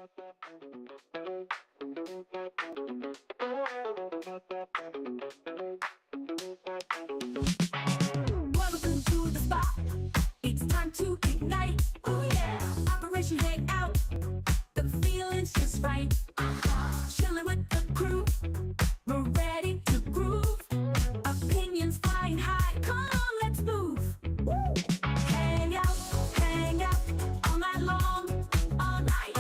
Welcome to the spot. It's time to ignite. Oh yeah. Operation Hangout. The feeling's just right. Chilling with the crew. We're ready to groove. Opinions flying high. Come on, let's move. Hang out all night long, all night.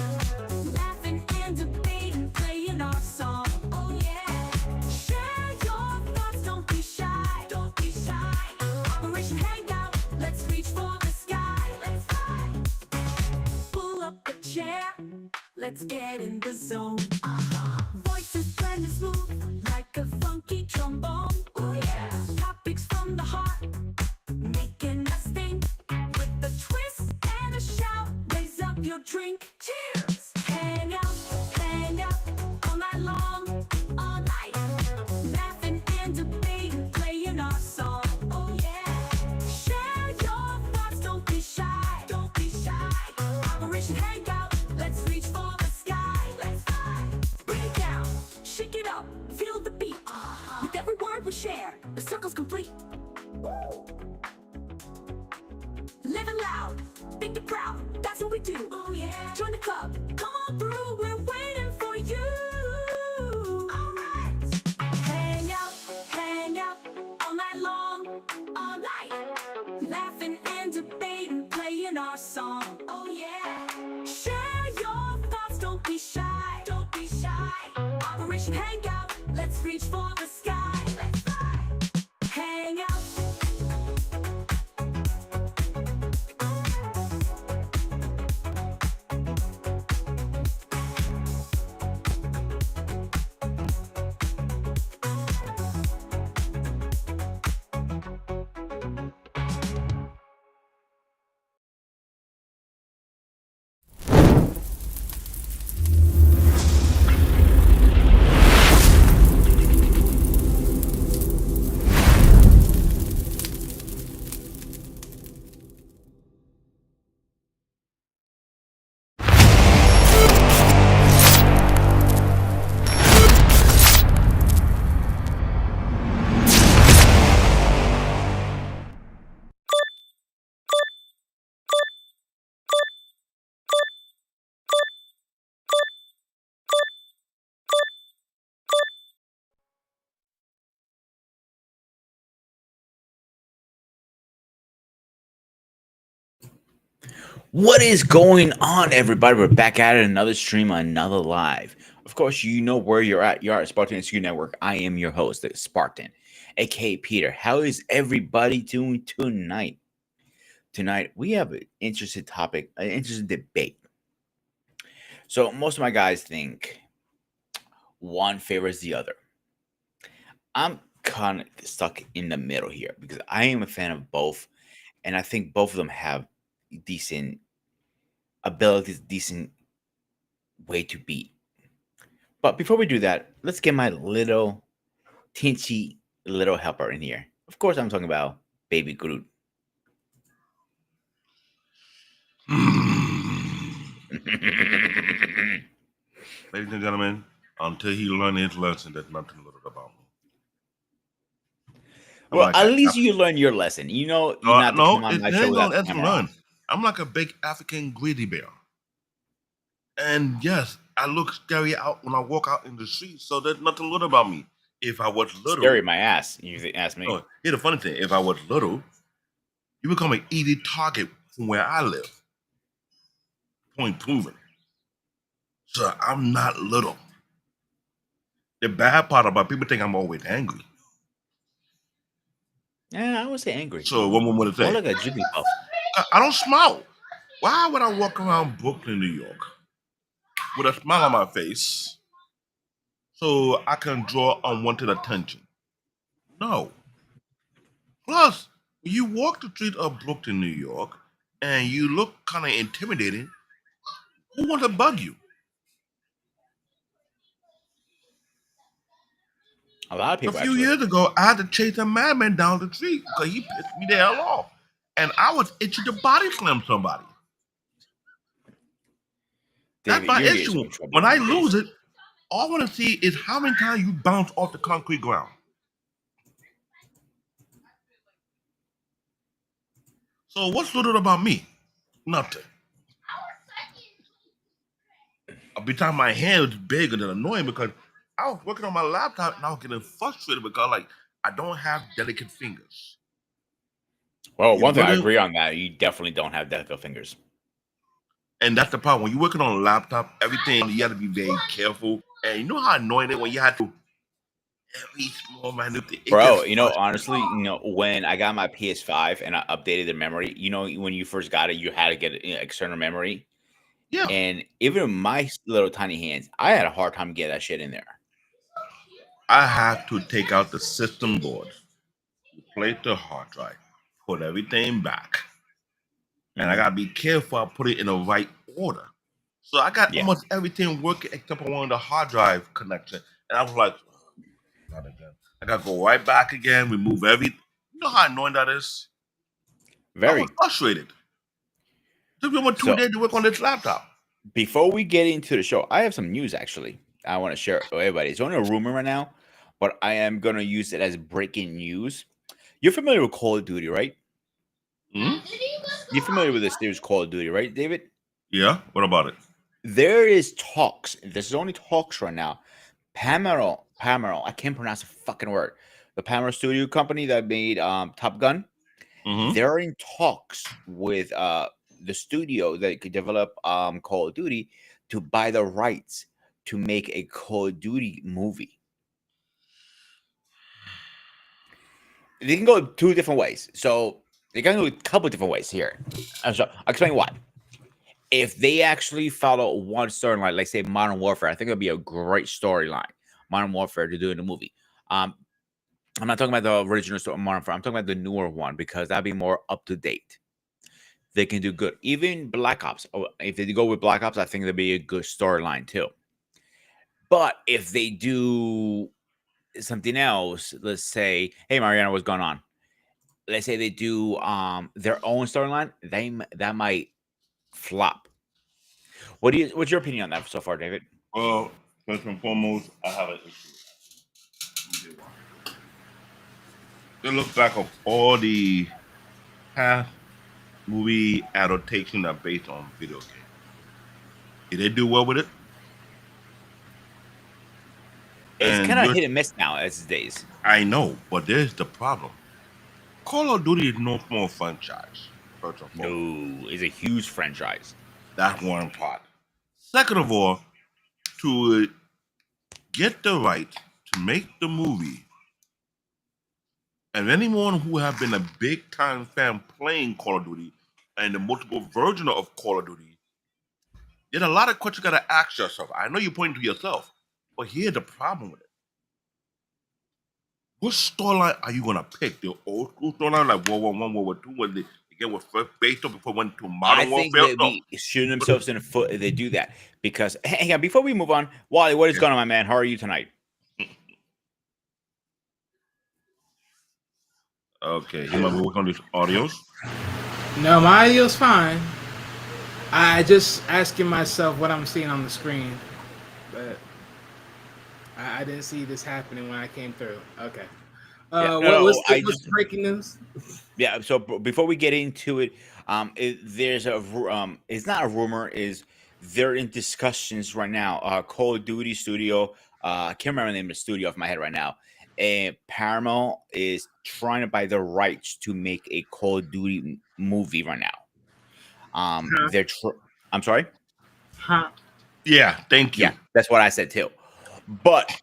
Laughing and debating, playing our song. Oh yeah. Share your thoughts, don't be shy. Don't be shy. Operation Hangout, let's reach for the sky. Let's fly. Pull up a chair, let's get in the zone. Voices blending smooth like a funky trombone. Oh yeah. Topics from the heart, making us think. With a twist and a shout, raise up your drink. Cheers! Hang out all night long, all night. Laughing and debating, playing our song. Oh yeah. Share your thoughts, don't be shy. Don't be shy. Operation Hangout, let's reach for the sky. Let's fly. Bring it down, shake it up, feel the beat. With every word we share, the circle's complete. Living loud, think it proud, that's what we do. Oh yeah. Join the club, come on through, we're waiting for you. Alright. Hang out, all night long, all night. Laughing and debating, playing our song. Oh yeah. Share your thoughts, don't be shy. Don't be shy. Operation Hangout, let's reach for the sky. Let's fly. Hang out. What is going on, everybody? We're back at it, another stream, another live. Of course, you know where you're at. You're at Spartan SQ Network. I am your host, Spartan, aka Peter. How is everybody doing tonight? Tonight, we have an interesting topic, an interesting debate. So, most of my guys think one favors the other. I'm kind of stuck in the middle here because I am a fan of both, and I think both of them have decent abilities, decent way to beat. But before we do that, let's get my little teensy little helper in here. Of course, I'm talking about Baby Groot. Ladies and gentlemen, until he learned his lesson, there's nothing little about me. Well, at least you learn your lesson. You know, you not to come on my show without camera on. I'm like a big African grizzly bear. And yes, I look scary out when I walk out in the street, so there's nothing little about me. If I was little... Scary my ass, you ask me. Oh, here's the funny thing. If I was little, you become an easy target from where I live. Point proven. So I'm not little. The bad part about people think I'm always angry. Yeah, I would say angry. So what more to say? More like a Jigglypuff. I don't smile. Why would I walk around Brooklyn, New York with a smile on my face so I can draw unwanted attention? No. Plus, when you walk the street of Brooklyn, New York, and you look kind of intimidating, who wants to bug you? A lot of people. A few years ago, I had to chase a madman down the street because he pissed me the hell off. And I was itching to body slam somebody. That's David, my you're getting so issue. in trouble When I these days. lose it, all I want to see is how many times you bounce off the concrete ground. So what's little about me? Nothing. Every time my hand is big and annoying because I was working on my laptop and I was getting frustrated because like I don't have delicate fingers. Well, You one thing I working, agree on that, you definitely don't have delicate fingers. and that's the problem. When you're working on a laptop, everything you have to be very careful. And you know how annoying it when you have to every small minute thing. It gets Bro, frustrating. honestly, when I got my PS5 and I updated the memory, when you first got it, you had to get external memory. Yeah, And even my little tiny hands, I had a hard time getting that shit in there. I have to take out the system board, replace the hard drive, put everything back, and I Hmm. gotta be careful. I put it in the right order. So I got Yeah, almost everything working except for one of the hard drive connection. And I was like, not again. I gotta go right back again, remove everything. You know how annoying that is? I was very. frustrated. Took me almost 2 days So to work on this laptop. before we get into the show, I have some news actually. I want to share with everybody. It's only a rumor right now, but I am gonna use it as breaking news. You're familiar with Call of Duty, right? Hmm? You're familiar with this series Call of Duty, right, David? Yeah? What about it? There is talks. This is only talks right now. Pameral. I can't pronounce the fucking word. The Pameral Studio company that made Top Gun. Mm-hmm. They're in talks with the studio that could develop Call of Duty to buy the rights to make a Call of Duty movie. They can go two different ways. So they can go a couple different ways here. So I'll explain why. If they actually follow one storyline, like say Modern Warfare, I think it'd be a great storyline, Modern Warfare, to do in the movie. Um, I'm not talking about the original story, Modern Warfare. I'm talking about the newer one because that'd be more up to date. They can do good. Even Black Ops. If they go with Black Ops, I think there'd be a good storyline too. But if they do something else, let's say, hey Mariana, what's going on? Let's say they do their own storyline, that might flop. What's your opinion on that so far, David? Well, first and foremost, I have an issue. Let me tell you why. They look back of all the past movie adaptations that are based on video games. Did they do well with it? It's And kind of you're, hit and miss now as days. I know, but there's the problem. Call of Duty is no small franchise, first and foremost. No, it's a huge franchise. That's one part. Second of all, to get the right to make the movie, and anyone who have been a big time fan playing Call of Duty and the multiple version of Call of Duty, there's a lot of questions you gotta ask yourself. I know you're pointing to yourself, but here's the problem with it. What storyline are you gonna pick? The old school storyline like World War One, World War Two, when they again was first based on before it went to I modern think warfare? they'd No. be shooting themselves in the foot if they do that. Because hang on, before we move on, Wally, what is Yeah. going on, my man? How are you tonight? Okay, you might be working on these audios. No, my audio's fine. I just asking myself what I'm seeing on the screen, but I didn't see this happening when I came through. Okay. Yeah, What's no, I what's just breaking news? yeah. So before we get into it, there's it's not a rumor. Is they're in discussions right now. Call of Duty Studio. I can't remember the name of the studio off my head right now. And Paramount is trying to buy the rights to make a Call of Duty movie right now. Huh? I'm sorry. Huh? Yeah, thank you. Yeah, that's what I said too. But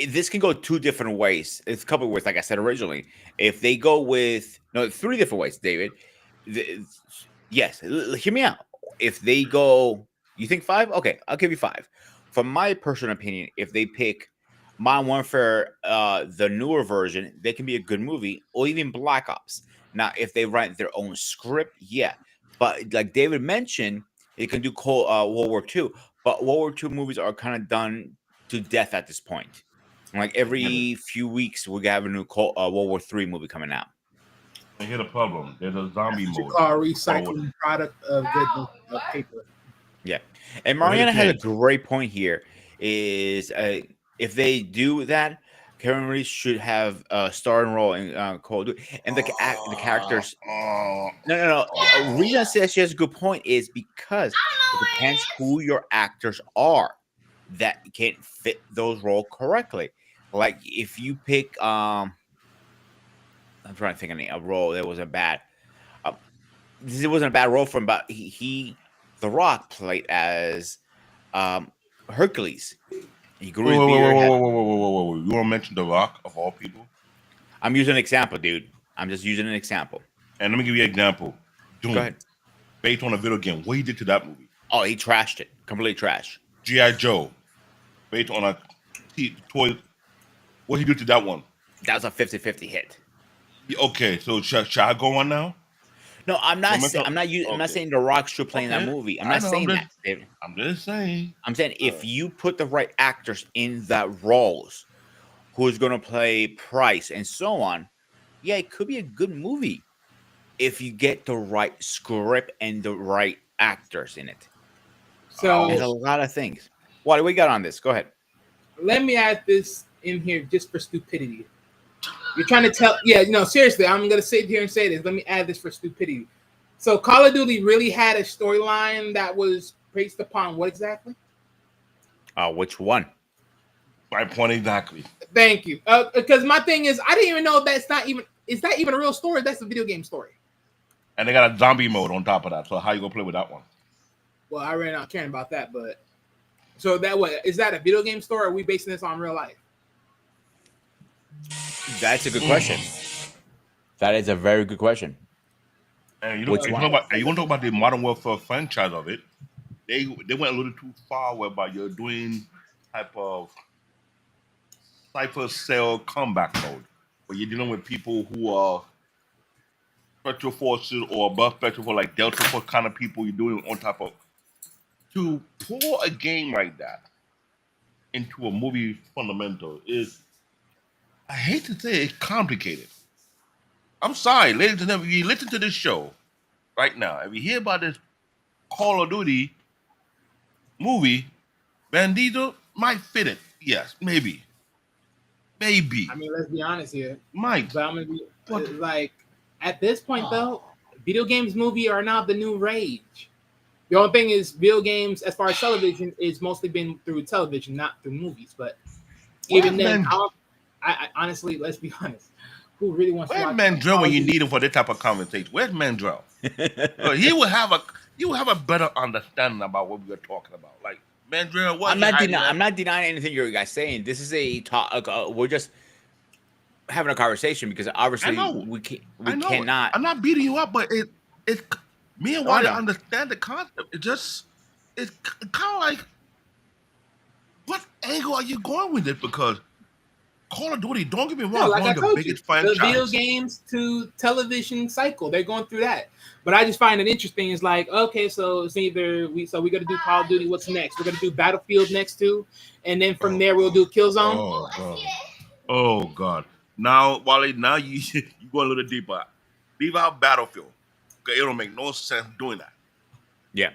this can go two different ways. It's a couple of ways, like I said originally. If they go with no, three different ways, David. The- yes, hear me out. If they go, you think five? Okay, I'll give you five. From my personal opinion, if they pick Modern Warfare, the newer version, they can be a good movie, or even Black Ops. Now, if they write their own script, yeah. But like David mentioned, they can do World War II. But World War II movies are kind of done to death at this point. Like And every few weeks, we have a new World War III movie coming out. here's the problem. There's a That's zombie what you mode. call Follow it. recycling product of goodness of paper. Yeah, and So here's Mariana the has a thing. great point here. Is if they do that, Karen Reese should have a starring role in Call of Duty, and the Uh, characters. uh, No. A reason I say she has a good point is because it depends who your actors are that can fit those roles correctly. Like if you pick, I'm trying to think of a role that wasn't bad. Um, this wasn't a bad role for him, but The Rock played as um, Hercules. He grew wait, his wait, wait, wait, beard. wait, wait, wait, wait, wait, wait. You want to mention The Rock of all people? I'm using an example, dude. I'm just using an example. And let me give you an example. Go Doom, ahead. based on a video game. What he did to that movie? Oh, he trashed it. Complete trash. G.I. Joe, based on a toy. What he do to that one? That was a 50-50 hit. Okay, so should I go on now? No, I'm So not. I'm not okay, saying The Rock should play in that okay. movie. I'm I not know. saying that, David. I'm just saying. I'm saying Uh, if you put the right actors in that roles, who's going to play Price and so on, yeah, it could be a good movie if you get the right script and the right actors in it. There's So a lot of things. What do we got on this? Go ahead. let me add this in here just for stupidity. You're trying to tell, yeah, no, seriously, I'm gonna sit here and say this. Let me add this for stupidity. So Call of Duty really had a storyline that was based upon what exactly? Which one? my point exactly. Thank you. Because my thing is, I didn't even know that's not even is that even a real story? That's a video game story. And they got a zombie mode on top of that. So how you gonna play with that one? Well, I ran out caring about that, but so that what is that a video game story? Or are we basing this on real life? That's a good question. That is a very good question. And you know, Which you one? know about, and you want to talk about the Modern Warfare franchise of it? They went a little too far, whereby you're doing type of cipher cell combat mode, where you're dealing with people who are special forces or above special forces, like Delta Force kind of people. You're doing on top of to pour a game like that into a movie fundamental is, I hate to say, it's complicated. I'm sorry, ladies and gentlemen, if you listen to this show right now, if you hear about this Call of Duty movie, Bandito might fit it. Yes, maybe. Maybe. I mean, let's be honest here. Might. But I'm gonna be But like, at this point though, video games movie are now the new rage. The only thing is, video games, as far as television, is mostly been through television, not through movies. But even where's then, Man, I honestly, let's be honest, who really wants to where's watch Mandrell Call when of you Duty? need him for this type of conversation? Where's Mandrell? He will have a better understanding about what we are talking about. Like Mandrell, what I'm not denying anything you guys saying. This is a talk. We're just having a conversation because I obviously know. we I know. cannot. I'm not beating you up, but it me and Oh, I Wally know. understand the concept. It's kind of like, what angle are you going with it? Because Call of Duty, don't get me No, wrong, like one I of the told you, biggest the video franchise. games to television cycle, they're going through that. But I just find it interesting. It's like, okay, so it's either we got to do Call of Duty. What's next? We're gonna do Battlefield next too, and then from Oh there we'll God. do Killzone. Oh God. Oh God. Now, Wally, now you you go a little deeper. Leave out Battlefield. Okay, it don't make no sense doing that. Yeah.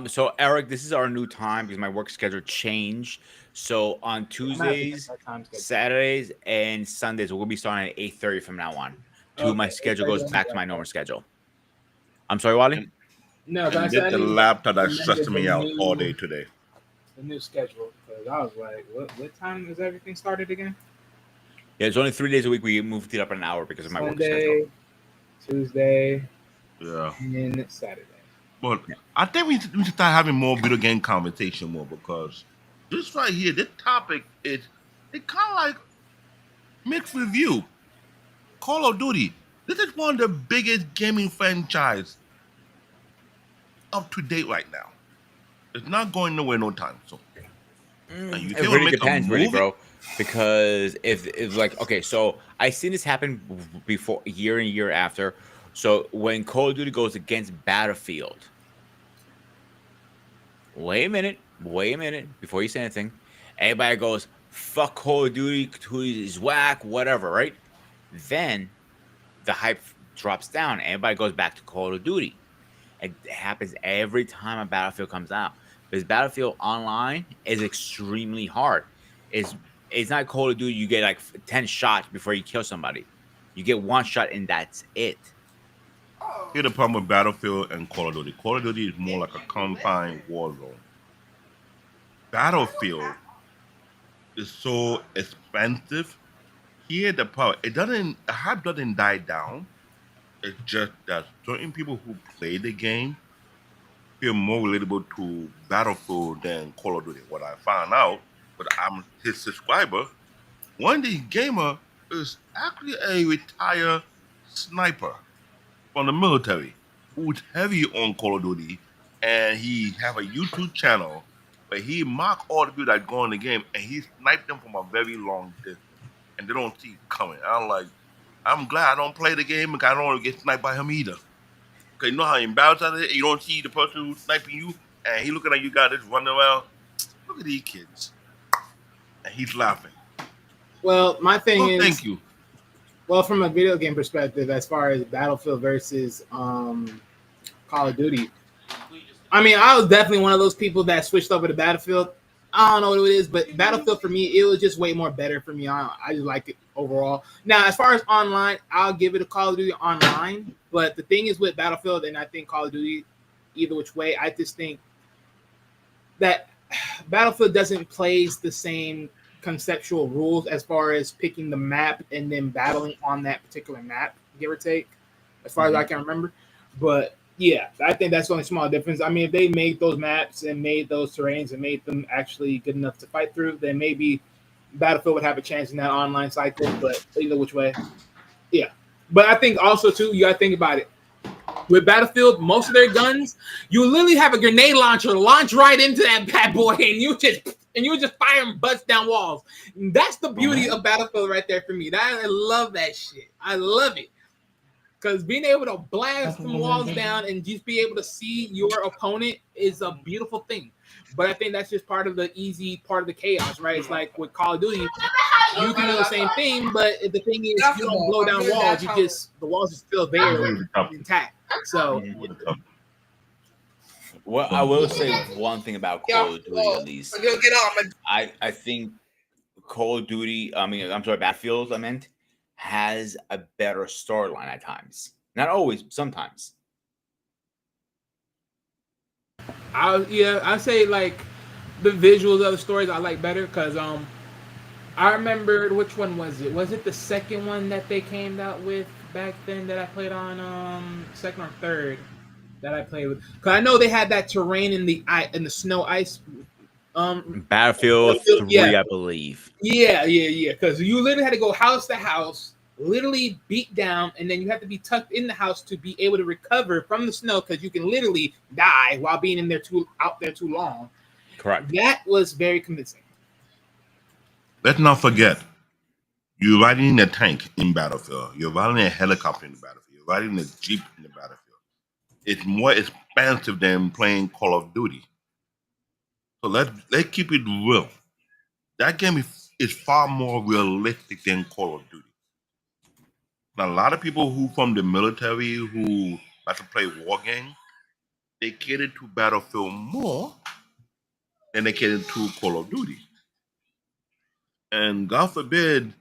So Eric, this is our new time because my work schedule changed. So on Tuesdays, Saturdays, and Sundays, we'll be starting at 8:30 from now on. My Okay, schedule goes back to my normal schedule. I'm sorry, Wally. And No, but I and said I did the need to laptop that amend stressed me the out all day new today. the new schedule because I was like, what time is everything started again? Yeah, it's only 3 days a week. We moved it up an hour because of my work schedule. Sunday, Tuesday, Yeah. and Saturday. But Yeah. I think we should start having more video game conversation more, because this right here, this topic is it kind of like mixed review. Call of Duty. This is one of the biggest gaming franchise up to date right now. It's not going nowhere no time soon. And you It think we'll really make a depends, really, movie? bro. Because if like okay, so I seen this happen before, year and year after. So when Call of Duty goes against Battlefield, wait a minute before you say anything. Everybody goes, "Fuck Call of Duty, Duty is whack, whatever," right? Then the hype drops down. Everybody goes back to Call of Duty. It happens every time a Battlefield comes out. Because Battlefield Online is extremely hard. It's it's not Call of Duty. You get like 10 shots before you kill somebody. You get one shot and that's it. Here's the problem with Battlefield and Call of Duty. Call of Duty is more like a confined war zone. Battlefield is so expensive. Here, the power it doesn't the hype doesn't die down. It's just that certain people who play the game feel more relatable to Battlefield than Call of Duty. What I found out, but I'm his subscriber. One of these gamer is actually a retired sniper from the military who's heavy on Call of Duty, and he have a YouTube channel where he mock all the people that go in the game, and he sniped them from a very long distance, and they don't see it coming. I'm like, I'm glad I don't play the game because I don't want to get sniped by him either. Because you know how embarrassed that is? You don't see the person who's sniping you, and he looking at you guys just running around. Look at these kids, and he's laughing. Well, my thing Oh, is, thank you. well, from a video game perspective, as far as Battlefield versus Call of Duty, I mean, I was definitely one of those people that switched over to Battlefield. I don't know what it is, but Battlefield for me, it was just way more better for me. I just like it overall. Now, as far as online, I'll give it a Call of Duty online. But the thing is with Battlefield, and I think Call of Duty, either which way, I just think that Battlefield doesn't plays the same conceptual rules as far as picking the map and then battling on that particular map, give or take, as far as I Mhm. can remember. But yeah, I think that's the only small difference. I mean, if they made those maps and made those terrains and made them actually good enough to fight through, then maybe Battlefield would have a chance in that online cycle. But either which way, yeah. But I think also too, you got to think about it. With Battlefield, most of their guns, you literally have a grenade launcher launch right into that bad boy, and you just fire and bust down walls. And that's the beauty of Battlefield right there for me. I love that shit. I love it. Because being able to blast some walls down and just be able to see your opponent is a beautiful thing. But I think that's just part of the easy part of the chaos, right? It's like with Call of Duty, you can do the same thing, but the thing is, you don't blow down walls. You just the walls are still there intact. So Mhm. Well, I will say one thing about Call of Duty at least. I think Call of Duty, I mean, I'm sorry, Battlefield, I meant, has a better storyline at times. Not always, sometimes. I say like the visuals of the stories I like better because I remembered which one was it? Was it the second one that they came out with back then that I played on second or third that I played with? Because I know they had that terrain in the snow ice. Battlefield Yeah, 3, I believe. yeah. Because you literally had to go house to house, literally beat down, and then you have to be tucked in the house to be able to recover from the snow because you can literally die while being in there out there too long. Correct. That was very convincing. Let's not forget, you're riding in a tank in Battlefield. You're riding a helicopter in the Battlefield. You're riding a jeep in the Battlefield. It's more expensive than playing Call of Duty. So let's keep it real. That game is far more realistic than Call of Duty. Now, a lot of people who from the military who like to play war games, they cater to Battlefield more than they cater to Call of Duty. And God forbid,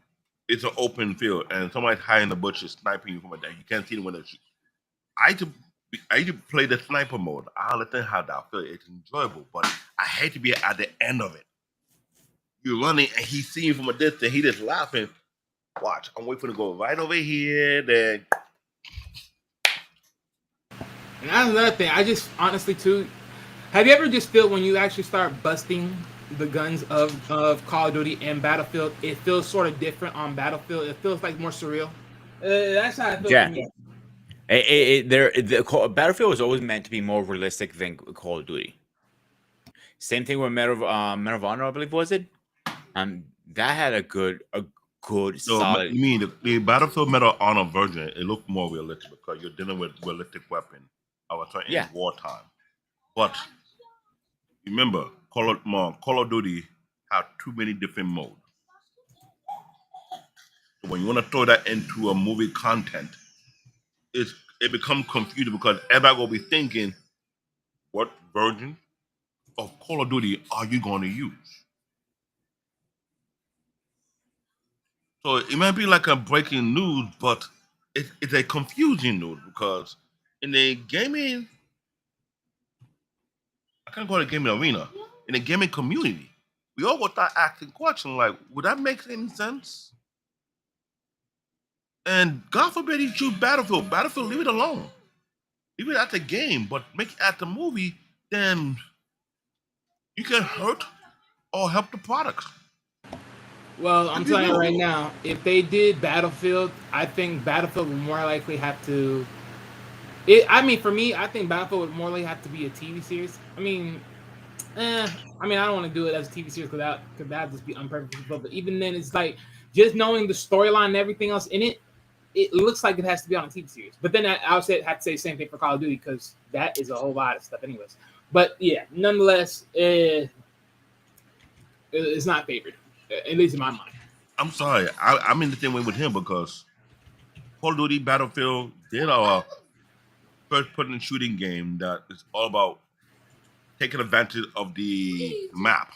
it's an open field and somebody's hiding in the bushes sniping you from a day. You can't see them when they shoot. I used to I used to play the sniper mode. I understand how that feels. It's enjoyable, but I hate to be at the end of it. You're running and he's seeing you from a distance. He just laughing. Watch, I'm waiting for him to go right over here. Then And that's another thing. I just honestly too. Have you ever just feel when you actually start busting the guns of Call of Duty and Battlefield, it feels sort of different on Battlefield. It feels like more surreal. That's how it feels Yeah. to me. Battlefield was always meant to be more realistic than Call of Duty. Same thing with Medal of Honor, I believe, was it? That had a good no, solid. you mean the Battlefield Medal of Honor version? It looked more realistic because you're dealing with realistic weapon. I was saying Yeah. in wartime, but remember, Call of Duty have too many different modes. So when you want to throw that into a movie content, it's it becomes confusing because everybody will be thinking, what version of Call of Duty are you going to use? So it might be like a breaking news, but it's a confusing news because in the gaming, I can't call it gaming arena, in the gaming community, we all will start asking questions like, would that make any sense? And God forbid you choose Battlefield. Battlefield, leave it alone. Leave it at the game, but make it at the movie, then you can hurt or help the product. Well, I'm If you telling you do. right now, if they did Battlefield, I think Battlefield would more likely have to. I mean, for me, I think Battlefield would more likely have to be a TV series. I mean, I don't want to do it as a TV series because that just be unpredictable. But even then, it's like just knowing the storyline and everything else in it, it looks like it has to be on a TV series. But then I would have to say the same thing for Call of Duty because that is a whole lot of stuff, anyways. But yeah, nonetheless, it's not favored, at least in my mind. I'm sorry, I'm in the same way with him because Call of Duty Battlefield, they are a first-person shooting game that is all about taking advantage of the map,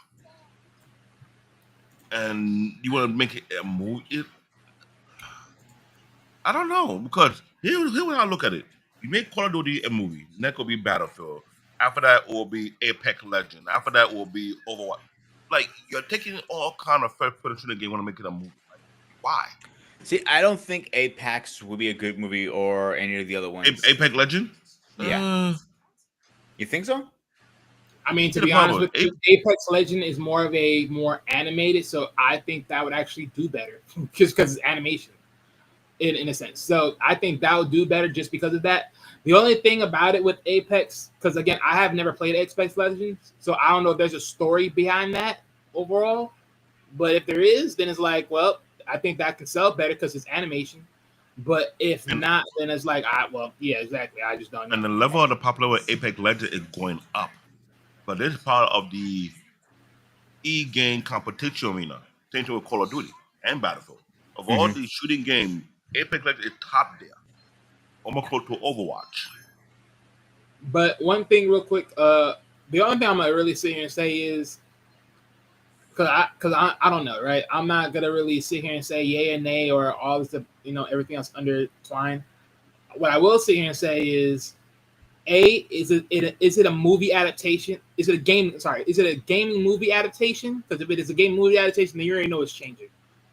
and you want to make it a movie. I don't know because here when I look at it, you make Call of Duty a movie, next will be Battlefield. After that will be Apex Legend. After that will be Overwatch. Like you're taking all kind of first-person shooting game, want to make it a movie. Like, why? See, I don't think Apex would be a good movie or any of the other ones. Apex Legend? Yeah. You think so? I mean, to The be honest problem, with you, Apex Legend is more of a more animated, so I think that would actually do better just because it's animation in a sense. So I think that would do better just because of that. The only thing about it with Apex, because again, I have never played Apex Legends, so I don't know if there's a story behind that overall. But if there is, then it's like, well, I think that could sell better because it's animation. But if and, not, then it's like, yeah, exactly. I just don't know. and the level of the popular Apex Legend is going up. But this is part of the e-game competition arena, same thing with Call of Duty and Battlefield. Of all these shooting games, Apex Legends is top there, almost close to Overwatch. But one thing, real quick, the only thing I'm gonna really sit here and say is, because I don't know, right? I'm not gonna really sit here and say yay and nay or all this, everything else intertwined. What I will sit here and say is, is it a movie adaptation? Is it a game? Sorry, is it a gaming movie adaptation? Because if it is a game movie adaptation, then you already know it's changing.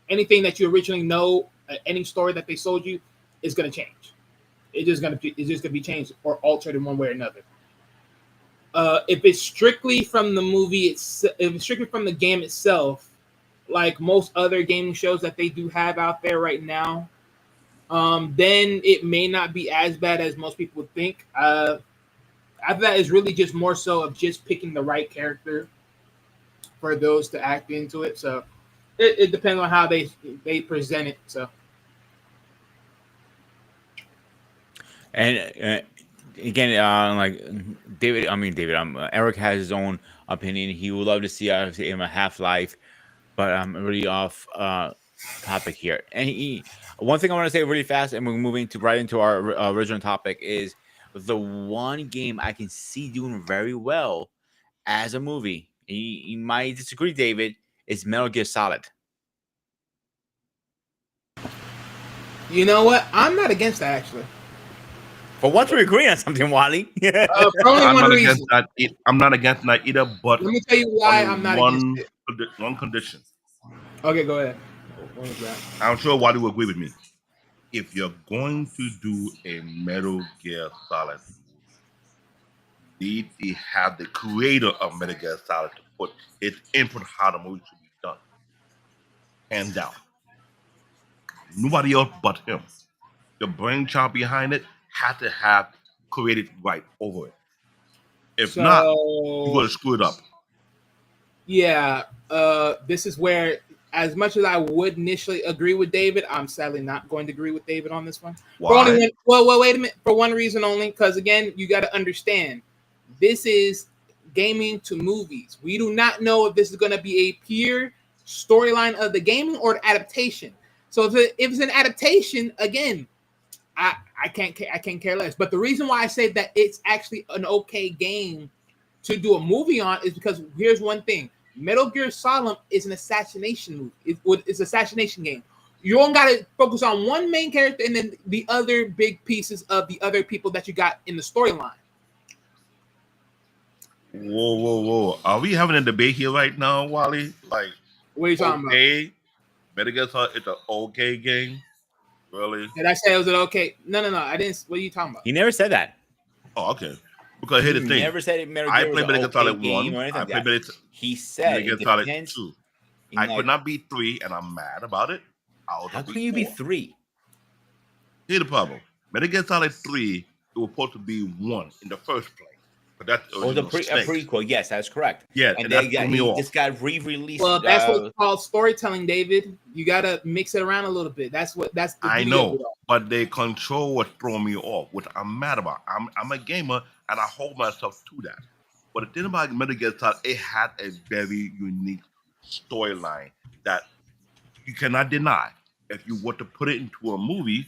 Anything that you originally know, any story that they sold you, is gonna change. It's just gonna be changed or altered in one way or another. If it's strictly from the movie, if it's strictly from the game itself, like most other gaming shows that they do have out there right now, then it may not be as bad as most people would think. After that is really just more so of just picking the right character for those to act into it. So it depends on how they present it. So. And again, like David, Eric has his own opinion. He would love to see him a Half-Life, but I'm really off topic here. And one thing I want to say really fast, and we're moving right into our original topic, is the one game I can see doing very well as a movie. You might disagree, David. Is Metal Gear Solid. You know what? I'm not against that actually. For once, we agree on something, Wally. For only one reason. I'm not against that either, but let me tell you why I'm not against it. One condition. Okay, go ahead. What was that? I'm sure Wally will agree with me. If you're going to do a Metal Gear Solid, you need to have the creator of Metal Gear Solid to put his input how the movie should be done. Hands down. Nobody else but him. The brainchild behind it has to have created right over it. If not, you're going to screw it up. Yeah, this is where, as much as I would initially agree with David, I'm sadly not going to agree with David on this one. Why? Well, wait a minute. For one reason only, because again, you got to understand, this is gaming to movies. We do not know if this is going to be a pure storyline of the gaming or an adaptation. So if it's an adaptation, again, I can't care less. But the reason why I say that it's actually an okay game to do a movie on is because here's one thing: Metal Gear Solid is an assassination movie. It's an assassination game. You don't got to focus on one main character and then the other big pieces of the other people that you got in the storyline. Whoa! Are we having a debate here right now, Wally? Like, What are you talking about? okay, Metal Gear Solid, it's an okay game. Really? Did I say it was an okay? No. I didn't. What are you talking about? He never said that. Oh, okay. Because here's the He thing. never said Metal I Gear was played Metal an Gear okay Solid game 1. or anything I like played that. Metal He said Gear it Solid depends. 2. in I like- could not beat 3, and I'm mad about it. I also How beat can you be 4. 3? Here's the problem. Metal Gear Solid 3, it was supposed to be 1 in the first place. But that's Oh, a prequel. Yes, that's correct. Yeah, and that threw me off. just got re-released. Well, that's what's called storytelling, David. You gotta mix it around a little bit. That's the I beauty of know, it all. but the control was throwing me off, which I'm mad about. I'm a gamer, and I hold myself to that. But the thing about Metal Gear Solid, it had a very unique storyline that you cannot deny. If you were to put it into a movie,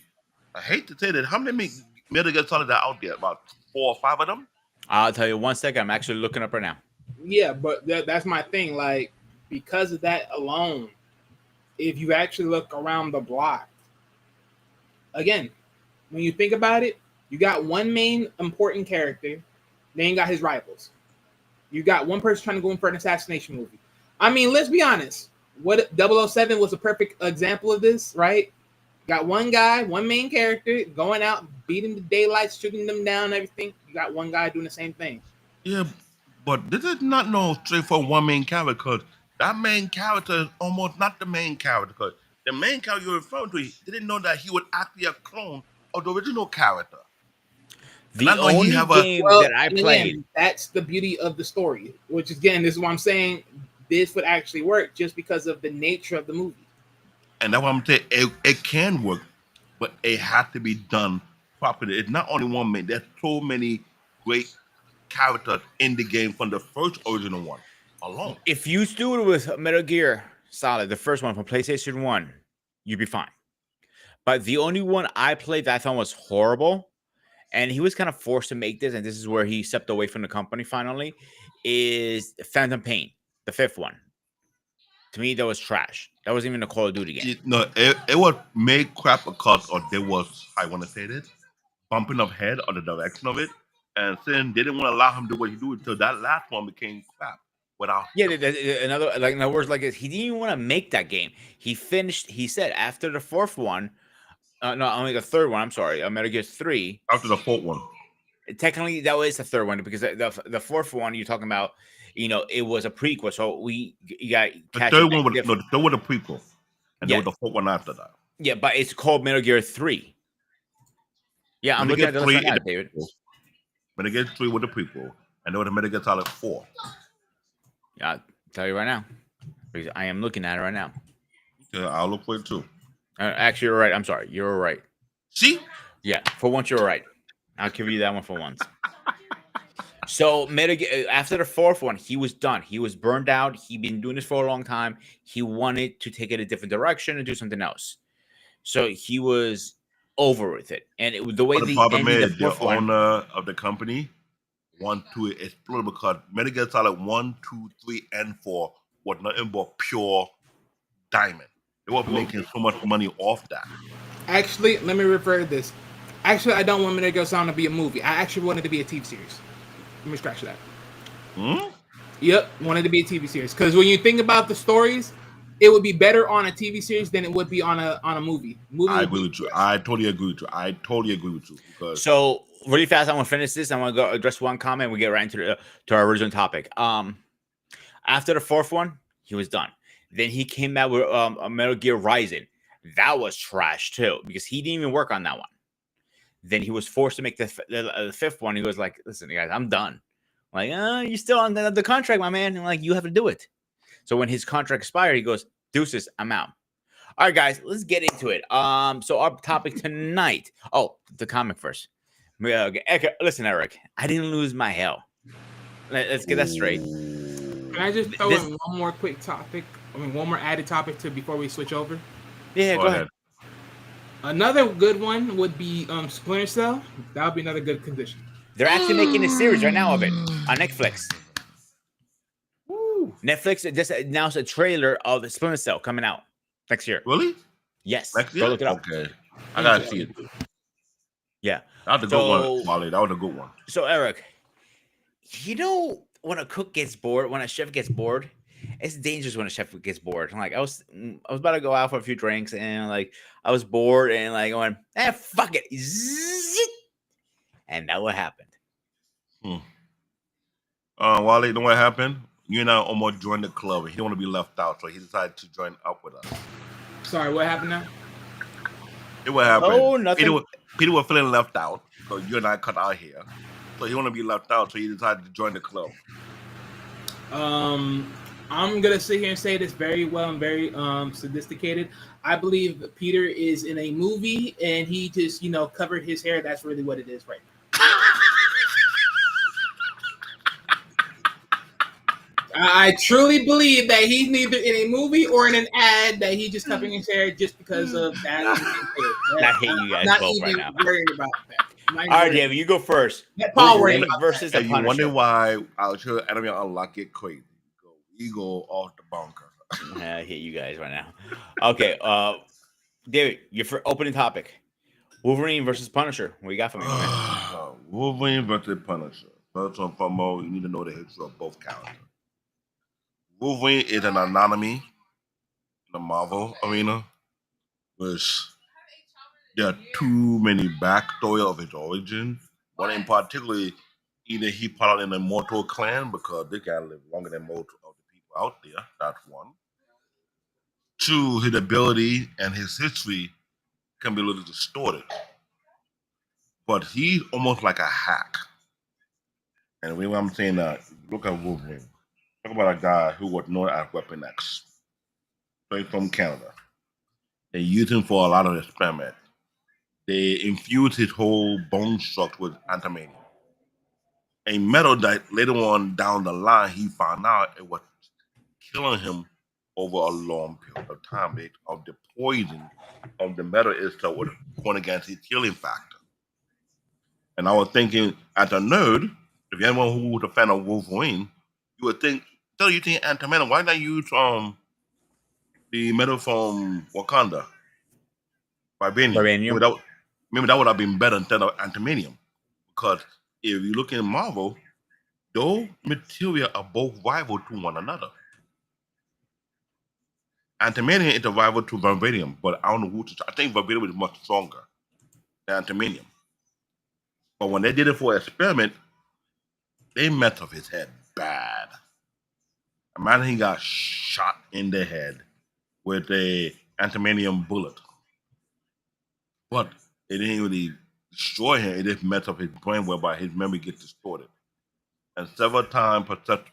I hate to say that, how many Metal Gear Solid are out there? About 4 or 5 of them? I'll tell you 1 second. I'm actually looking up right now. Yeah, but that's my thing. Like, because of that alone, if you actually look around the block, again, when you think about it, you got one main important character, then you got his rivals. You got one person trying to go in for an assassination movie. I mean, let's be honest. What 007 was a perfect example of this, right? Got one guy, one main character going out, beating the daylight, shooting them down, everything. You got one guy doing the same thing. Yeah, but this is not no straightforward one main character, because that main character is almost not the main character. Because the main character you're referring to, he didn't know that he was actually a clone of the original character. The I know he only have a- game Well, that I and played. again, that's the beauty of the story, which again, this is what I'm saying. This would actually work just because of the nature of the movie. And that's what I'm saying. It can work, but it has to be done properly. It's not only one main. There's so many great characters in the game from the first original one alone. If you do it with Metal Gear Solid, the first one from PlayStation 1, you'd be fine. But the only one I played that I thought was horrible, and he was kind of forced to make this, and this is where he stepped away from the company finally, is Phantom Pain, the 5th one. To me, that was trash. That wasn't even a Call of Duty game. It was made crap because or there was, I want to say this, bumping of head or the direction of it. And then they didn't want to allow him to do what he do until that last one became crap. Without Yeah, another like in other words, like he didn't even want to make that game. He finished. He said after the 4th one, no, only the 3rd one. I'm sorry, Metal Gear 3. after the 4th one. Technically, that was the 3rd one because the 4th one you're talking about, it was a prequel. So you got The third one was the third was a prequel. And Yeah. there was the 4th one after that. Yeah, but it's called Metal Gear 3. Yeah, I'm looking at the list right now, David. Metal Gear 3 was the prequel. And there was a Metal Gear Solid 4. Yeah, I'll tell you right now. Because I am looking at it right now. Yeah, I'll look for it too. Actually, you're right. I'm sorry. You're right. See? Yeah, for once, you're right. I'll give you that one for once. So, after the 4th one, he was done. He was burned out. He'd been doing this for a long time. He wanted to take it a different direction and do something else. So, he was over with it. And the way But the the problem ending is the 4th the one, owner of the company want to explode because Metal Gear Solid 1, 2, 3, and 4 was nothing but pure diamond. They were making so much money off that. Actually, let me refer to this. Actually, I don't want Metal Gear Solid to be a movie. I actually wanted it to be a TV series. Let me scratch that. Yep, wanted to be a TV series. Because when you think about the stories, it would be better on a TV series than it would be on a movie. I agree with you. I totally agree with you. Because so really fast, I want to finish this. I want to go address one comment. We get right into to our original topic. After the 4th one, he was done. Then he came out with a Metal Gear Rising. That was trash too because he didn't even work on that one. Then he was forced to make the 5th one. He was like, "Listen, guys, I'm done." I'm like, you're still on the contract, my man. And like, you have to do it. So when his contract expired, he goes, "Deuces, I'm out." All right, guys, let's get into it. So our topic tonight. Oh, the comic first. Listen, Eric, I didn't lose my hell. Let's get that straight. Can I just throw in one more quick topic? One more added topic to before we switch over. Yeah, go ahead. Another good one would be Splinter Cell. That would be another good condition. They're actually making a series right now of it on Netflix. Woo. Netflix just announced a trailer of the Splinter Cell coming out next year. Really? Yes, Next go year? look it up. Okay. I gotta see it. Yeah. That was a good one, So, Wally. That was a good one. Eric, when a cook gets bored, when a chef gets bored, it's dangerous when a chef gets bored. Like I was about to go out for a few drinks, and like I was bored, and like I went, fuck it, Zzzz. And that what happened. Hmm. Wally, you know what happened? You and I almost joined the club. He didn't want to be left out, so he decided to join up with us. Sorry, what happened now? It what happened. Oh, nothing. Peter was feeling left out because you and I cut out here. So he want to be left out, so he decided to join the club. I'm gonna sit here and say this very well and very sophisticated. I believe Peter is in a movie and he just covered his hair. That's really what it is right now. I truly believe that he's neither in a movie or in an ad that he's just covering his hair just because of that. I hate you guys not both even right now. worrying about that. All right, David, you go first. Let Paul worry Wolverine about versus And the you wonder Punisher. why I'll show enemy unlock it crazy. You go off the bunker. I hate you guys right now. Okay, David, your opening topic: Wolverine versus Punisher. What you got for me, my man? Wolverine versus Punisher. First and foremost, you need to know the history of both characters. Wolverine is an anomaly in the Marvel arena, which there are too many backstory of his origin. One in particular, either he part of an immortal clan because they can live longer than most of the people out there. That's one. Two, his ability and his history can be a little distorted. But he's almost like a hack. And when I'm saying that, look at Wolverine. Talk about a guy who was known as Weapon X, straight from Canada. They used him for a lot of experiments. They infused his whole bone structure with antimony, a metal that later on down the line he found out it was killing him over a long period of time. Of the poison of the metal itself was going against his healing factor. And I was thinking, as a nerd, if you're anyone who was a fan of Wolverine, you would think, so you think antimony, why not use the metal from Wakanda? Vibranium. Vibranium. Maybe that would have been better instead of antimonium. Because if you look in Marvel, those material are both rival to one another. Antimonium is a rival to vibranium, but I don't know who to. I think vibranium is much stronger than antimonium. But when they did it for an experiment, they messed up his head bad. Imagine he got shot in the head with a antimonium bullet. But it didn't really destroy him, it just messed up his brain whereby his memory gets distorted. And several times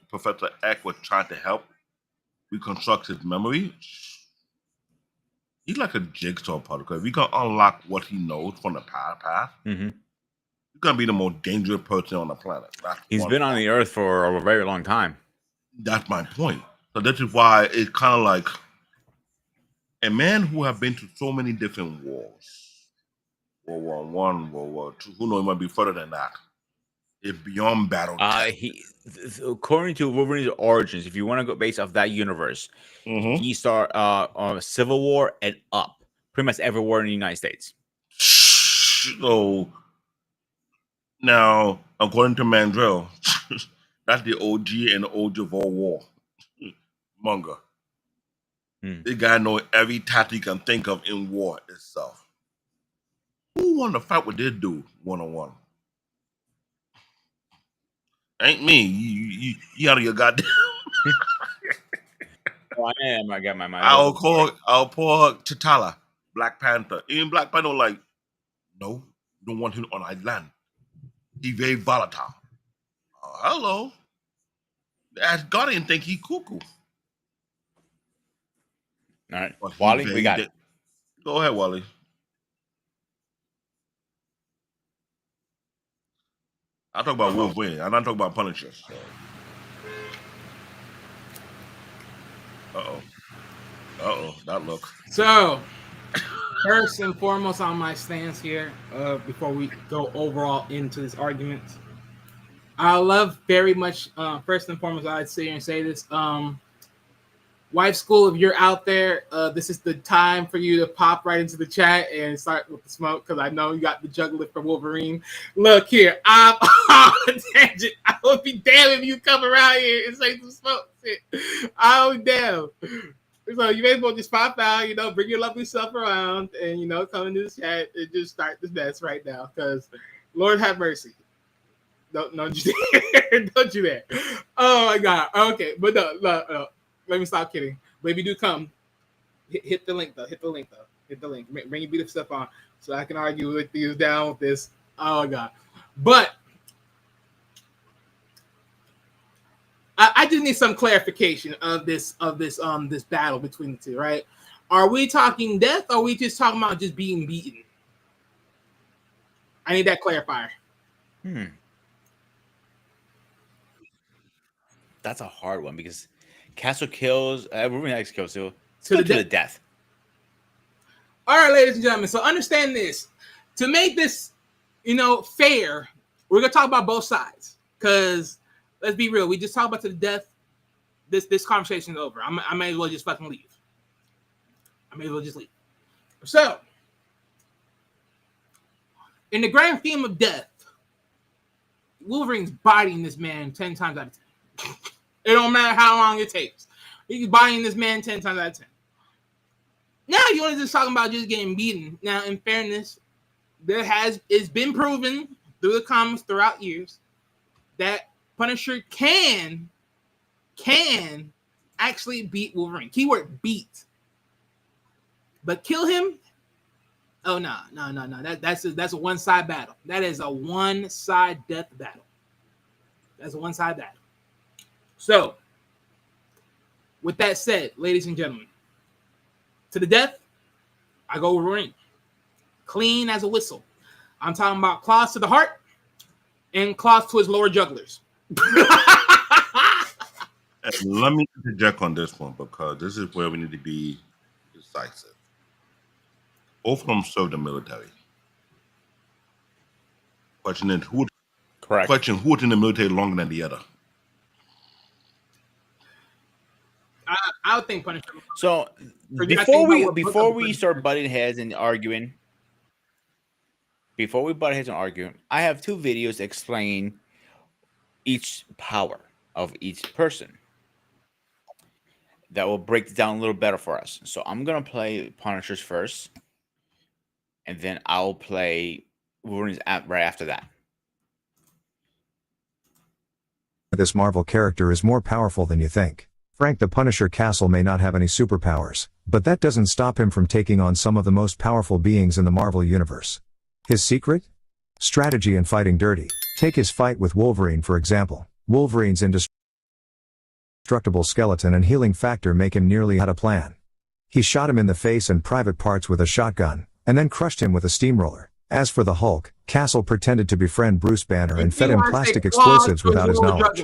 Professor X was trying to help reconstruct his memory. He's like a jigsaw puzzle. Because if you can unlock what he knows from the past, Mm-hmm. you're gonna be the most dangerous person on the planet. He's been on the earth for a very long time. That's my point. So this is why it's kind of like a man who have been to so many different wars, World War One, World War Two. Who knows? It might be further than that. It's beyond battle. According to Wolverine's origins, if you want to go based off that universe, he start on Civil War and up, pretty much every war in the United States. So now, according to Mandrell, that's the OG and the OG of all war. Manga. This guy knows every tactic you can think of in war itself. Who want to fight with this dude one-on-one? Ain't me. You out of your goddamn. Oh, I am. I got my mind. I'll pour T'Challa, Black Panther. Even Black Panther like, no, don't want him on our land. He's very volatile. Hello. The Asgardian think he cuckoo. All right, Wally, we got it. Go ahead, Wally. I'll talk about Wolverine. I'm not talking about Punisher. So. Uh-oh, that look. So, First and foremost on my stance here, before we go overall into this argument, I love very much. First and foremost, I'd sit here and say this. Wife School, if you're out there, this is the time for you to pop right into the chat and start with the smoke, because I know you got the juggler for Wolverine. Look here, I'm on a tangent. I would be damned if you come around here and say some smoke shit. I'll be damned. So you may as well just pop out, bring your lovely self around and, come into the chat and just start this mess right now, because Lord have mercy. Don't you dare. Don't you dare. Oh, my God. Okay, but no. Let me stop kidding. But if you do come, hit the link though. Hit the link. Bring your beautiful stuff on so I can argue with you down with this. Oh my God. But I just need some clarification of this battle between the two, right? Are we talking death or are we just talking about just being beaten? I need that clarifier. That's a hard one because Castle kills. Wolverine X kills too. To the death. All right, ladies and gentlemen. So understand this. To make this, fair, we're gonna talk about both sides. Because let's be real, we just talked about to the death. This conversation is over. I may as well just fucking leave. I may as well just leave. So, in the grand theme of death, Wolverine's biting this man 10 times out of 10. It don't matter how long it takes. He's biting this man 10 times out of 10. Now you want to just talking about just getting beaten. Now, in fairness, it's been proven through the comics throughout years that Punisher can actually beat Wolverine. Keyword beat. But kill him? Oh no. That's a one-side battle. That is a one-side death battle. That's a one-side battle. So, with that said, ladies and gentlemen, to the death, I go Wolverine. Clean as a whistle. I'm talking about claws to the heart and claws to his lower jugglers. Let me interject on this one because this is where we need to be decisive. Both of them served the military. Question is, who was in the military longer than the other? I would think Punisher. So before we start butting heads and arguing, I have 2 videos explaining each power of each person that will break it down a little better for us. So I'm gonna play Punisher's first, and then I'll play Wolverine's right after that. This Marvel character is more powerful than you think. Frank the Punisher Castle may not have any superpowers, but that doesn't stop him from taking on some of the most powerful beings in the Marvel Universe. His secret? Strategy and fighting dirty. Take his fight with Wolverine for example. Wolverine's indestructible skeleton and healing factor make him nearly out of plan. He shot him in the face and private parts with a shotgun, and then crushed him with a steamroller. As for the Hulk, Castle pretended to befriend Bruce Banner and fed him plastic explosives without his knowledge.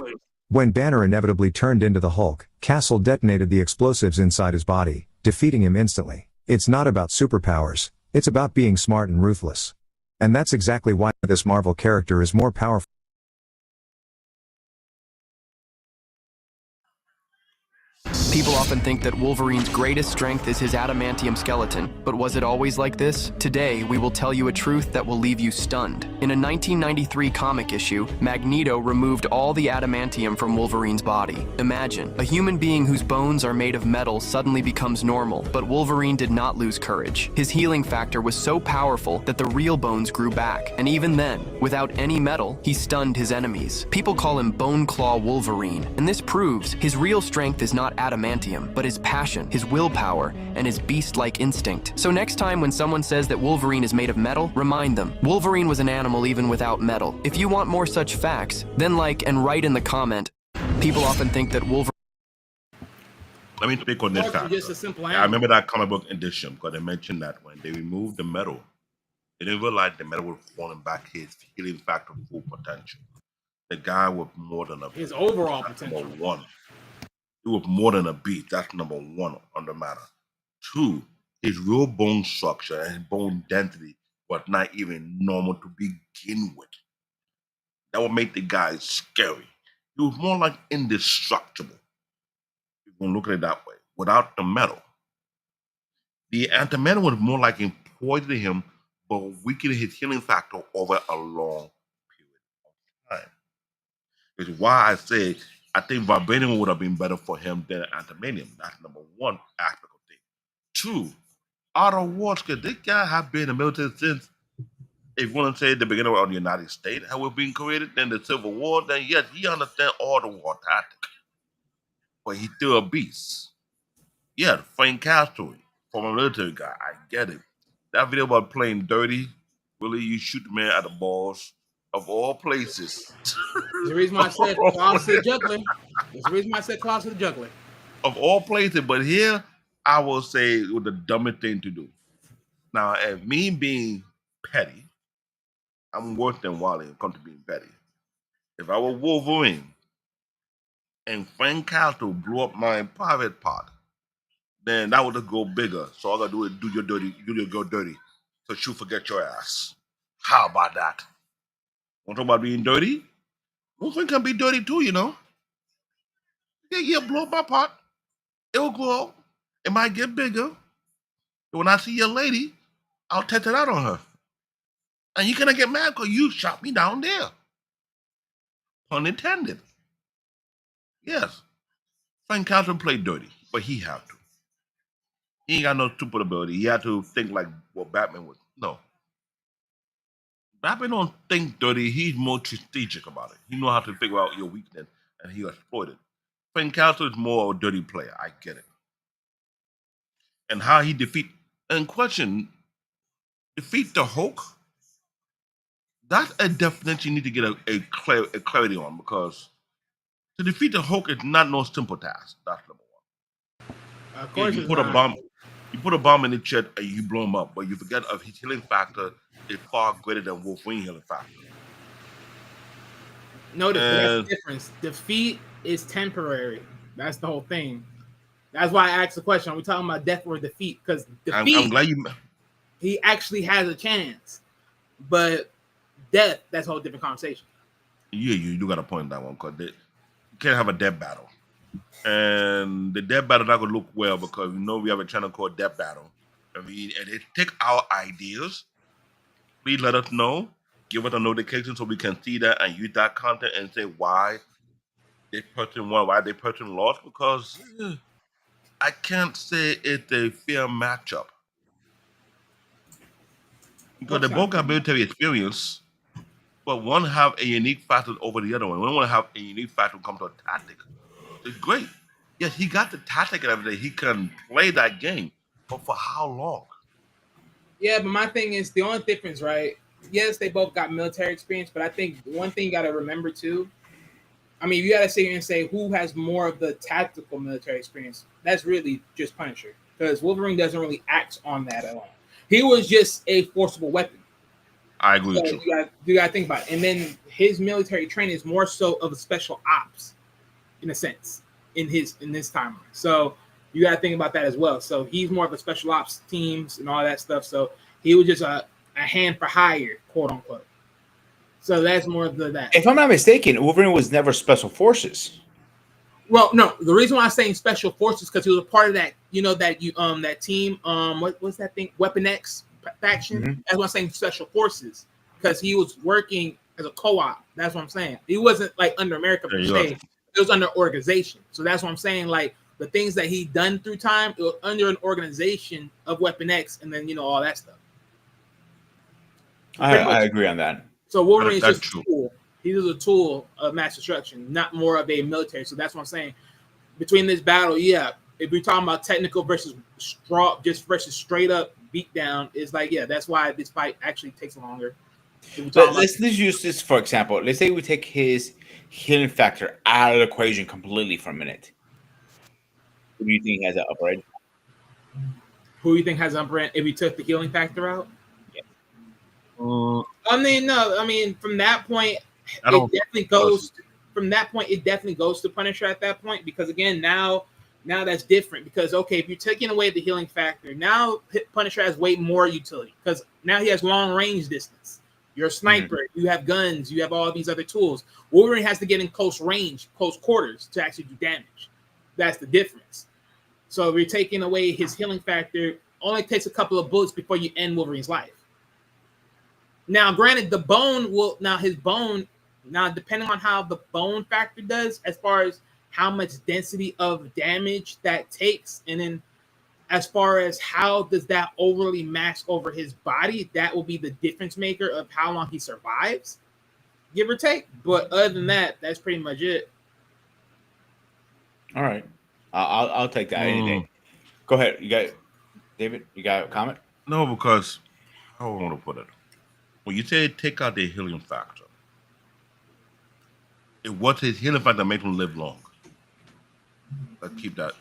When Banner inevitably turned into the Hulk, Castle detonated the explosives inside his body, defeating him instantly. It's not about superpowers, it's about being smart and ruthless. And that's exactly why this Marvel character is more powerful. People often think that Wolverine's greatest strength is his adamantium skeleton, but was it always like this? Today, we will tell you a truth that will leave you stunned. In a 1993 comic issue, Magneto removed all the adamantium from Wolverine's body. Imagine, a human being whose bones are made of metal suddenly becomes normal, but Wolverine did not lose courage. His healing factor was so powerful that the real bones grew back, and even then, without any metal, he stunned his enemies. People call him Bone Claw Wolverine, and this proves his real strength is not adamantium, but his passion, his willpower, and his beast-like instinct. So next time when someone says that Wolverine is made of metal, remind them, Wolverine was an animal even without metal. If you want more such facts, then like and write in the comment. People often think that Wolverine... Let me speak on this fact. Just a simple I remember that comic book edition because they mentioned that when they removed the metal, they didn't realize the metal was falling back his healing factor full potential. The guy with more than his overall potential. Number one. It was more than a beat. That's number one on the matter. 2, his real bone structure and bone density was not even normal to begin with. That would make the guy scary. He was more like indestructible. If you can look at it that way, without the metal. The antimetal was more like poisoning him, but weakening his healing factor over a long period of time. Which is why I say I think vibranium would have been better for him than antimanium. That's number one aspect of things. Two, Otto Wars, because this guy have been in the military since, if you want to say the beginning of the United States, how we're being created, then the Civil War, then yes, he understands all the war tactics. But he's still a beast. Yeah, Frank Castle, former military guy, I get it. That video about playing dirty, really, you shoot the man at the balls of all places. There's the reason why I said Klaus the juggler. There's the reason why I said Klaus the juggler. Of all places, but here I will say it was the dumbest thing to do. Now, as me being petty, I'm worse than Wally when it comes to being petty. If I were Wolverine and Frank Castle blew up my private part, then that would just go bigger. So all I gotta do is do your girl dirty, so she'll forget your ass. How about that? Want to talk about being dirty? Wolverine can be dirty too, you know. Yeah, blow up my pot. It'll grow. It might get bigger. But when I see your lady, I'll test it out on her. And you cannot get mad because you shot me down there. Pun intended. Yes. Frank Castle played dirty, but he had to. He ain't got no stupid ability. He had to think like what Batman would. No. Batman don't think dirty. He's more strategic about it. He know how to figure out your weakness, and he exploit it. Frank Castle is more a dirty player. I get it. And how he defeat and question defeat the Hulk. That's a definition you need to get a clarity on, because to defeat the Hulk is not no simple task. That's number one. Of course, you it's put a not. bomb. You put a bomb in the chest and you blow him up, but you forget of his healing factor is far greater than Wolverine healing factor. Notice that's the difference. Defeat is temporary. That's the whole thing. That's why I asked the question: are we talking about death or defeat? Because defeat, I'm glad you. he actually has a chance, but death, that's a whole different conversation. Yeah, you do got to point on that one, because you can't have a death battle. And the death battle not gonna look well, because we know we have a channel called Death Battle. And they take our ideas. Please let us know. Give us a notification so we can see that and use that content and say why this person won, why this person lost. Because I can't say it's a fair matchup. Because they both got military experience, but one have a unique factor over the other one. One have a unique factor when it comes to a tactic. It's great. Yes, he got the tactic and everything. He can play that game, but for how long? Yeah, but my thing is the only difference, right? Yes, they both got military experience, but I think one thing you got to remember too. I mean, you got to sit here and say who has more of the tactical military experience. That's really just Punisher, because Wolverine doesn't really act on that at all. He was just a forcible weapon. I agree with you. You got to think about it. And then his military training is more so of a special ops, in a sense, in this timeline. So you got to think about that as well. So he's more of a special ops teams and all that stuff. So he was just a hand for hire, quote unquote. So that's more of that. If I'm not mistaken, Wolverine was never special forces. Well, no, the reason why I'm saying special forces because he was a part of that, that team, what's that thing? Weapon X faction. Mm-hmm. That's why I'm saying special forces, because he was working as a co-op. That's what I'm saying. He wasn't like under America per se. It was under organization. So that's what I'm saying. Like the things that he done through time, it was under an organization of Weapon X, and then all that stuff. I agree on that. So Wolverine is just a tool. He was a tool of mass destruction, not more of a military. So that's what I'm saying. Between this battle, yeah, if we're talking about technical versus straight up beat down, it's like, yeah, that's why this fight actually takes longer. Let's use this for example. Let's say we take his healing factor out of the equation completely for a minute. Who do you think has an upper edge? Who do you think has an upper edge if we took the healing factor out? Yeah. From that point, it definitely goes. From that point, it definitely goes to Punisher at that point, because again, now Now that's different because okay, if you're taking away the healing factor, now Punisher has way more utility because now he has long range distance. You're a sniper, you have guns, you have all these other tools. Wolverine has to get in close range, close quarters to actually do damage. That's the difference. So if you're taking away his healing factor, only takes a couple of bullets before you end Wolverine's life. Now, granted, the bone will his bone depending on how the bone factor does, as far as how much density of damage that takes, and then as far as how does that overly mask over his body, that will be the difference maker of how long he survives, give or take. But other than that, that's pretty much it. All right, I'll take that any day. Go ahead, you got David. You got a comment? No, because how I want to put it. When you say take out the healing factor, what's his healing factor makes him live long? Let's keep that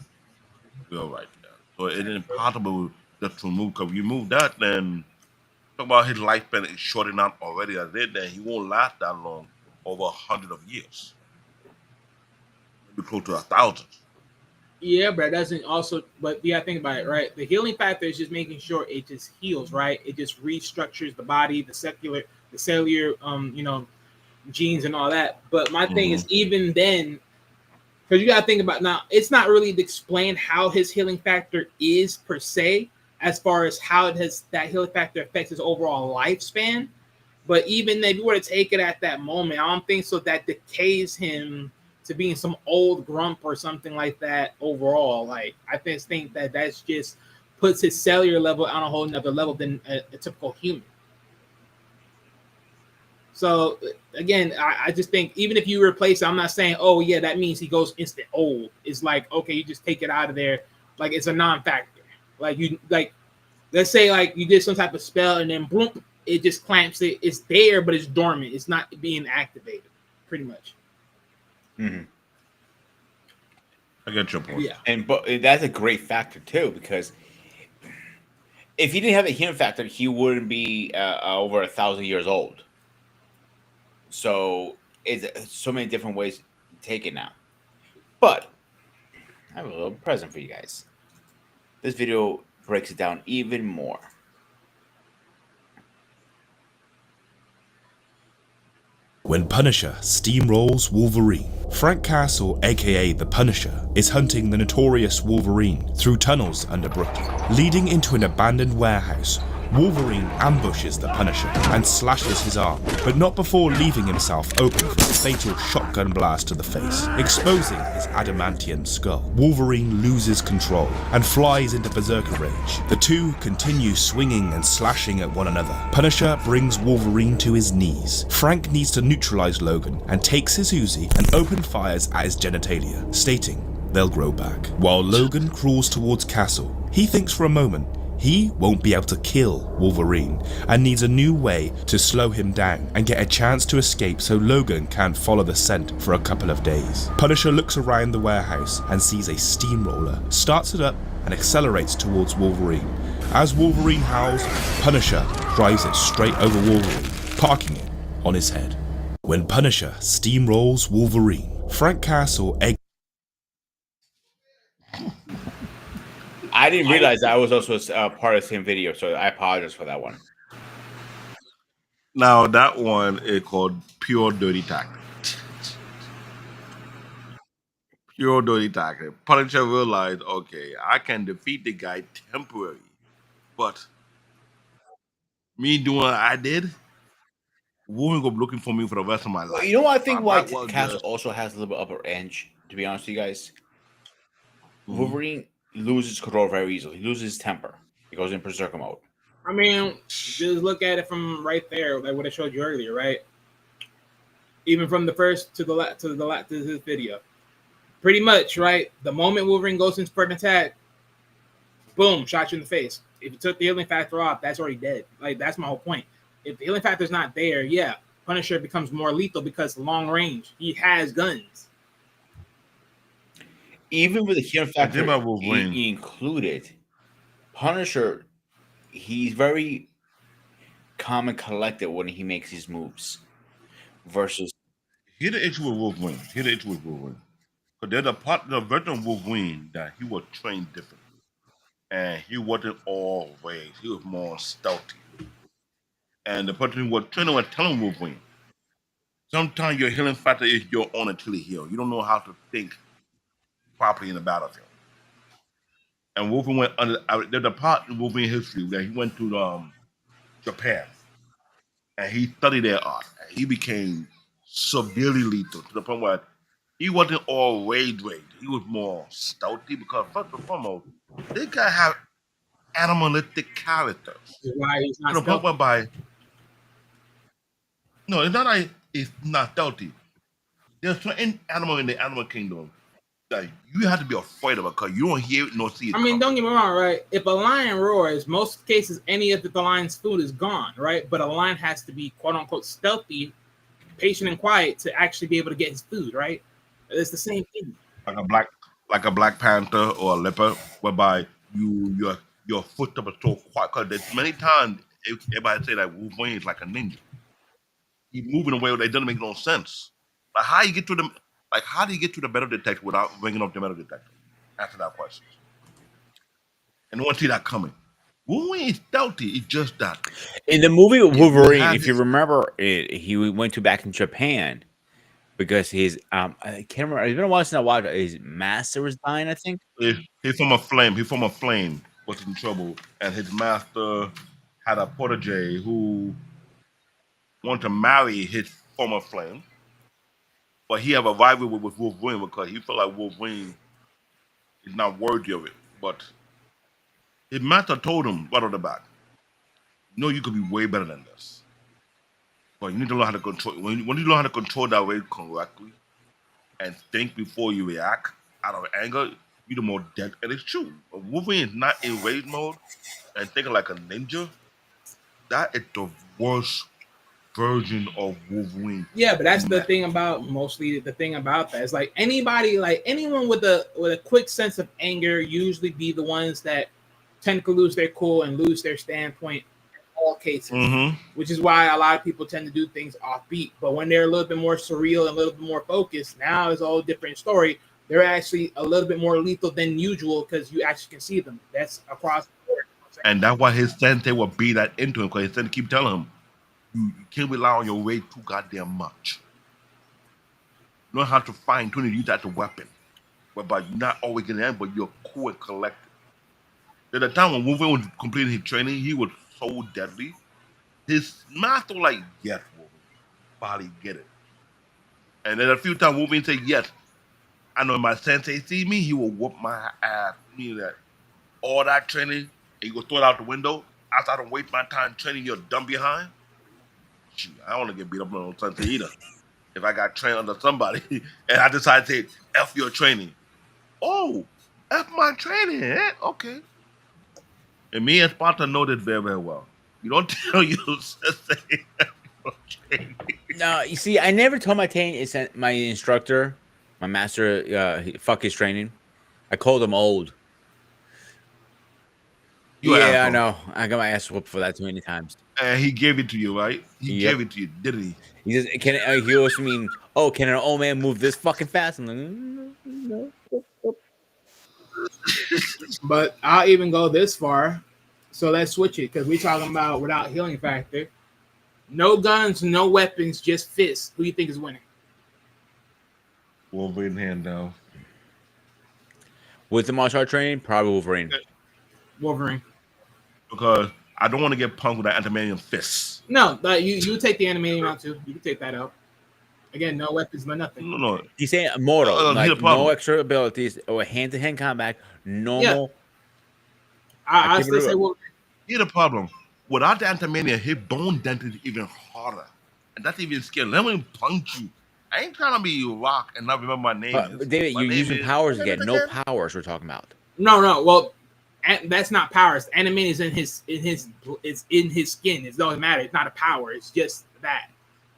real right there. So it's impossible just to remove. Because if you move that, then talk about his lifespan is shorting out already as it. Then he won't last that long, over 100 of years, maybe close to 1,000. Yeah, but it doesn't also. But yeah, think about it, right? The healing factor is just making sure it just heals, right? It just restructures the body, the cellular, genes and all that. But my thing is, even then, because you got to think about now, it's not really to explain how his healing factor is per se, as far as how that healing factor affects his overall lifespan. But even if you were to take it at that moment, I don't think so that decays him to being some old grump or something like that overall. Like, I just think that that's just puts his cellular level on a whole nother level than a typical human. So again, I just think even if you replace it, I'm not saying, oh yeah, that means he goes instant old. It's like, okay, you just take it out of there. Like, it's a non-factor. Let's say like you did some type of spell and then boom, it just clamps it. It's there, but it's dormant. It's not being activated, pretty much. I get your point. Yeah, but that's a great factor too, because if he didn't have a healing factor, he wouldn't be over 1,000 years old. So it's so many different ways to take it now. But I have a little present for you guys. This video breaks it down even more. When Punisher steamrolls Wolverine, Frank Castle, aka the Punisher, is hunting the notorious Wolverine through tunnels under Brooklyn. Leading into an abandoned warehouse, Wolverine ambushes the Punisher and slashes his arm, but not before leaving himself open for a fatal shotgun blast to the face, exposing his adamantium skull. Wolverine loses control and flies into berserker rage. The two continue swinging and slashing at one another. Punisher brings Wolverine to his knees. Frank needs to neutralize Logan and takes his Uzi and open fires at his genitalia, stating they'll grow back. While Logan crawls towards Castle, he thinks for a moment he won't be able to kill Wolverine and needs a new way to slow him down and get a chance to escape so Logan can't follow the scent for a couple of days. Punisher looks around the warehouse and sees a steamroller, starts it up and accelerates towards Wolverine. As Wolverine howls, Punisher drives it straight over Wolverine, parking it on his head. When Punisher steamrolls Wolverine, Frank Castle I didn't realize that I was also part of the same video, so I apologize for that one. Now that one is called pure dirty tactic. Pure dirty tactic. Punisher realized, okay, I can defeat the guy temporarily, but me doing what I did, Wolverine go looking for me for the rest of my life. You know what I think? Why That was Castle just- also has a little bit upper edge. To be honest with you guys, Wolverine loses control very easily. He loses his temper. He goes in berserker mode. I mean, just look at it from right there, like what I showed you earlier, right? Even from the first to this video, pretty much, right? The moment Wolverine goes into first attack, boom, shot you in the face. If you took the healing factor off, that's already dead. Like, that's my whole point. If the healing factor's not there, yeah, Punisher becomes more lethal because long range. He has guns. Even with the healing factor Wolverine. he included, Punisher, he's very calm and collected when he makes his moves. Versus, Here's the issue with Wolverine. But there's a part of the version of Wolverine that he was trained different. And he wasn't always. He was more stealthy. And the person who was training was telling Wolverine, sometimes your healing factor is your own until you heal. You don't know how to think properly in the battlefield. And Wolverine went under. There's a part in Wolverine history that he went to Japan and he studied their art. And he became severely lethal to the point where he wasn't all rage. He was more stealthy because first and foremost, they gotta have animalistic characters. Why he's To not the point stealthy. whereby no, it's not like it's not stealthy. There's certain animal in the animal kingdom that you have to be afraid of because you don't hear it nor see it. I mean, coming. don't get me wrong, right? If a lion roars, most cases, any of the lion's food is gone, right? But a lion has to be quote unquote stealthy, patient, and quiet to actually be able to get his food, right? It's the same thing. like a black panther or a leopard, whereby your footstep is so quiet. Because there's many times everybody say that Wolverine is like a ninja. He's moving in a way that doesn't make no sense. Like how do you get to the metal detector without ringing up the metal detector? Answer that question. And no one see that coming. Wolverine is stealthy. It's just that. In the movie He Wolverine, has if you his- remember, he went to back in Japan because his I can't remember. It's been a while since I watched. His master was dying, I think. He's from a flame. He's from a flame. Was in trouble, and his master had a protege who wanted to marry his former flame, but he have a rivalry with Wolverine because he felt like Wolverine is not worthy of it. But his master told him right on the back, "No, you could be way better than this, but you need to learn how to control. When you learn how to control that rage correctly and think before you react out of anger, you're the more dead." And it's true. If Wolverine is not in rage mode and thinking like a ninja, that is the worst version of Wolverine. Yeah, but that's the met. thing about mostly the thing about that is like anybody, like anyone with a quick sense of anger, usually be the ones that tend to lose their cool and lose their standpoint in all cases. Mm-hmm. Which is why a lot of people tend to do things offbeat. But when they're a little bit more surreal and a little bit more focused, now it's all different story. They're actually a little bit more lethal than usual because you actually can see them. That's across the board. And that's why his sensei will beat that into him because his sensei keep telling him, you can't rely on your rage too goddamn much. Learn how to fine tune and use that as a weapon. Whereby you're not always getting angry, but you're cool and collected. At the time when Wolverine was completing his training, he was so deadly. His master was like, yes, Wolverine. Body, get it. And then a few times Wolverine said, yes. I know my sensei see me, he will whoop my ass. Meaning that all that training, and you go throw it out the window. After I don't waste my time training your dumb behind. Shoot, I don't want to get beat up on no sensei either. If I got trained under somebody and I decide to say, F your training. Oh, F my training, eh? Okay. And me and Sparta know this very, very well. You don't tell your sensei F your training. No, you see, I never told my instructor, my master, fuck his training. I called him old. You yeah, I asshole. know. I got my ass whooped for that too many times. And he gave it to you, right? He Yep. gave it to you, didn't he? He says, he goes to me, oh, can an old man move this fucking fast? I'm like, no. But I'll even go this far. So let's switch it because we're talking about without healing factor. No guns, no weapons, just fists. Who do you think is winning? Wolverine hand down. With the martial art training, probably Wolverine. Wolverine. Because I don't want to get punked with that antimanium fists. No, you take the animating out too. You can take that out. Again, no weapons, no nothing. No. He's saying mortal, here's like the problem. no extra abilities or hand-to-hand combat, normal. I still say Wolverine. Here's the problem. Without the antimania, his bone density is even harder. And that's even scary. Let me punch you. I ain't trying to be rock and not remember my name. But David, My you're name using is- powers again. No powers we're talking about. No. Well, that's not powers. Animating is it's in his skin. It doesn't matter. It's not a power. It's just that.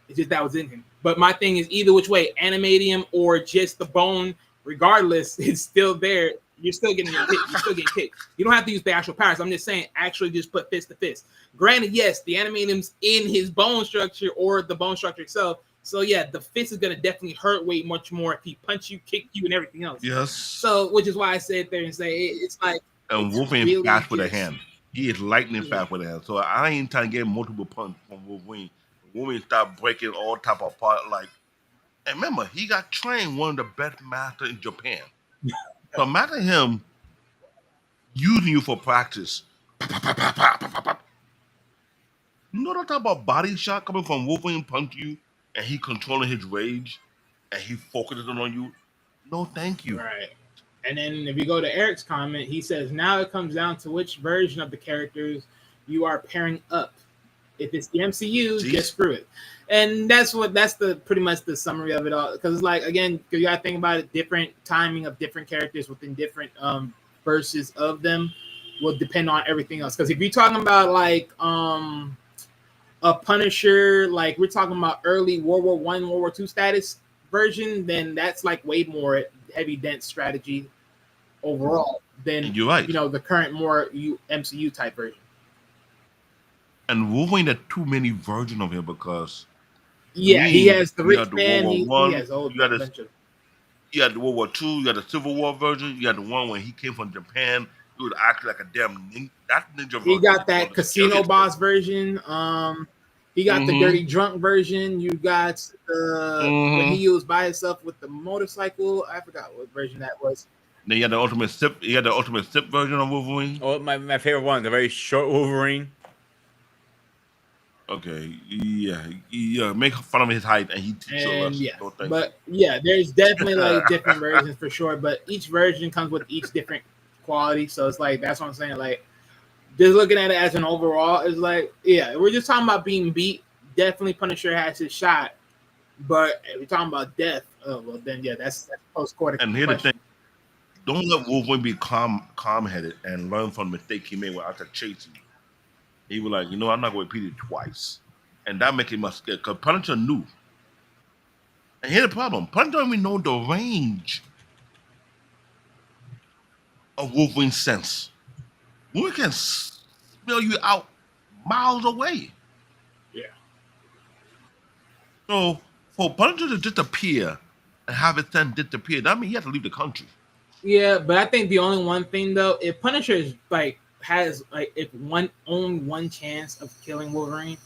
It's just that was in him. But my thing is either which way, animatium or just the bone, regardless, it's still there. You're still getting hit. You're still getting kicked. You don't have to use the actual powers. I'm just saying, actually, just put fist to fist. Granted, yes, the animatium's in his bone structure or the bone structure itself So yeah, the fist is gonna definitely hurt way much more if he punch you, kick you, and everything else. Yes. So which is why I sit there and say it's like And it's Wolverine really fast with a just- hand. He is lightning Yeah. fast with a hand. So I ain't trying to get multiple punches from Wolverine. Wolverine start breaking all type of part. Like, and remember, he got trained one of the best masters in Japan. So imagine him using you for practice. You know that type of body shot coming from Wolverine punch you, and he controlling his rage, and he focuses on you. No, thank you. Right. And then if you go to Eric's comment, he says, now it comes down to which version of the characters you are pairing up. If it's the MCU, Jeez. just screw it. And that's the pretty much the summary of it all. Because it's like, again, you got to think about it, different timing of different characters within different verses of them will depend on everything else. Because if you're talking about like a Punisher, like we're talking about early World War I, World War II status version, then that's like way more heavy dense strategy overall than And you're right. you know the current more MCU type version. And Wolverine had too many versions of him because Yeah, we- he has the we rich had the man. World War He I, has a whole you got this- bunch of. You had the World War II, you had the Civil War version, you had the one when he came from Japan. He was actually like a damn that ninja He version. got that was the casino scariest boss version. He got the Mhm. dirty drunk version. You got when Mhm. he was by himself with the motorcycle. I forgot what version that was. Then you had the ultimate sip. You had the ultimate sip version of Wolverine. Oh, my favorite one, the very short Wolverine. Okay, yeah. Make fun of his height, and he teach you And less. yeah, No thank but yeah, there's definitely like different versions for sure. But each version comes with each different quality. So it's like that's what I'm saying. Like just looking at it as an overall, is like yeah, we're just talking about being beat. Definitely, Punisher has his shot. But if we're talking about death, oh well, then yeah, that's post quarter. And here's the thing: don't let Wolverine be calm-headed and learn from the mistake he made after chasing you. He was like, I'm not going to repeat it twice, and that make him scared. Because Punisher knew. And here's the problem: Punisher don't even know the range of Wolverine's sense. Wolverine can smell you out miles away. Yeah. So for Punisher to disappear and have his son disappear, that means he has to leave the country. Yeah, but I think the only one thing though, if Punisher is like has like if only one chance of killing Wolverine,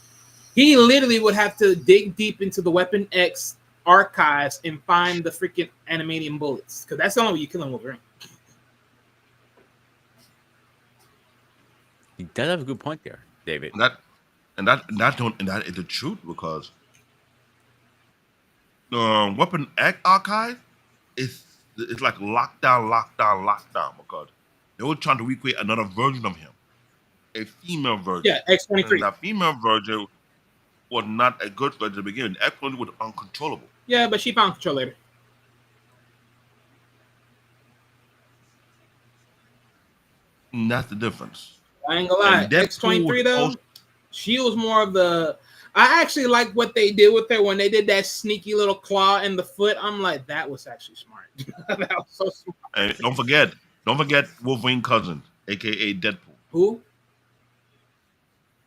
he literally would have to dig deep into the Weapon X archives and find the freaking animanium bullets, because that's the only way you kill Wolverine. He does have a good point there, David. And that is the truth, because the Weapon X archive is like lockdown, because they were trying to recreate another version of him, a female version. Yeah, X-23. And that female version was not a good version to begin with. X-23 was uncontrollable. Yeah, but she found control later. And that's the difference. I ain't gonna lie. And Deadpool X-23 though, also- she was more of the. I actually like what they did with her when they did that sneaky little claw in the foot. I'm like, that was actually smart. That was so smart. And don't forget Wolverine cousin, aka Deadpool. Who?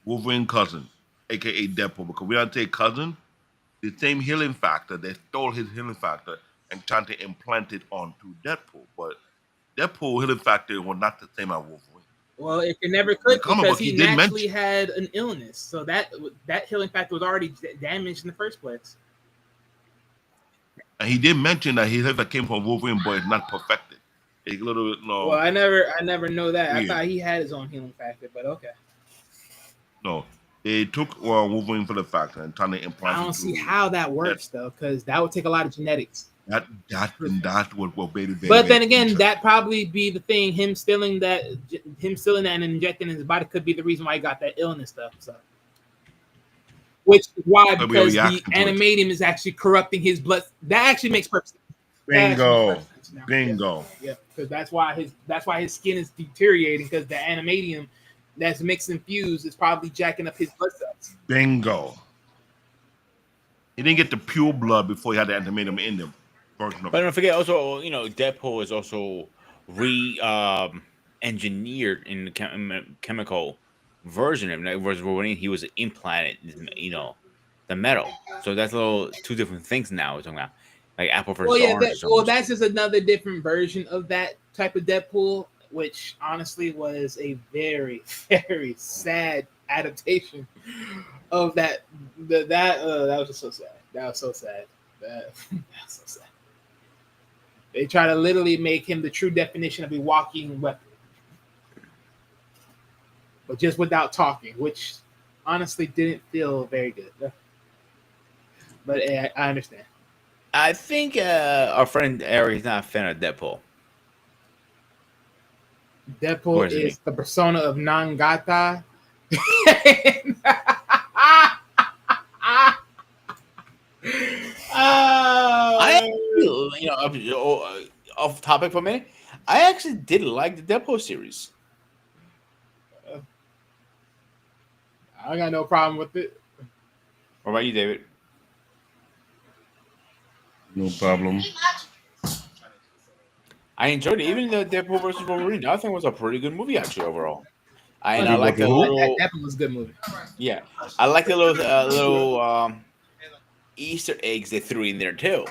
Wolverine cousin, aka Deadpool, because we don't take cousin, the same healing factor, they stole his healing factor and trying to implant it onto Deadpool. But Deadpool healing factor was not the same as Wolverine. Well, it never could Comic because book, he he did naturally had an illness, so that healing factor was already damaged in the first place. And he did mention that his healing factor came from Wolverine, but it's not perfected. It's a little bit, no. Well, I never know that. Weird. I thought he had his own healing factor, but okay. No. They took Wolverine for the factor and trying to implant I it don't to- see how that works though, because that would take a lot of genetics. That's what baby. But then again, that probably be the thing. Him stealing that and injecting in his body could be the reason why he got that illness stuff. So, which is why But we because the reacting to it. animadium is actually corrupting his blood. That actually makes perfect sense. That actually Bingo. makes perfect sense now. Bingo. Yeah, because that's why his skin is deteriorating, because the animadium that's mixed and fused is probably jacking up his blood cells. Bingo. He didn't get the pure blood before he had the antimonium in him. Version of But it. don't forget also, Deadpool is also engineered in the chemical version of it. Whereas Wolverine, he was implanted, the metal. So that's a little two different things now we're talking about. Like apple Well, versus yeah, orange well, almost. that's just another different version of that type of Deadpool, which honestly was a very, very sad adaptation of that. That was just so sad. That was so sad. That's so sad. They try to literally make him the true definition of a walking weapon, but just without talking, which honestly didn't feel very good. But I understand. I think our friend Eric is not a fan of Deadpool. Deadpool Where's it me? is the persona of non-gata. I Oh, actually, off topic for a minute. I actually did like the Deadpool series. I got no problem with it. What about you, David? No problem. I enjoyed it. Even the Deadpool versus Wolverine, I think was a pretty good movie actually overall. And I Deadpool like versus the who? That little, definitely was a good movie. yeah, I like the little Easter eggs they threw in there too.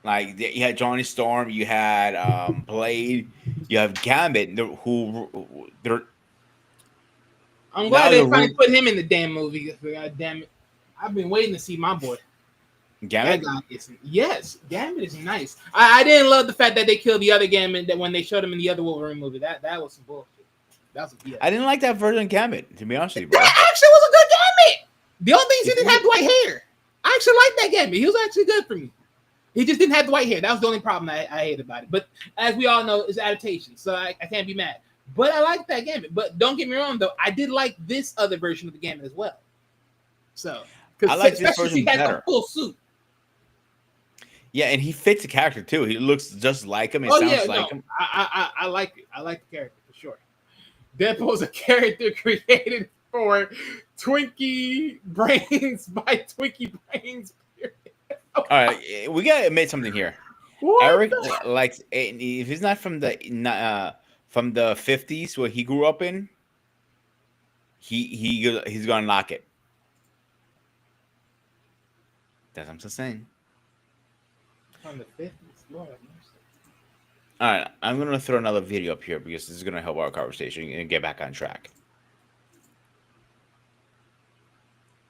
Like you had Johnny Storm, you had Blade, you have Gambit, who they're I'm glad now they the finally room put him in the damn movie. God damn it. I've been waiting to see my boy. That Gambit. guy is yes, Gambit is nice. I didn't love the fact that they killed the other Gambit that when they showed him in the other Wolverine movie. That was some bullshit. That was BS. I didn't like that version of Gambit, to be honest with you, bro. That actually was a good Gambit. The only thing is he It's didn't have the white hair. I actually liked that Gambit. He was actually good for me. He just didn't have the white hair. That was the only problem I hate about it. But as we all know, it's adaptation, so I can't be mad. But I like that Gambit. But don't get me wrong, though. I did like this other version of the Gambit as well. So, I like this version he had better. the full suit. Yeah, and he fits the character too. He looks just like him. It Oh sounds yeah, like no, him. I like it. I like the character for sure. Deadpool's a character created for Twinkie Brains by Twinkie Brains. All right, we gotta admit something here. What? Eric likes if he's not from the 50s where he grew up in, he's gonna knock it. That's what I'm just saying. From the 50s, Lord have mercy. All right, I'm gonna throw another video up here because this is gonna help our conversation and get back on track.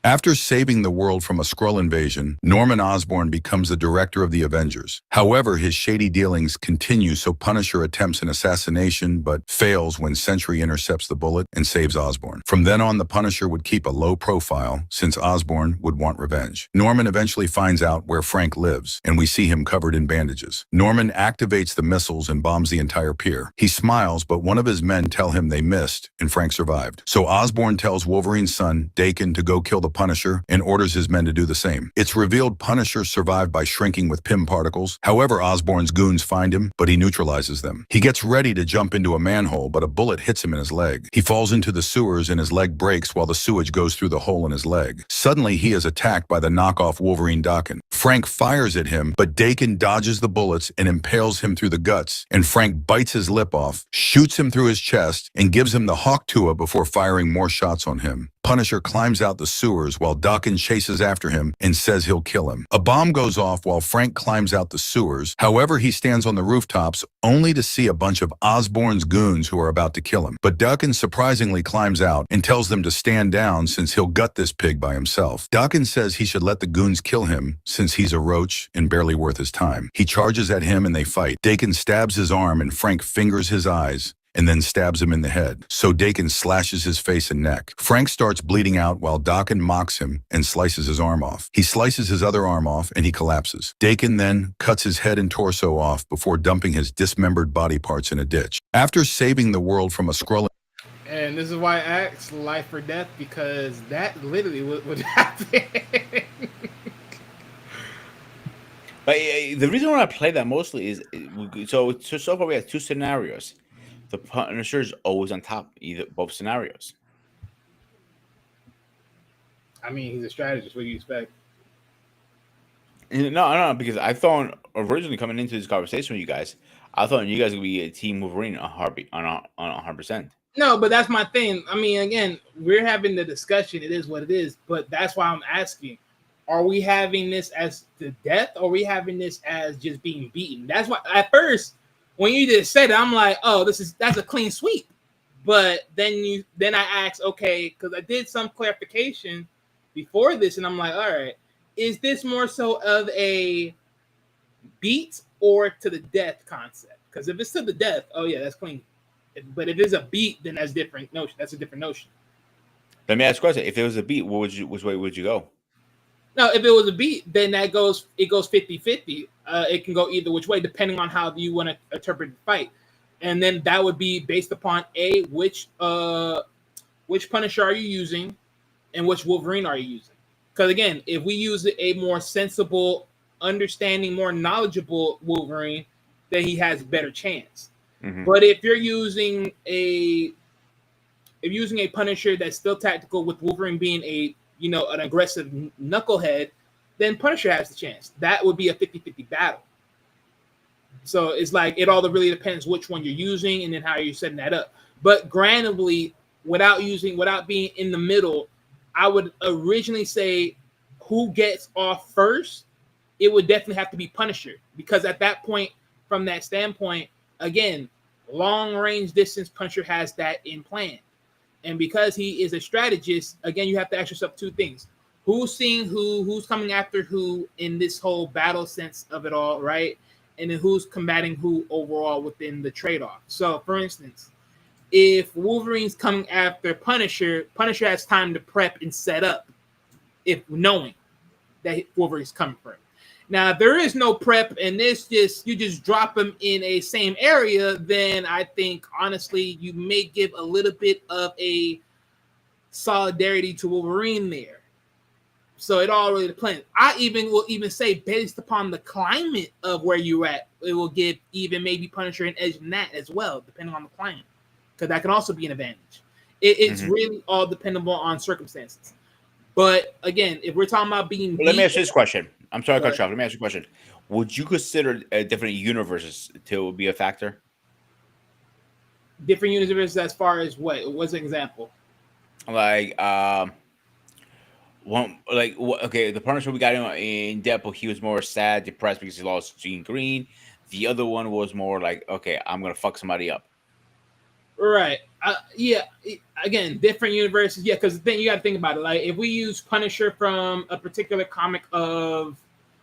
After saving the world from a Skrull invasion, Norman Osborn becomes the director of the Avengers. However, his shady dealings continue, so Punisher attempts an assassination but fails when Sentry intercepts the bullet and saves Osborn. From then on, the Punisher would keep a low profile since Osborn would want revenge. Norman eventually finds out where Frank lives, and we see him covered in bandages. Norman activates the missiles and bombs the entire pier. He smiles, but one of his men tell him they missed, and Frank survived. So Osborn tells Wolverine's son, Dakin, to go kill the Punisher and orders his men to do the same. It's revealed Punisher survived by shrinking with Pym particles. However, Osborn's goons find him, but he neutralizes them. He gets ready to jump into a manhole, but a bullet hits him in his leg. He falls into the sewers and his leg breaks while the sewage goes through the hole in his leg. Suddenly, he is attacked by the knockoff Wolverine Dakin. Frank fires at him, but Dakin dodges the bullets and impales him through the guts, and Frank bites his lip off, shoots him through his chest, and gives him the Hawk Tuah before firing more shots on him. Punisher climbs out the sewers while Dakin chases after him and says he'll kill him. A bomb goes off while Frank climbs out the sewers. However, he stands on the rooftops only to see a bunch of Osborn's goons who are about to kill him. But Dakin surprisingly climbs out and tells them to stand down since he'll gut this pig by himself. Dakin says he should let the goons kill him since he's a roach and barely worth his time. He charges at him and they fight. Dakin stabs his arm and Frank fingers his eyes and then stabs him in the head. So Dakin slashes his face and neck. Frank starts bleeding out while Dakin mocks him and slices his arm off. He slices his other arm off and he collapses. Dakin then cuts his head and torso off before dumping his dismembered body parts in a ditch. After saving the world from a Skrull... And this is why I asked life or death, because that literally would happen. But the reason why I play that mostly is so far we have two scenarios. The Punisher is always on top, both scenarios. I mean, he's a strategist. What do you expect? No, because I thought originally coming into this conversation with you guys, I thought you guys would be a team Wolverine on 100%. No, but that's my thing. I mean, again, we're having the discussion. It is what it is. But that's why I'm asking: are we having this as the death, or are we having this as just being beaten? That's why at first, when you just said it, I'm like, oh, that's a clean sweep. But then I asked, okay, because I did some clarification before this, and I'm like, all right, is this more so of a beat or to the death concept? Because if it's to the death, oh yeah, that's clean. But if it's a beat, then that's different notion. That's a different notion. Let me ask you a question. If it was a beat, which way would you go? No, if it was a beat, then it goes 50-50. It can go either which way, depending on how you want to interpret the fight. And then that would be based upon which Punisher are you using, and which Wolverine are you using? Because again, if we use a more sensible, understanding, more knowledgeable Wolverine, then he has a better chance. Mm-hmm. But if you're using a Punisher that's still tactical, with Wolverine being an aggressive knucklehead, then Punisher has the chance. That would be a 50-50 battle. So it's like it all really depends which one you're using and then how you're setting that up. But grantably, without being in the middle, I would originally say who gets off first, it would definitely have to be Punisher, because at that point, from that standpoint, again, long range distance Punisher has that in plan. And because he is a strategist, again, you have to ask yourself two things: who's seeing who's coming after who in this whole battle sense of it all, right? And then who's combating who overall within the trade-off. So, for instance, if Wolverine's coming after Punisher, Punisher has time to prep and set up, if knowing that Wolverine's coming for him. Now, if there is no prep and you just drop him in a same area, then I think honestly you may give a little bit of a solidarity to Wolverine there. So it all really depends. I will even say, based upon the climate of where you're at, it will give even maybe Punisher an edge in that as well, depending on the climate, because that can also be an advantage. It's really all dependable on circumstances. But again, if we're talking about being, let me ask you this question. I'm sorry to cut you off. Let me ask you a question. Would you consider different universes to be a factor? Different universes as far as what? What's an example? Like, okay, the Punisher we got in Deadpool, he was more sad, depressed because he lost Jean Green. The other one was more like, okay, I'm gonna fuck somebody up. Right. Yeah. Again, different universes. Yeah, because then you got to think about it. Like, if we use Punisher from a particular comic of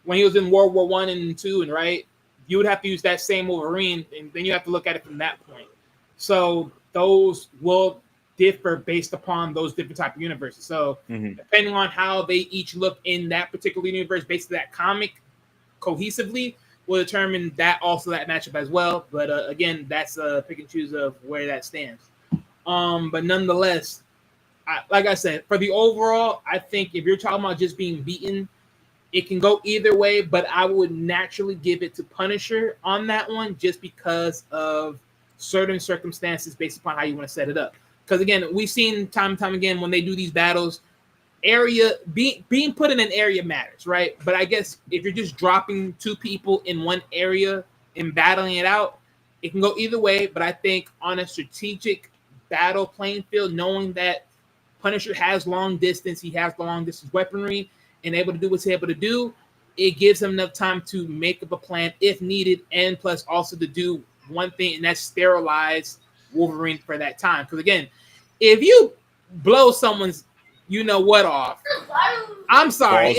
when he was in World War I and II, and right, you would have to use that same Wolverine, and then you have to look at it from that point. So those will differ based upon those different type of universes. So depending on how they each look in that particular universe, based on that comic cohesively, will determine that matchup as well. But again, that's a pick and choose of where that stands. But nonetheless, like I said, for the overall, I think if you're talking about just being beaten, it can go either way. But I would naturally give it to Punisher on that one, just because of certain circumstances based upon how you want to set it up. Because again, we've seen time and time again when they do these battles, area being put in an area matters, right? But I guess if you're just dropping two people in one area and battling it out, it can go either way. But I think on a strategic battle playing field, knowing that Punisher has long distance, he has the long distance weaponry and able to do what he's able to do, it gives him enough time to make up a plan if needed, and plus also to do one thing, and that's sterilize Wolverine for that time. Because again, if you blow someone's off, I'm sorry.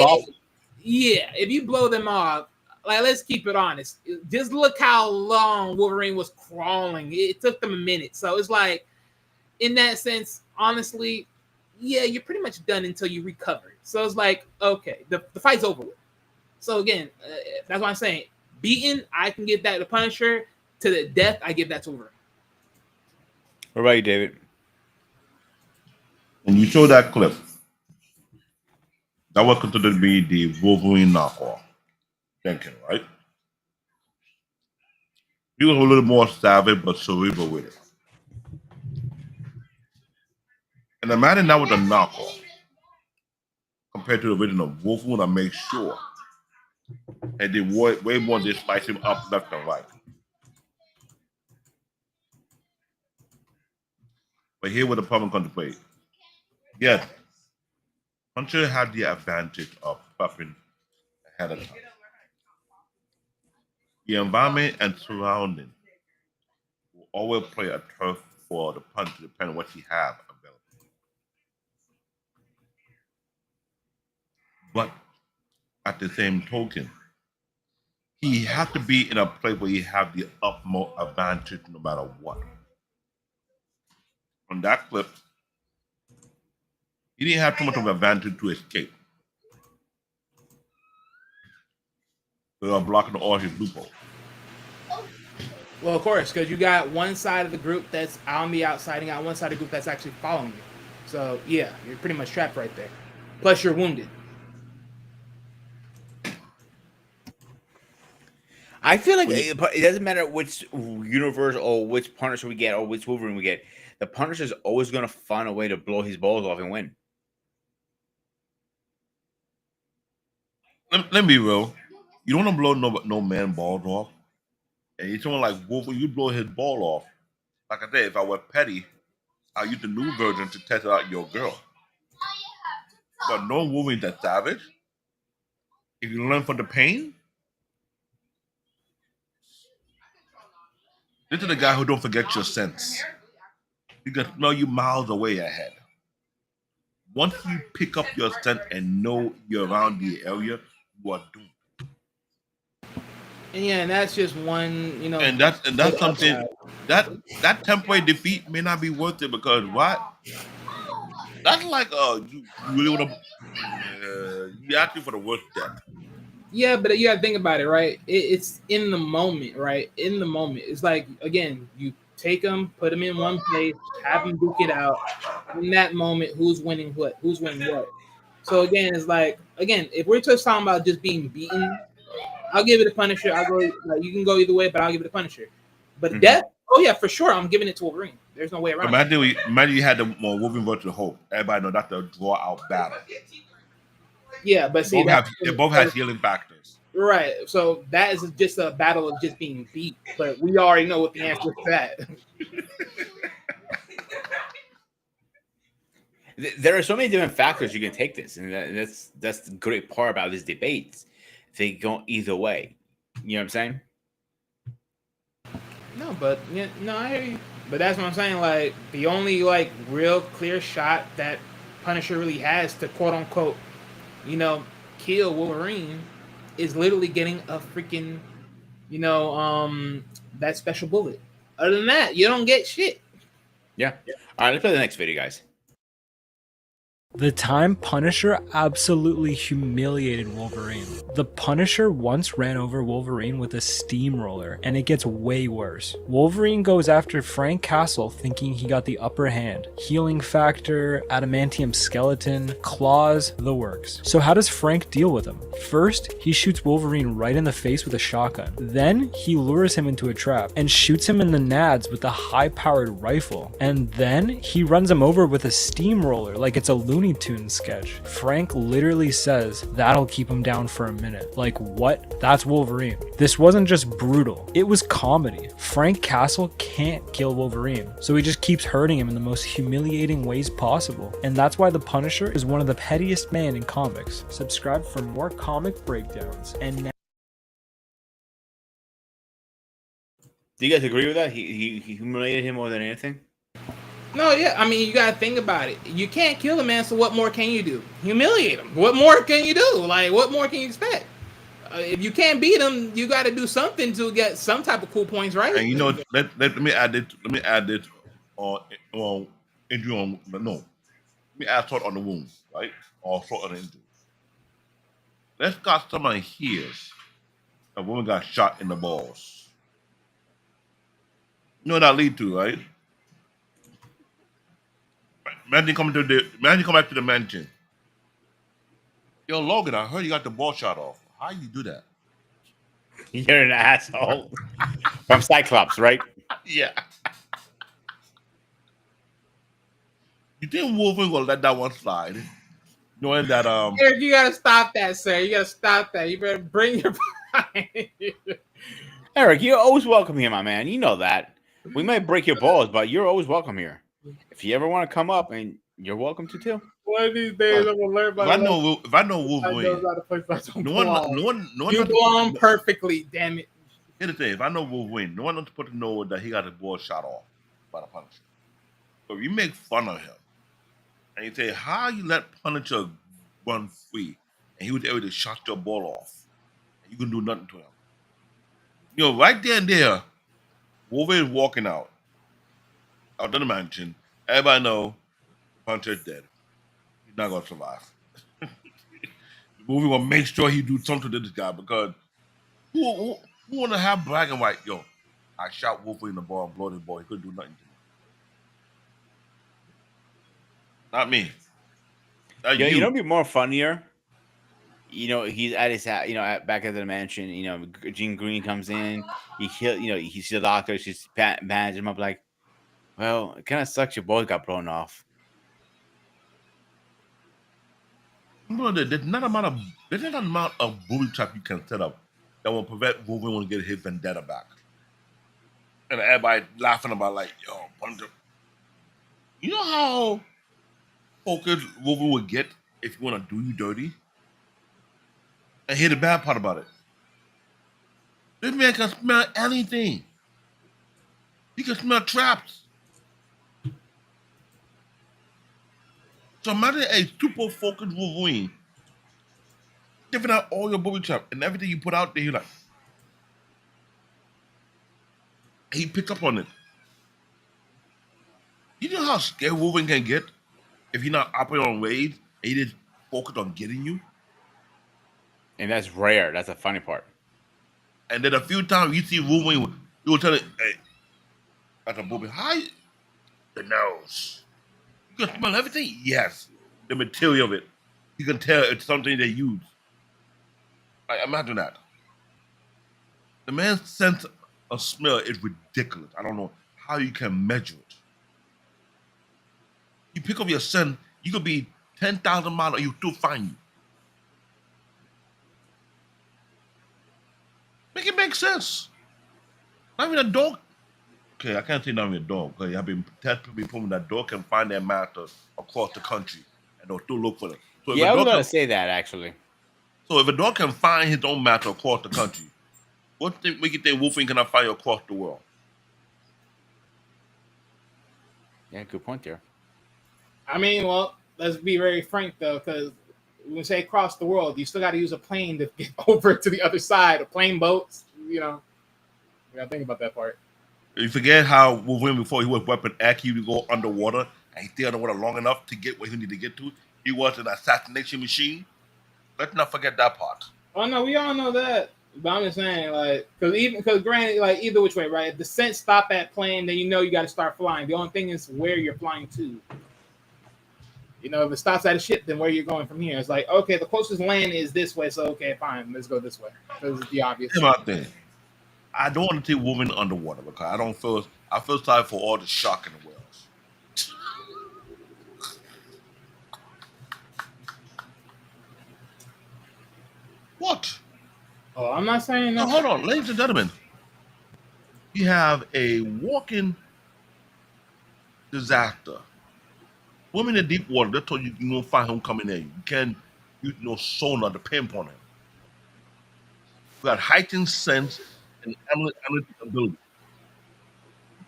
If you blow them off, like, let's keep it honest. Just look how long Wolverine was crawling. It took them a minute. So it's like, in that sense, honestly, yeah, you're pretty much done until you recover. So it's like, okay, the fight's over with. So again, that's why I'm saying, beaten, I can give that to Punisher. To the death, I give that to Wolverine. What about you, David? When you show that clip, that was considered to be the Wolverine knockoff. Thinking, right? He was a little more savage but cerebral with it. And imagine that was a knockoff compared to the original. Wolverine, I make sure, and they way more than spice him up left and right. But here where the problem comes to play. Yes, Punisher had the advantage of prepping ahead of time. The environment and surrounding will always play a turf for the Punisher depending on what he have available. But at the same token, he has to be in a place where he have the utmost advantage no matter what. On that clip, he didn't have too much of an advantage to escape. They are blocking all his loopholes. Well, of course, because you got one side of the group that's on the outside, and you got one side of the group that's actually following you. So yeah, you're pretty much trapped right there. Plus, you're wounded. I feel like it doesn't matter which universe or which Punisher we get or which Wolverine we get. The Punisher is always going to find a way to blow his balls off and win. Let me be real. You don't want to blow no man balls off. And you someone like Wolverine, you blow his ball off. Like I said, if I were petty, I'll use the new version to test out your girl. But no Wolverine's that savage. If you learn from the pain, this is the guy who don't forget your sense. He can smell you miles away ahead. Once you pick up your scent and know you're around the area, you are doomed. And yeah, and that's just one, And that's something that temporary defeat may not be worth it because what? That's like you really want to you asking for the worst death. Yeah, but you got to think about it, right? It's in the moment, right? In the moment, it's like again, you take them, put them in one place, have them duke it out. In that moment, who's winning what? Who's winning what? So again, it's like if we're just talking about just being beaten, I'll give it a Punisher. I'll go. You can go either way, but I'll give it a Punisher. But death, oh yeah, for sure, I'm giving it to Wolverine. There's no way around it. Imagine you had the Wolverine versus Hulk. Everybody know that's a draw out battle. Yeah, but see, they both have healing factors. Right. So that is just a battle of just being beat. But we already know what the answer to that. There are so many different factors you can take this, and that's the great part about these debates. They go either way. You know what I'm saying? No, but I hear you. But that's what I'm saying. Like the only real clear shot that Punisher really has to quote unquote, kill Wolverine is literally getting a freaking, that special bullet. Other than that, you don't get shit. Yeah. All right, let's play the next video, guys. The time Punisher absolutely humiliated Wolverine. The Punisher once ran over Wolverine with a steamroller, and it gets way worse. Wolverine goes after Frank Castle thinking he got the upper hand. Healing factor, adamantium skeleton, claws, the works. So how does Frank deal with him? First, he shoots Wolverine right in the face with a shotgun. Then, he lures him into a trap and shoots him in the nads with a high-powered rifle. And then, he runs him over with a steamroller like it's a Looney Tunes sketch. Frank literally says that'll keep him down for a minute. Like what? That's Wolverine. This wasn't just brutal, it was comedy. Frank Castle can't kill Wolverine, so he just keeps hurting him in the most humiliating ways possible. And that's why the Punisher is one of the pettiest men in comics. Subscribe for more comic breakdowns. And now Do you guys agree with that? He humiliated him more than anything? No, yeah. I mean, you got to think about it. You can't kill the man, so what more can you do? Humiliate him. What more can you do? Like, what more can you expect? If you can't beat him, you got to do something to get some type of cool points, right? And let me add this. Let me add this on injury on no. Let me add salt on the wound, right? Or salt on the injury. Let's got someone here. A woman got shot in the balls. You know what that lead to, right? Imagine come back to the mansion. Yo, Logan, I heard you got the ball shot off. How you do that? You're an asshole. From Cyclops, right? Yeah. You think Wolverine gonna let that one slide? Knowing that Eric, you gotta stop that, sir. You gotta stop that. You better bring your Eric, you're always welcome here, my man. You know that. We might break your balls, but you're always welcome here. If you ever want to come up, and you're welcome to too. One of these days, I'm gonna learn If about I it. know, if I know I Wolverine, know how to play fights. no one, no one You not to belong put, perfectly. Damn it. here's the thing: if I know Wolverine, no one not to put to know that he got his ball shot off by the Punisher. So if you make fun of him and you say how you let Punisher run free and he was able to shot your ball off, and you can do nothing to him. You know, right there and there, Wolverine walking out of the mansion. Everybody know Punisher's dead. He's not gonna survive. The movie will make sure he do something to this guy because who want to have black and white? Yo, I shot Wolverine in the ball and blow the ball. He couldn't do nothing to me. Not me. That's You you. know, it'd be more funnier. You know, he's at his house. You know, back at the mansion. You know, Jean Green comes in. He kill. You know, he sees the doctor. She's bandaging him up. Like, well, it kind of sucks. Your boy got blown off. No, there's not an amount of booby trap you can set up that will prevent Wolverine from getting his vendetta back. And everybody laughing about like, yo, Punisher. You know how focused Wolverine would get if you want to do you dirty? And here's the bad part about it. This man can smell anything. He can smell traps. So imagine a super focused Wolverine giving out all your booby trap and everything you put out there, you're like, he picks up on it. You know how scared Wolverine can get if he's not operating on raids and he just focused on getting you? And that's rare. That's the funny part. And then a few times you see Wolverine, you will tell it, hey, that's a booby. How you? The nose. You can smell everything? Yes. The material of it. You can tell it's something they use. Imagine that. The man's sense of smell is ridiculous. I don't know how you can measure it. You pick up your scent, you could be 10,000 miles and you still find you. Make it make sense. Not even a dog. Okay, I can't say not even a dog because I've been testing before that dog can find their master across the country and they'll still look for them. So if Yeah, I a was dog gonna can, say that actually. so if a dog can find his own master across the country, what make you think Wolverine cannot find you across the world? Yeah, good point there. I mean, well, let's be very frank though, because when we say across the world, you still got to use a plane to get over to the other side. A plane, boats, you know. You got to think about that part. You forget how Wolverine before he was Weapon X, he would go underwater and he stayed underwater long enough to get where he needed to get to. He was an assassination machine. Let's not forget that part. Oh no, we all know that. But I'm just saying, like, because granted, like either which way, right? If the scent stop at plane, then you know you got to start flying. The only thing is where you're flying to. You know, if it stops at a ship, then where you're going from here? It's like, okay, the closest land is this way, so okay, fine, let's go this way. Because it's the obvious. Here's my thing. I don't want to see Wolverine underwater because I feel sorry for all the shark in the whales. What? Oh, I'm not saying Now, that. hold on, ladies and gentlemen. You have a walking disaster. Women in deep water, that's all you won't find him coming in. You can't use no sonar to pinpoint him. You got heightened sense and analytic ability.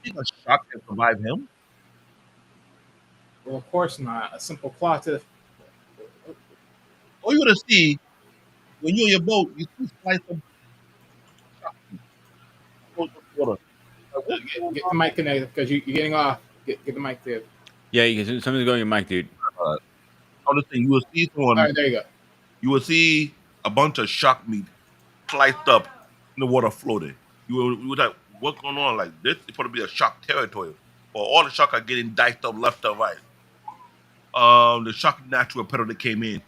You think a shark can survive him? Well, of course not. A simple claw to. All you gotta see when you're on your boat, you see slice of shark meat close to the water. Like, what's going Get on? the mic connected because you're getting off. Get the mic there. Yeah, something's going on your mic, dude. I'm just saying, you will see someone. All right, there you go. You will see a bunch of shark meat sliced up in the water floating. You would like, what's going on? Like this is supposed to be a shark territory, or all the shark are getting diced up left and right. The shark natural predator came in.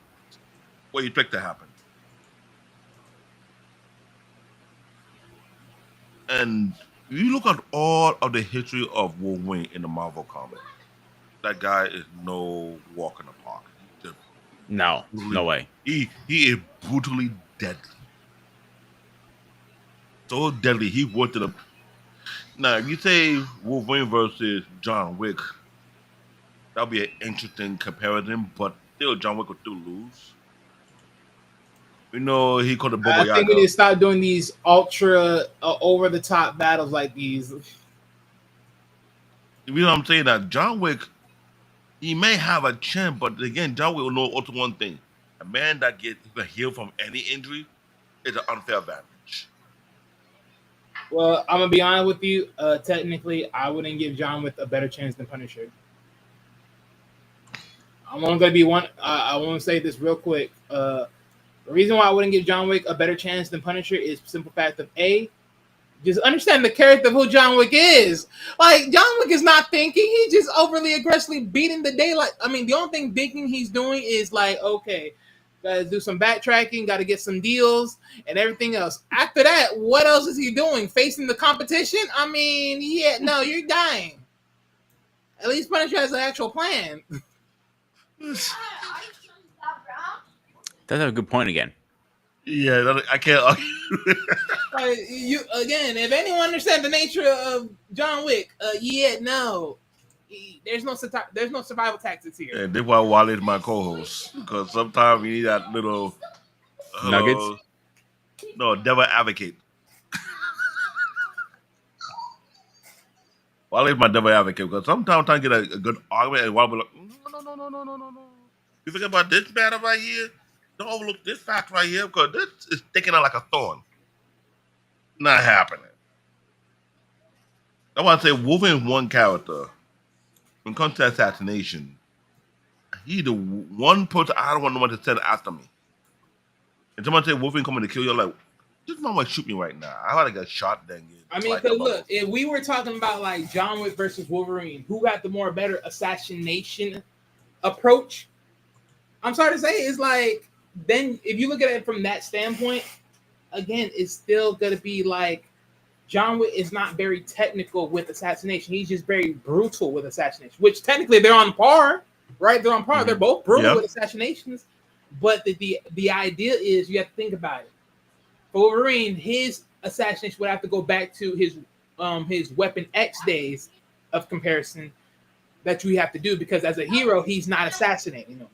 What do you expect to happen? And you look at all of the history of Wolverine in the Marvel comic. That guy is no walk in the park. He's just No, no way. He is brutally deadly. So deadly, he worked it up. Now, if you say Wolverine versus John Wick, That'll be an interesting comparison, but still, John Wick would still lose. You know, he called the Bobo I think we Yaga. need to stop doing these ultra over the top battles like these. You know what I'm saying? That John Wick, he may have a chance, but again, John Wick will know also one thing: a man that gets healed from any injury is an unfair advantage. Well, I'm gonna be honest with you. Technically, I wouldn't give John Wick a better chance than Punisher. I'm only gonna be one. I want to say this real quick. The reason why I wouldn't give John Wick a better chance than Punisher is simple fact of just understand the character of who John Wick is. Like, John Wick is not thinking; he's just overly aggressively beating the daylight. I mean, the only thing thinking he's doing is like, okay, gotta do some backtracking, gotta get some deals, and everything else. After that, what else is he doing? Facing the competition? I mean, yeah, no, you're dying. At least Punisher has an actual plan. That's a good point again. Yeah, I can't argue. You again, if anyone understands the nature of John Wick, there's no survival tactics here. And that's why Wale is my co-host, because sometimes you need that little Nuggets? No, devil advocate. Wale is my devil advocate because sometimes I'm trying to get a good argument, and Wale be like, no. You forget about this matter right here. Don't overlook this fact right here because this is sticking out like a thorn. Not happening. I want to say Wolverine is one character. When it comes to assassination, he the one person I don't want no one to send after me. And someone say Wolverine coming to kill you, I'm like, this man might shoot me right now. I gotta get shot then. I mean, because look, if we were talking about like John Wick versus Wolverine, who got the more better assassination approach? I'm sorry to say, it's like, then if you look at it from that standpoint, again, it's still gonna be like John Wick is not very technical with assassination. He's just very brutal with assassination, which technically they're on par, right? They're on par. Mm-hmm. They're both brutal with assassinations. But the idea is you have to think about it. For Wolverine, his assassination would have to go back to his Weapon X days of comparison that you have to do, because as a hero, he's not assassinating them.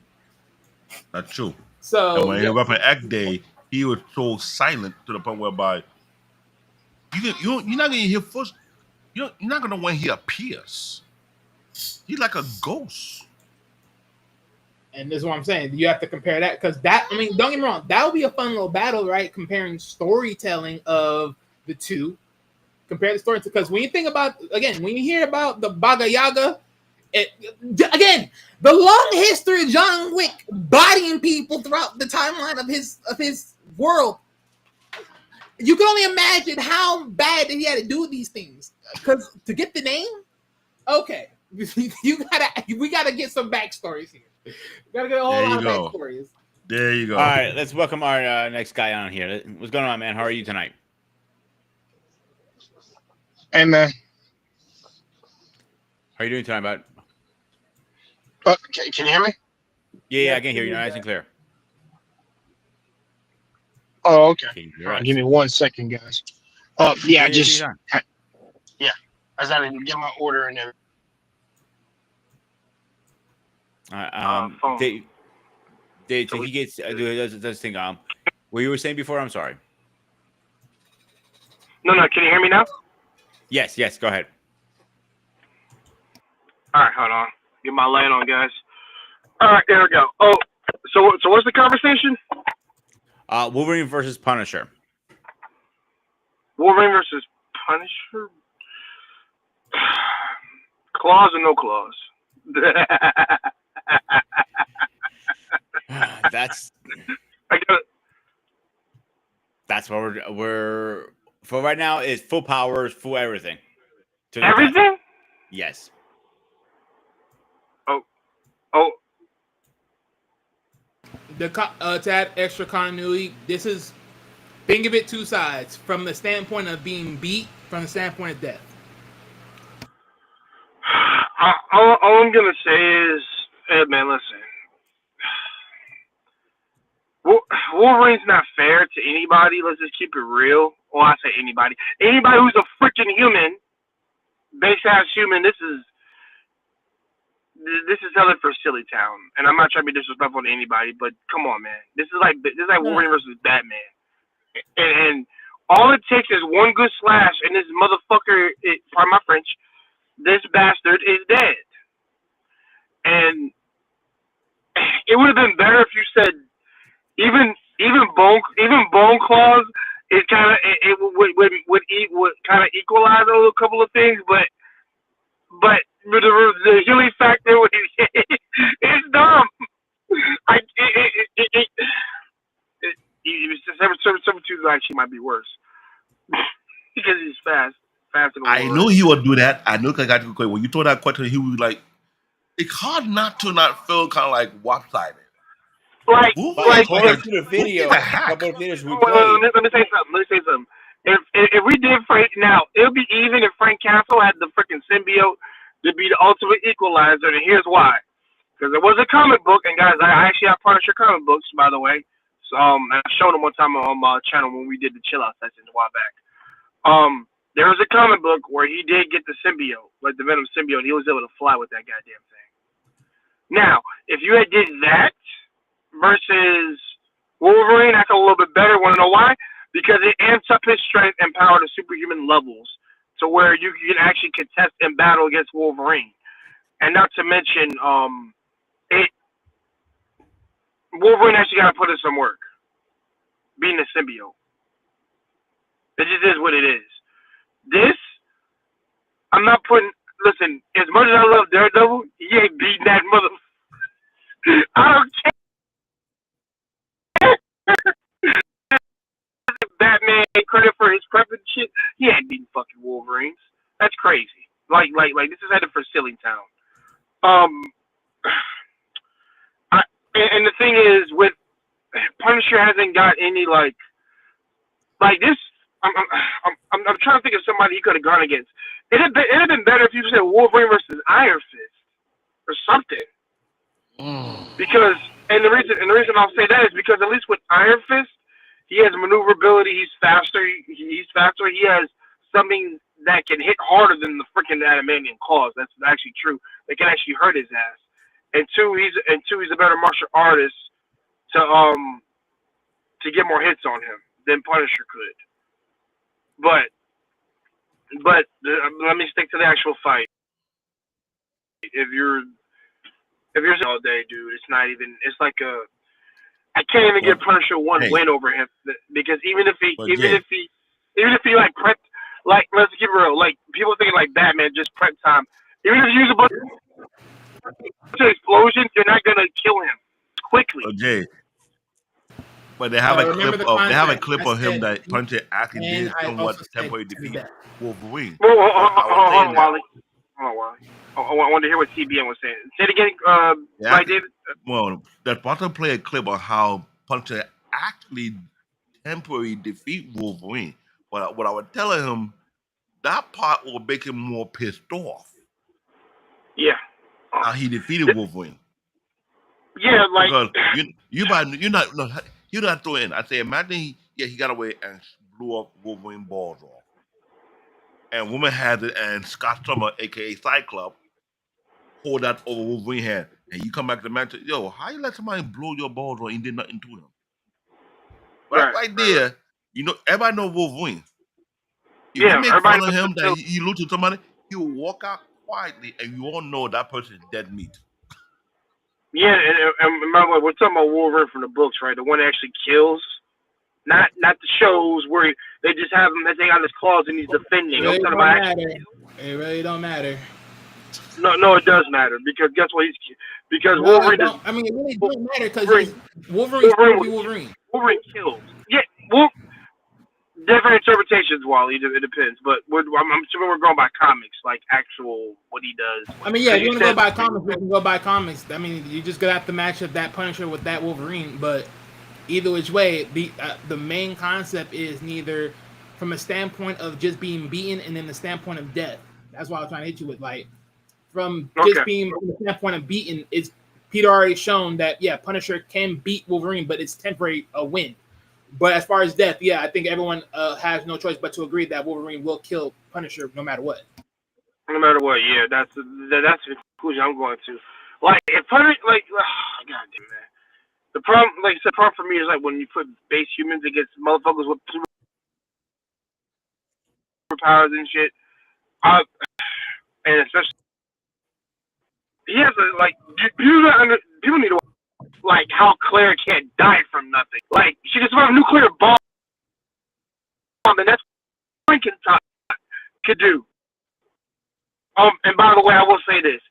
That's true. So and when he Weapon X day, he was so silent to the point whereby you're not gonna hear first. You're not gonna know when he appears. He's like a ghost. And this is what I'm saying. You have to compare that, because that, I mean, don't get me wrong, that would be a fun little battle, right? Comparing storytelling of the two. Compare the story, because when you think about, again, when you hear about the Baba Yaga, again, the long history of John Wick bodying people throughout the timeline of his world, you can only imagine how bad that he had to do these things. Because to get the name, okay, we gotta get some backstories here. We gotta get a whole lot of backstories. There you go. All right, let's welcome our next guy on here. What's going on, man? How are you tonight? Hey, man. How are you doing tonight, bud? Can you hear me? Yeah, I can hear you nice and clear. Oh, okay. Give me 1 second, guys. Yeah, I just had to get my order and everything. Dave, so he gets does thing. What you were saying before? I'm sorry. No. Can you hear me now? Yes. Go ahead. All right, hold on. Get my light on, guys. All right, there we go. Oh, so what's the conversation? Wolverine versus Punisher. Wolverine versus Punisher? Claws or no claws? That's what we're for right now. Is full powers, full everything. Everything? Yes. Oh. To add extra continuity, this is, think of it two sides, from the standpoint of being beat, from the standpoint of death. All I'm gonna say is, hey man, listen. Wolverine's not fair to anybody. Let's just keep it real. Well, I say anybody. Anybody who's a freaking human, base ass human. This is this is hella for silly town, and I'm not trying to be disrespectful to anybody, but come on, man. This is like Wolverine versus Batman, and all it takes is one good slash, and this motherfucker, pardon my French, this bastard is dead. And it would have been better if you said even bone claws. It kind of it would kind of equalize a couple of things, but the healing factor it's dumb. Substitute actually might be worse because he's fast. I knew he would do that. I knew because I got to when you told that question, he was like, it's hard not to not feel kind of like lopsided. Like according to the video, a couple of videos we played. Let me say something. If we did Frank now, it would be even if Frank Castle had the freaking symbiote to be the ultimate equalizer, and here's why. Because there was a comic book, and guys, I actually have Punisher comic books, by the way. So I showed them one time on my channel when we did the chill out session a while back. There was a comic book where he did get the symbiote, like the Venom symbiote, and he was able to fly with that goddamn thing. Now, if you had did that versus Wolverine, that's a little bit better. Want to know why? Because it amps up his strength and power to superhuman levels, to where you can actually contest and battle against Wolverine. And not to mention, Wolverine actually got to put in some work, being a symbiote. It just is what it is. This, I'm not putting. Listen, as much as I love Daredevil, he ain't beating that mother. I don't care. Batman credit for his prep and shit. He ain't beating fucking Wolverines. That's crazy. Like this is headed for silly town. And the thing is, with Punisher hasn't got any like this. I'm trying to think of somebody he could have gone against. It'd have been better if you said Wolverine versus Iron Fist or something. Because the reason I'll say that is because at least with Iron Fist, he has maneuverability. He's faster. He's faster. He has something that can hit harder than the freaking adamantium claws. That's actually true. They can actually hurt his ass. And two, he's a better martial artist to get more hits on him than Punisher could. But let me stick to the actual fight. If you're all day, dude, it's not even. It's like I can't even give Punisher one win over him because even if he like prep, like let's keep it real, like people think like Batman just prep time. Even if you use a bunch of explosions, you're not gonna kill him quickly. Jay. But they have a clip of him that Punisher actually did somewhat temporarily defeat Wolverine. Hold on, Wally. I wanted to hear what CBN was saying. Say it again, right, David? Well, that Potter played a clip on how Punisher actually temporarily defeat Wolverine. But what I was telling him, that part will make him more pissed off. Yeah. How he defeated Wolverine. Yeah, like because you're not throwing in. I say, imagine he got away and blew up Wolverine balls off. And Woman has it, and Scott Summer, aka Cyclops, hold that over Wolverine head. And you come back to the match, yo, how you let somebody blow your balls off and did nothing to him? Right there, you know, everybody knows Wolverine. If you make fun of him that he lose to somebody, he will walk out quietly, and you all know that person is dead meat. Yeah, and remember, we're talking about Wolverine from the books, right? The one that actually kills, not the shows where they just have him take out his claws and he's defending. It really don't matter. No, it does matter because guess what? Wolverine. It really don't matter because Wolverine. Wolverine kills. Yeah, different interpretations, Wally. It depends, but I'm assuming we're going by comics, like actual what he does. If you want to go by comics, we can go by comics. I mean, you just gonna have to match up that Punisher with that Wolverine. But either which way, the main concept is neither from a standpoint of just being beaten and then the standpoint of death. That's what I was trying to hit you with. Like just being from the standpoint of beaten, it's Peter already shown that Punisher can beat Wolverine, but it's temporary a win. But as far as death, I think everyone has no choice but to agree that Wolverine will kill Punisher no matter what. No matter what, that's Who's I'm going to? Like if Punisher, like, oh, God damn man. The problem, like I said, problem for me is like when you put base humans against motherfuckers with superpowers and shit. And especially he has a, like people need to like how Claire can't die from nothing. Like she just found a nuclear bomb, and that's what Frankenstein could do. And by the way, I will say this: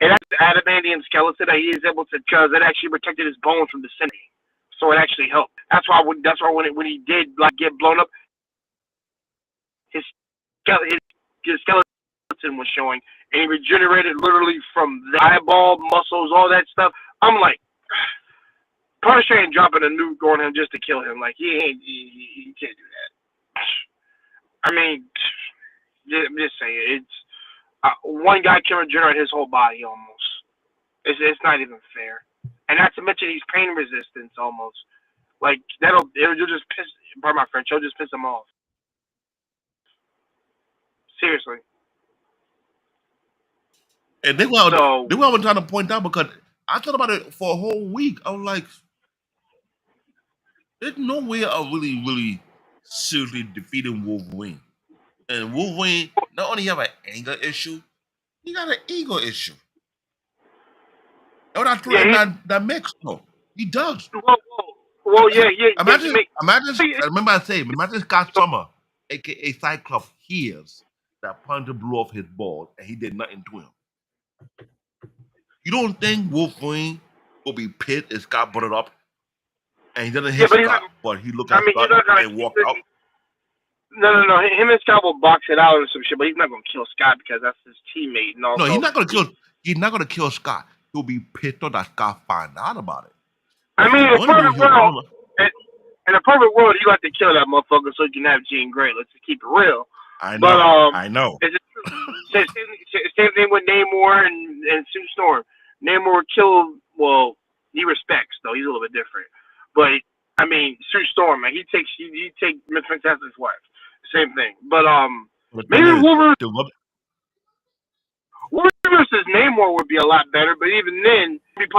it has the adamantium skeleton that he is able to, because it actually protected his bones from the disintegrating, so it actually helped. That's why when he did like get blown up, his skeleton was showing, and he regenerated literally from the eyeball muscles, all that stuff. I'm like, Punisher ain't dropping a nuke on him just to kill him. Like he can't do that. I mean, I'm just saying, it's one guy can regenerate his whole body almost. It's not even fair, and not to mention he's pain resistant almost. Like you'll just piss. Pardon my French, you'll just piss him off. Seriously. And they were trying to point out, because I thought about it for a whole week. I was like, there's no way of really, really seriously defeating Wolverine. And Wolverine not only have an anger issue, he got an ego issue. Oh, that's right. That makes no. He does. Well, yeah. Imagine. Remember I say, imagine Scott Summer, aka Cyclops, hears that Punisher blew off his balls and he did nothing to him. You don't think Wolverine will be pissed if Scott brought it up and he doesn't hit Scott, but he looked at Scott and walked out? No. Him and Scott will box it out and some shit, but he's not gonna kill Scott because that's his teammate and all. No, he's not gonna kill. He's not gonna kill Scott. He'll be pissed off that Scott find out about it. I mean, in a perfect world, you like to kill that motherfucker so you can have Jean Grey. Let's just keep it real. I know. I know. Same thing with Namor and Sue Storm. Namor killed. Well, he respects though. He's a little bit different. But I mean, Sue Storm, man, he take Miss Fantastic's wife. Same thing. But maybe Wolverine versus Namor would be a lot better. But even then, he'd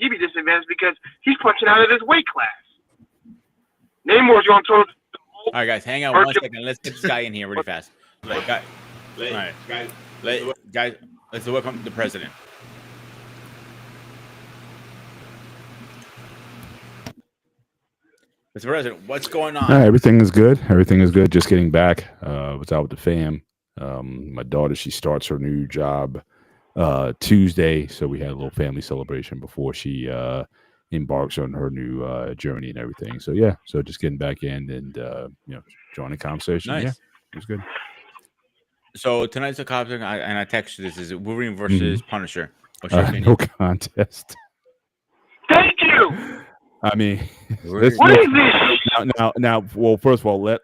be disadvantaged because he's punching out of his weight class. Namor's going to. All right, guys, hang on 1 second. Let's get this guy in here really fast. Guys, let's welcome the president. Mr. President, what's going on? Everything is good. Everything is good. Just getting back. Was out with the fam. My daughter, she starts her new job Tuesday, so we had a little family celebration before she embarks on her new journey and everything. So yeah, so just getting back in and join the conversation. Nice. Yeah, it was good. So tonight's the topic, and I texted this: is Wolverine versus Punisher? No contest. Thank you. I mean, what is this? Now, well, first of all, let's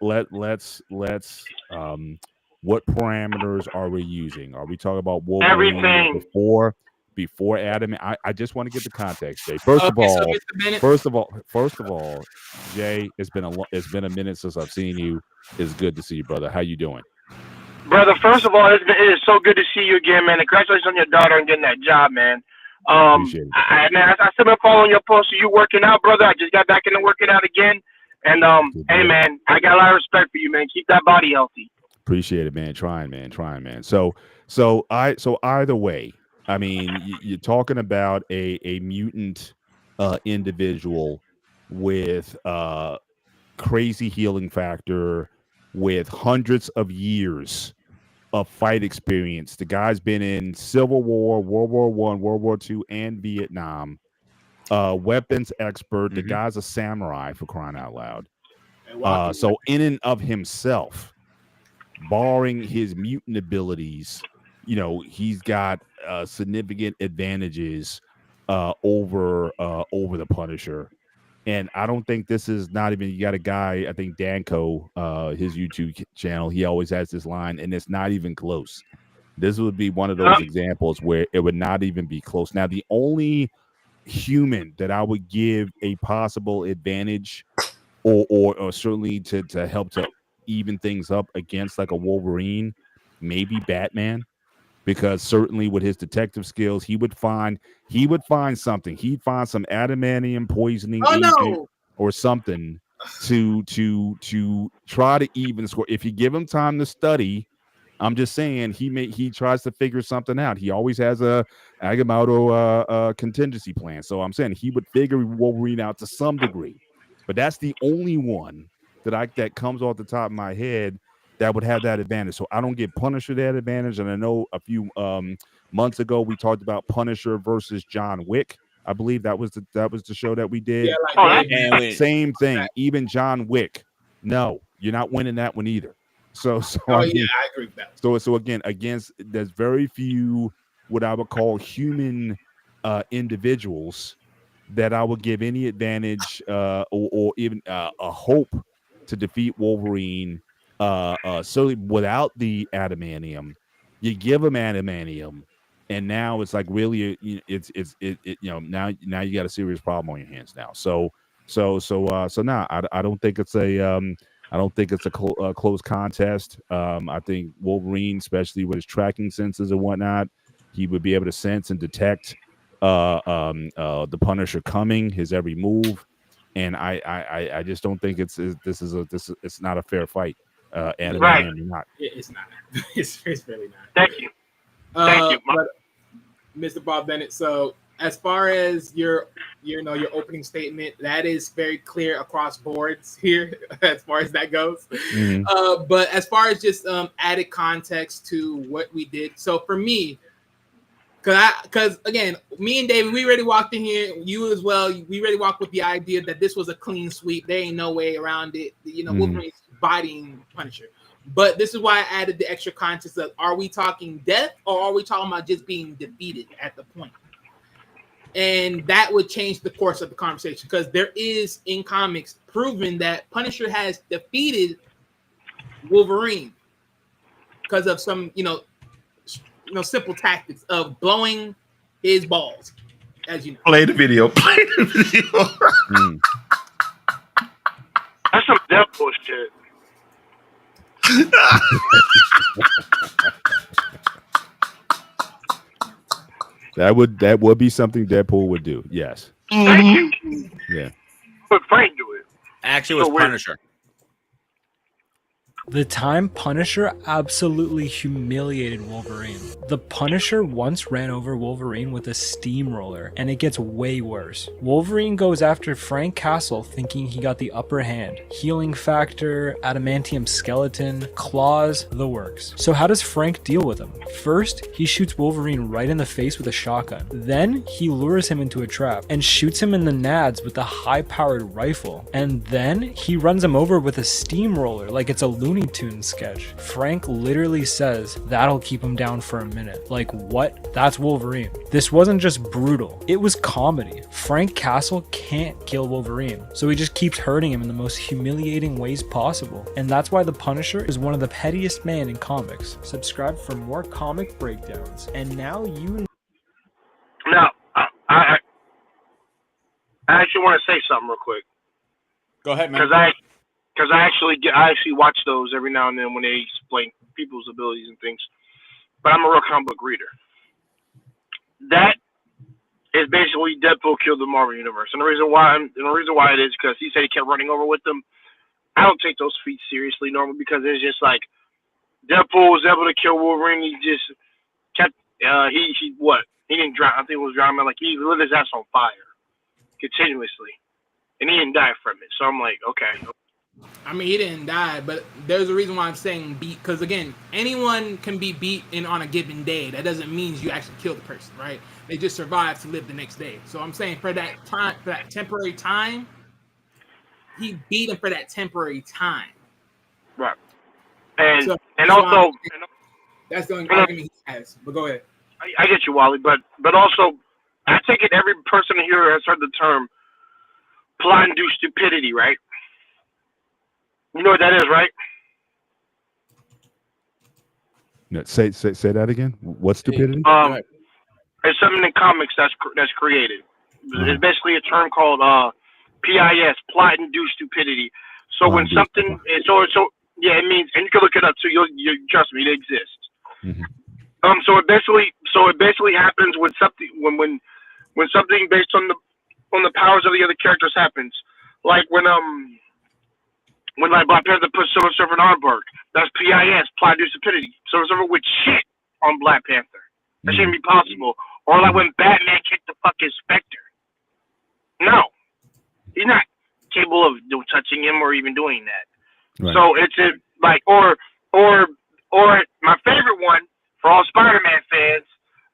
what parameters are we using? Are we talking about Wolverine before Adam? I just want to get the context, Jay. First of all, Jay, it's been a minute since I've seen you. It's good to see you, brother. How you doing? Brother, first of all, it is so good to see you again, man. Congratulations on your daughter and getting that job, man. Appreciate it. I still been following your post of you working out, brother. I just got back into working out again. And hey, man, I got a lot of respect for you, man. Keep that body healthy. Appreciate it, man. Trying, man. So either way, I mean, you're talking about a mutant individual with crazy healing factor, with hundreds of years of fight experience. The guy's been in Civil War, World War I, World War II, and Vietnam. Weapons expert. The guy's a samurai, for crying out loud. So in and of himself, barring his mutant abilities, he's got significant advantages over the Punisher. And I don't think this is not even, you got a guy, I think Danko, his YouTube channel, he always has this line, and it's not even close. This would be one of those examples where it would not even be close. Now, the only human that I would give a possible advantage or certainly to help to even things up against like a Wolverine, maybe Batman. because certainly with his detective skills, he would find something. He'd find some adamantium poisoning agent or something to try to even score. If you give him time to study, I'm just saying he tries to figure something out. He always has a Agamotto contingency plan. So I'm saying he would figure Wolverine out to some degree. But that's the only one that comes off the top of my head that would have that advantage. So I don't give Punisher that advantage. And I know a few months ago we talked about Punisher versus John Wick. I believe that was the show that we did. Same thing. Even John Wick. No, you're not winning that one either. So I mean, I agree with that. So again, there's very few what I would call human individuals that I would give any advantage or even a hope to defeat Wolverine. Certainly without the adamantium, you give him adamantium, and now it's like really now you got a serious problem on your hands now. So now I don't think it's a close contest. I think Wolverine, especially with his tracking senses and whatnot, he would be able to sense and detect the Punisher coming, his every move, and I just don't think it's not a fair fight. Right. Not. It's not. It's really not. Thank you. Thank you, but, Mr. Bob Bennett. So as far as your opening statement, that is very clear across boards here as far as that goes. Mm-hmm. But as far as just added context to what we did, so for me, because again, me and David, we already walked in here. You as well. We already walked with the idea that this was a clean sweep. There ain't no way around it. Wolverine's bodying Punisher. But this is why I added the extra context of: are we talking death or are we talking about just being defeated at the point? And that would change the course of the conversation, because there is in comics proven that Punisher has defeated Wolverine because of some simple tactics of blowing his balls, as you know. Play the video. That's some death bullshit. That would be something Deadpool would do. Yes. Thank you. Yeah. But Frank do it. Actually, it was Punisher. The time Punisher absolutely humiliated Wolverine. The Punisher once ran over Wolverine with a steamroller, and it gets way worse. Wolverine goes after Frank Castle thinking he got the upper hand. Healing factor, adamantium skeleton, claws, the works. So how does Frank deal with him? First, he shoots Wolverine right in the face with a shotgun. Then, he lures him into a trap and shoots him in the nads with a high-powered rifle. And then, he runs him over with a steamroller like it's a Looney Tunes sketch. Frank literally says that'll keep him down for a minute. Like, what? That's Wolverine. This wasn't just brutal, it was comedy. Frank Castle can't kill Wolverine, so he just keeps hurting him in the most humiliating ways possible. And that's why the Punisher is one of the pettiest men in comics. Subscribe for more comic breakdowns. And now you Now, I actually want to say something real quick. Go ahead, man. Because I actually watch those every now and then when they explain people's abilities and things. But I'm a real comic book reader. That is basically Deadpool killed the Marvel Universe, and the reason why it is because he said he kept running over with them. I don't take those feats seriously normally, because it's just like Deadpool was able to kill Wolverine. He just kept he didn't drown. I think it was drowning. Like, he lit his ass on fire continuously, and he didn't die from it. So I'm like, okay. I mean, he didn't die, but there's a reason why I'm saying beat, because again, anyone can be beaten on a given day. That doesn't mean you actually kill the person, right? They just survive to live the next day. So I'm saying for that time, for that temporary time, he beat him for that temporary time. Right. And also, that's the only argument he has. But go ahead. I get you, Wally, but also, I take it every person here has heard the term plot-induced stupidity, right? You know what that is, right? No, say that again. What's stupidity? It's something in comics that's created. It's basically a term called PIS, plot-induced stupidity. So when something, it means, and you can look it up too. You trust me, it exists. Mm-hmm. So it basically happens when something when something based on the powers of the other characters happens, like when like Black Panther puts Silver Surfer on Aardvark, that's PIS, plot due stupidity. Silver Surfer would shit on Black Panther. That shouldn't be possible. Or like when Batman kicked the fucking Spectre. No, he's not capable of touching him or even doing that. Right. So it's like or my favorite one for all Spider-Man fans.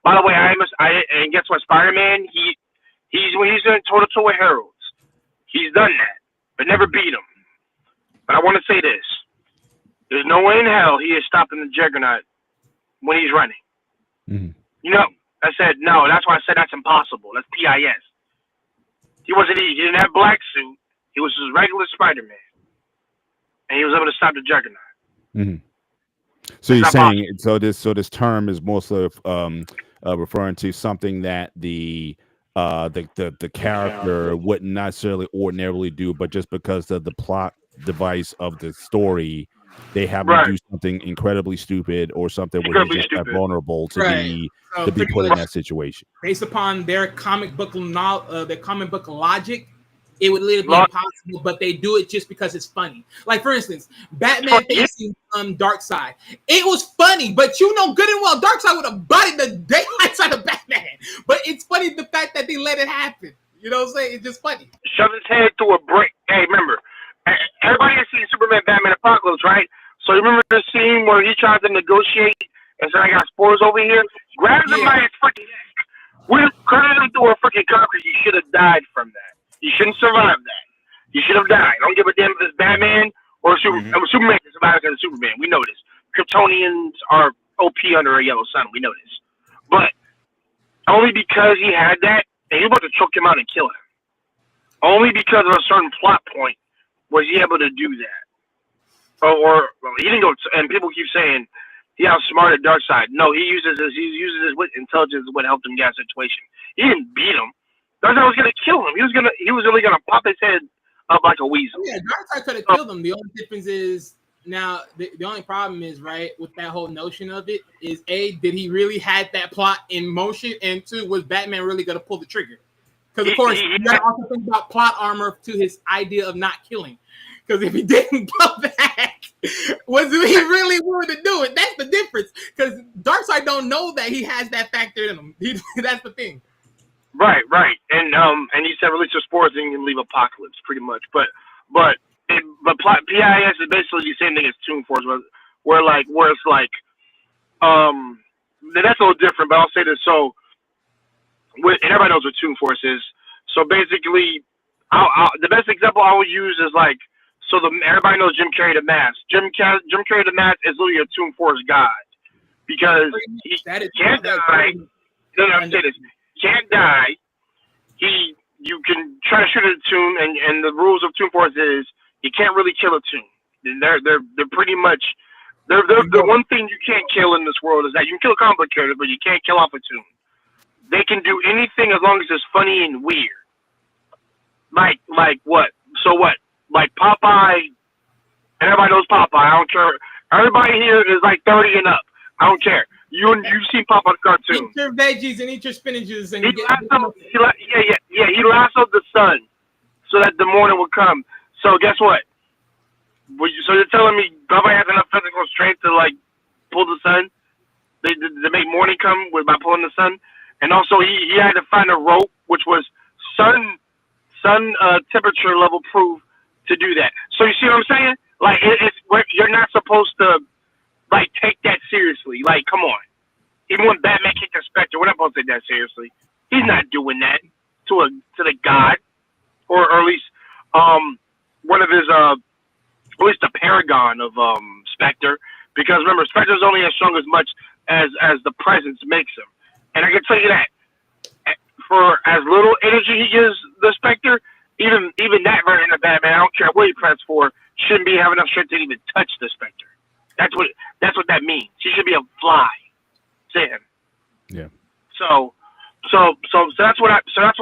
By the way, and guess what? Spider-Man, he's when he's in toe-to-toe with Heralds, he's done that, but never beat him. But I want to say this: there's no way in hell he is stopping the Juggernaut when he's running. Mm-hmm. You know, I said no. That's why I said that's impossible. That's PIS. He didn't have black suit. He was just regular Spider-Man, and he was able to stop the Juggernaut. Mm-hmm. So you're saying this term is mostly referring to something that the character wouldn't necessarily ordinarily do, but just because of the plot device of the story, they have to do something incredibly stupid or something where he's just that vulnerable to be put in that situation. Based upon their comic book logic, it would literally be impossible, but they do it just because it's funny. Like, for instance, Batman facing Darkseid. It was funny, but you know good and well Darkseid would have bodied the daylights out of Batman. But it's funny the fact that they let it happen. You know what I'm saying? It's just funny. Shove his head through a brick. Hey, remember, everybody has seen Superman, Batman, Apocalypse, right? So you remember the scene where he tries to negotiate and said, I got spores over here? Grabs him by his freaking neck. Crushes him through a freaking concrete. You should have died from that. You shouldn't survive that. You should have died. I don't give a damn if it's Batman or Superman. Superman is surviving because of Superman. We know this. Kryptonians are OP under a yellow sun. We know this. But only because he had that, and he was about to choke him out and kill him. Only because of a certain plot point was he able to do that. Or he didn't go. And people keep saying he outsmarted Darkseid. No, he uses his intelligence what helped him get a situation. He didn't beat him. Darkseid was gonna kill him. He was really gonna pop his head up like a weasel. Yeah, Darkseid could have killed him. The only difference is now the only problem is right with that whole notion of it is A, did he really had that plot in motion, and two, was Batman really gonna pull the trigger? Because of course you gotta also think about plot armor to his idea of not killing. Because if he didn't go back, was he really willing to do it? That's the difference. Because Darkseid don't know that he has that factor in him. That's the thing. Right. And he said release your spores and you can leave Apocalypse pretty much. But plot PIS is basically the same thing as Toon Force, where it's like that's a little different. But I'll say this: so, and everybody knows what Toon Force is. So basically, the best example I would use is like. So everybody knows Jim Carrey the Mask. Jim Carrey the Mask is literally a Toon Force god because he can't die. No, I'm saying this. Can't die. You can try to shoot at a Toon, and the rules of Toon Force is you can't really kill a Toon. They're pretty much the one thing you can't kill in this world is that you can kill comic book characters, but you can't kill off a Toon. They can do anything as long as it's funny and weird. Like what? So what? Like Popeye, and everybody knows Popeye. I don't care. Everybody here is like 30 and up. I don't care. You've seen Popeye the cartoon. Eat your veggies and eat your spinaches and he lassoed the sun so that the morning would come. So guess what? So you're telling me Popeye has enough physical strength to like pull the sun? To make morning come by pulling the sun, and also he had to find a rope which was sun temperature level proof. To do that. So you see what I'm saying? Like you're not supposed to like take that seriously. Like, come on. Even when Batman kicked a Spectre, we're not supposed to take that seriously. He's not doing that to the god, or at least one of his at least the paragon of Spectre. Because remember, Spectre's only as strong as much as the presence makes him. And I can tell you that for as little energy he gives the Spectre. Even that version of Batman, I don't care what he pressed for, shouldn't be having enough strength to even touch the Spectre. That's what that means. He should be a fly to him. Yeah. So that's what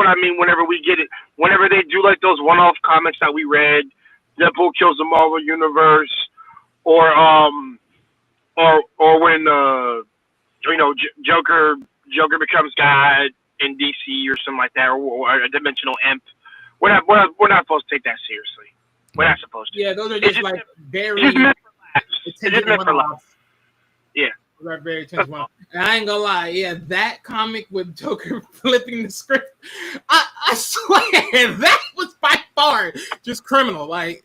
I mean. Whenever we get it, whenever they do like those one-off comics that we read, Deadpool kills the Marvel Universe, or when Joker becomes God in DC or something like that, or a dimensional imp. We're not supposed to take that seriously. We're not supposed to. Yeah, those are just like very. It's just meant for laughs. Yeah. Very tense one. And I ain't gonna lie, yeah, that comic with Joker flipping the script, I swear that was by far just criminal. Like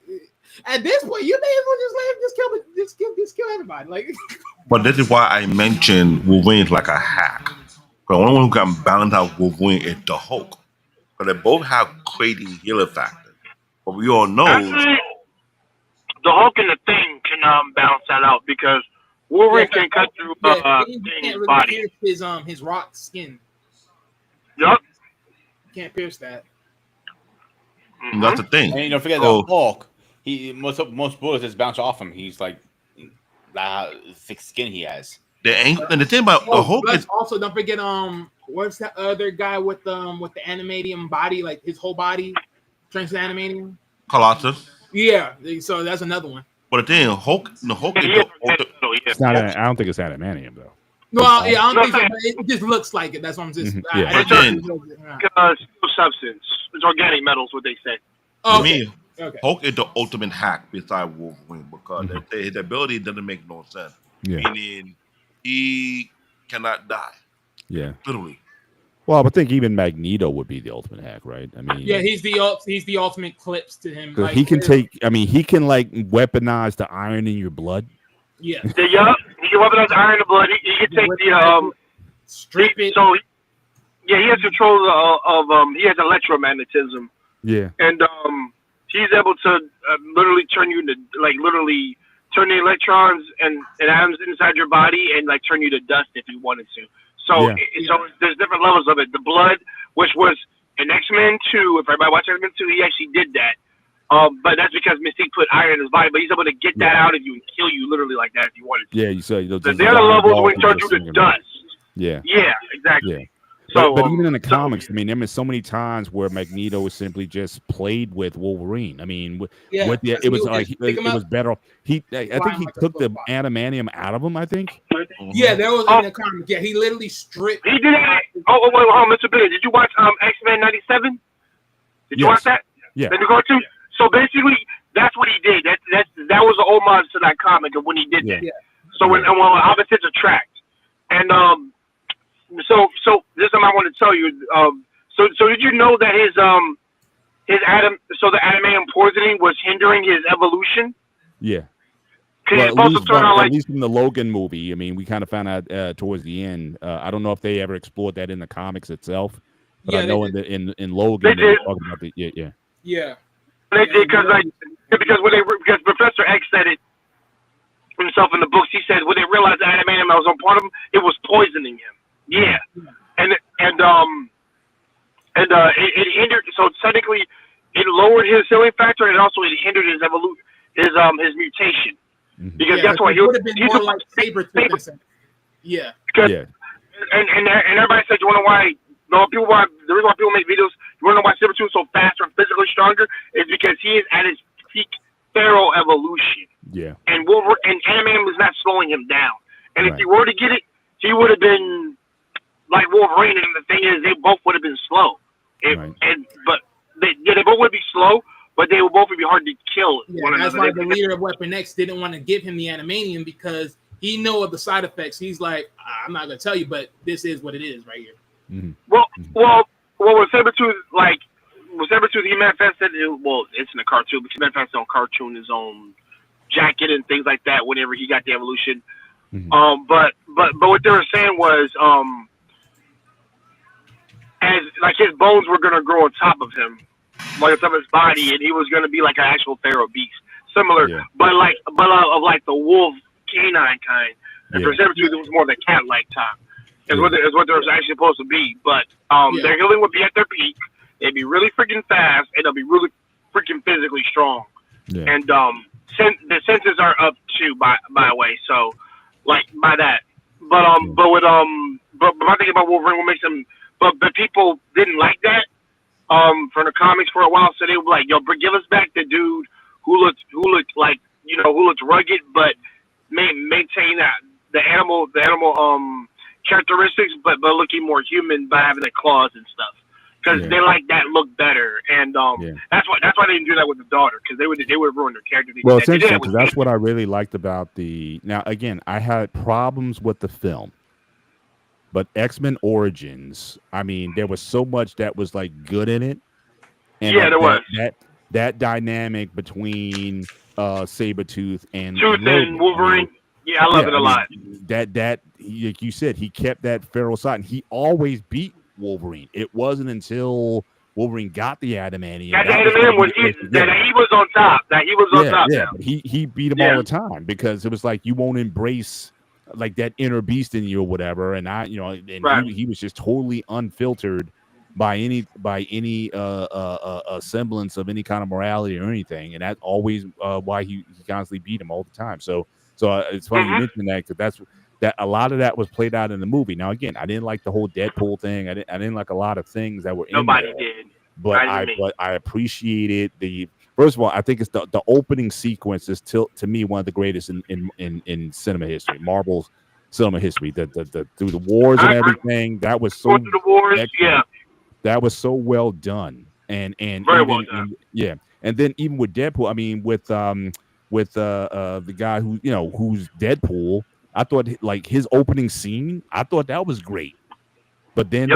at this point, you may as well just let him just kill everybody. Like, But this is why I mentioned Wolverine is like a hack. The only one who can balance out Wolverine is the Hulk. But they both have crazy healer factors. But we all know actually, the Hulk and the Thing can balance that out because Wolverine can cut through he Thing's can't really body. pierce his rock skin. Yup. Can't pierce that. that's the thing. And forget the Hulk. He most bullets just bounce off him. He's like thick skin he has. And the thing about the Hulk is also don't forget what's that other guy with the animadium body, like his whole body turns to animadium? Colossus. Yeah, so that's another one. But the thing, Hulk is the It's not. I don't think it's adamantium though. No, I don't think so. But it just looks like it. That's what I'm just. But then, substance. It's organic metals, what they say. to me, Hulk is the ultimate hack beside Wolverine because his ability doesn't make no sense. Yeah. Meaning he cannot die. Yeah. Literally. Well, I would think even Magneto would be the ultimate hack, right? I mean, yeah, he's the ultimate clips to him. Like, he can take. I mean, he can like weaponize the iron in your blood. Yeah. He can weaponize the iron in the blood. He can take the strip it. So he has control of he has electromagnetism. Yeah. And he's able to literally turn you into literally turn the electrons and atoms inside your body and like turn you to dust if you wanted to. So so there's different levels of it. The blood, which was in X-Men 2, if everybody watched X-Men 2, he actually did that. But that's because Mystique put iron in his body, but he's able to get that out of you and kill you literally like that if you wanted to. Yeah, you say the other levels when he turns you to dust. Yeah. Yeah, exactly. Yeah. So, but even in the comics, I mean, there been so many times where Magneto was simply just played with Wolverine. I mean, it was like it was better. I think he took the adamantium out of him. I think. Yeah, that was in the comic. Yeah, he literally stripped. He did it. Oh, wait, Mr. Billy, did you watch X-Men 97? Did you watch that? Yeah. Did you go to? So basically, that's what he did. That was an homage to that comic of when he did that. Yeah. So when opposites attract, and so this is something I want to tell you. So did you know that his the adamantium poisoning was hindering his evolution? Yeah. Well, at least in the Logan movie, I mean, we kind of found out towards the end. I don't know if they ever explored that in the comics itself, but I know in Logan they were talking about the Yeah. They did because Professor X said it himself in the books. He said when they realized the adamantium that was on part of him, it was poisoning him. Yeah, and it hindered. So technically, it lowered his healing factor, and also it hindered his his mutation. Because that's why he would have been more like Sabretooth. Yeah. And everybody said, you want to know why? No, the reason why people make videos, you want to know why Sabretooth is so faster and physically stronger is because he is at his peak feral evolution. Yeah. And adamantium is not slowing him down. And if he were to get it, he would have been like Wolverine. And the thing is, they both would have been slow. They both would be slow, but they would both be hard to kill. Yeah, that's why the leader of Weapon X didn't want to give him the adamantium because he knew of the side effects. He's like, I'm not gonna tell you, but this is what it is right here. Mm-hmm. Well, with Sabretooth, he manifested. It's in the cartoon, but he manifested on cartoon his own jacket and things like that. Whenever he got the evolution, but what they were saying was, as like his bones were gonna grow on top of him, like on top of his body, and he was gonna be like an actual feral beast, similar, but of like the wolf canine kind. And for Sabretooth, it was more the cat-like type. Is what they're actually supposed to be. But their healing would be at their peak. They'd be really freaking fast, and they'll be really freaking physically strong. Yeah. And the senses are up too, by the way. So, like by that. But my thing about Wolverine, what makes him, but people didn't like that from the comics for a while. So they were like, "Yo, give us back the dude who looked like who looked rugged, but maintain that the animal characteristics, but looking more human by having the claws and stuff. Because Yeah. they like that look better, and Yeah. that's why they didn't do that with the daughter, because they would ruin their character. Well, it's They did interesting it with because that's what I really liked about the. Now, again, I had problems with the film, but X-Men Origins. I mean, there was so much that was like good in it, and Yeah, like there was. that dynamic between Sabretooth and Tooth Logan. and I Wolverine. mean, Yeah, I love it a I lot. mean, that like you said, he kept that feral side, and he always beat Wolverine. It wasn't until Wolverine got the adamantium That that was adamantium was that he was on top. That he was on top. yeah, Now. but he beat him all the time because it was like you won't embrace like that inner beast in you or whatever. And Right. he was just totally unfiltered by any semblance of any kind of morality or anything, and that's always why he constantly beat him all the time. So it's funny you mentioned that, because that a lot of that was played out in the movie. Now again, I didn't like the whole Deadpool thing. I didn't like a lot of things that were Nobody in there. did. But I appreciated the. First of all, I think it's the opening sequence is to me one of the greatest in cinema history, Marvel's cinema history. The through the wars and everything, that was so Going through the wars, excellent. That was so well done, and Very even, well done. and then even with Deadpool, I mean with the guy who's Deadpool, I thought like his opening scene, I thought that was great, but then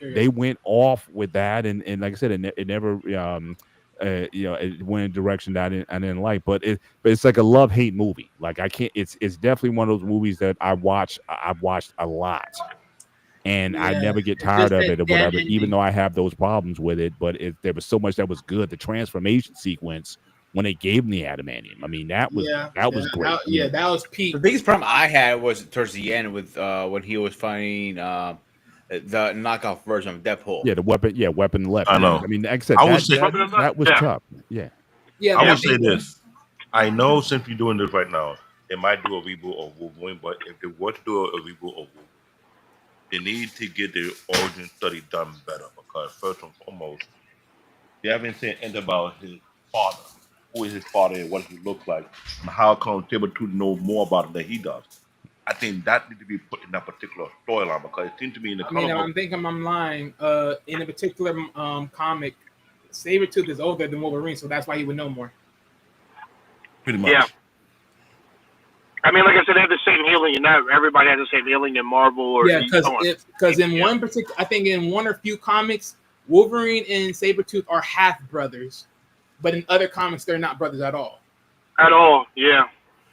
they went off with that, and like I said, it never it went in a direction that I didn't like, but it's like a love-hate movie. Like I can't, it's definitely one of those movies that I've watched a lot, and I never get tired of it or whatever, even though I have those problems with it. But there was so much that was good. The transformation sequence when they gave him the adamantium, I mean, that was great. That was peak. The biggest problem I had was towards the end with when he was fighting the knockoff version of Deadpool. Yeah, weapon left. I know. I mean, like I said, that was tough. Yeah. I would say this. I know since you're doing this right now, they might do a reboot of Wolverine, but if they were to do a reboot of Wolverine, they need to get the origin study done better, because first and foremost, they haven't said anything about his father. Who is his father and what he looks like, and how come Sabretooth know more about him than he does. I think that needs to be put in that particular storyline, because it seems to me in the comic book. I'm thinking I'm lying. In a particular comic, Sabretooth is older than Wolverine, so that's why he would know more. Pretty much. Yeah. I mean, like I said, they have the same healing, and not everybody has the same healing in Marvel. Or because in one particular, I think in one or few comics, Wolverine and Sabretooth are half brothers, but in other comics, they're not brothers at all. At all, yeah.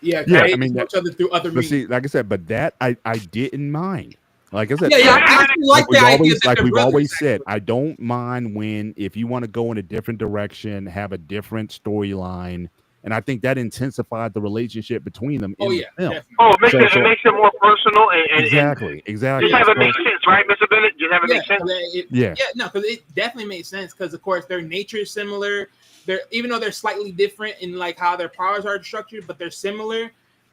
Yeah, I mean, each other through other means. See, like I said, but that I didn't mind. Like I said, I actually like the idea that we've always said, I don't mind if you want to go in a different direction, have a different storyline, and I think that intensified the relationship between them. In the film. Definitely. It makes it more personal and exactly. Just have it make sense, right, Mr. Bennett? Just have it make sense. Because it definitely makes sense, because of course their nature is similar. Even though they're slightly different in like how their powers are structured, but they're similar.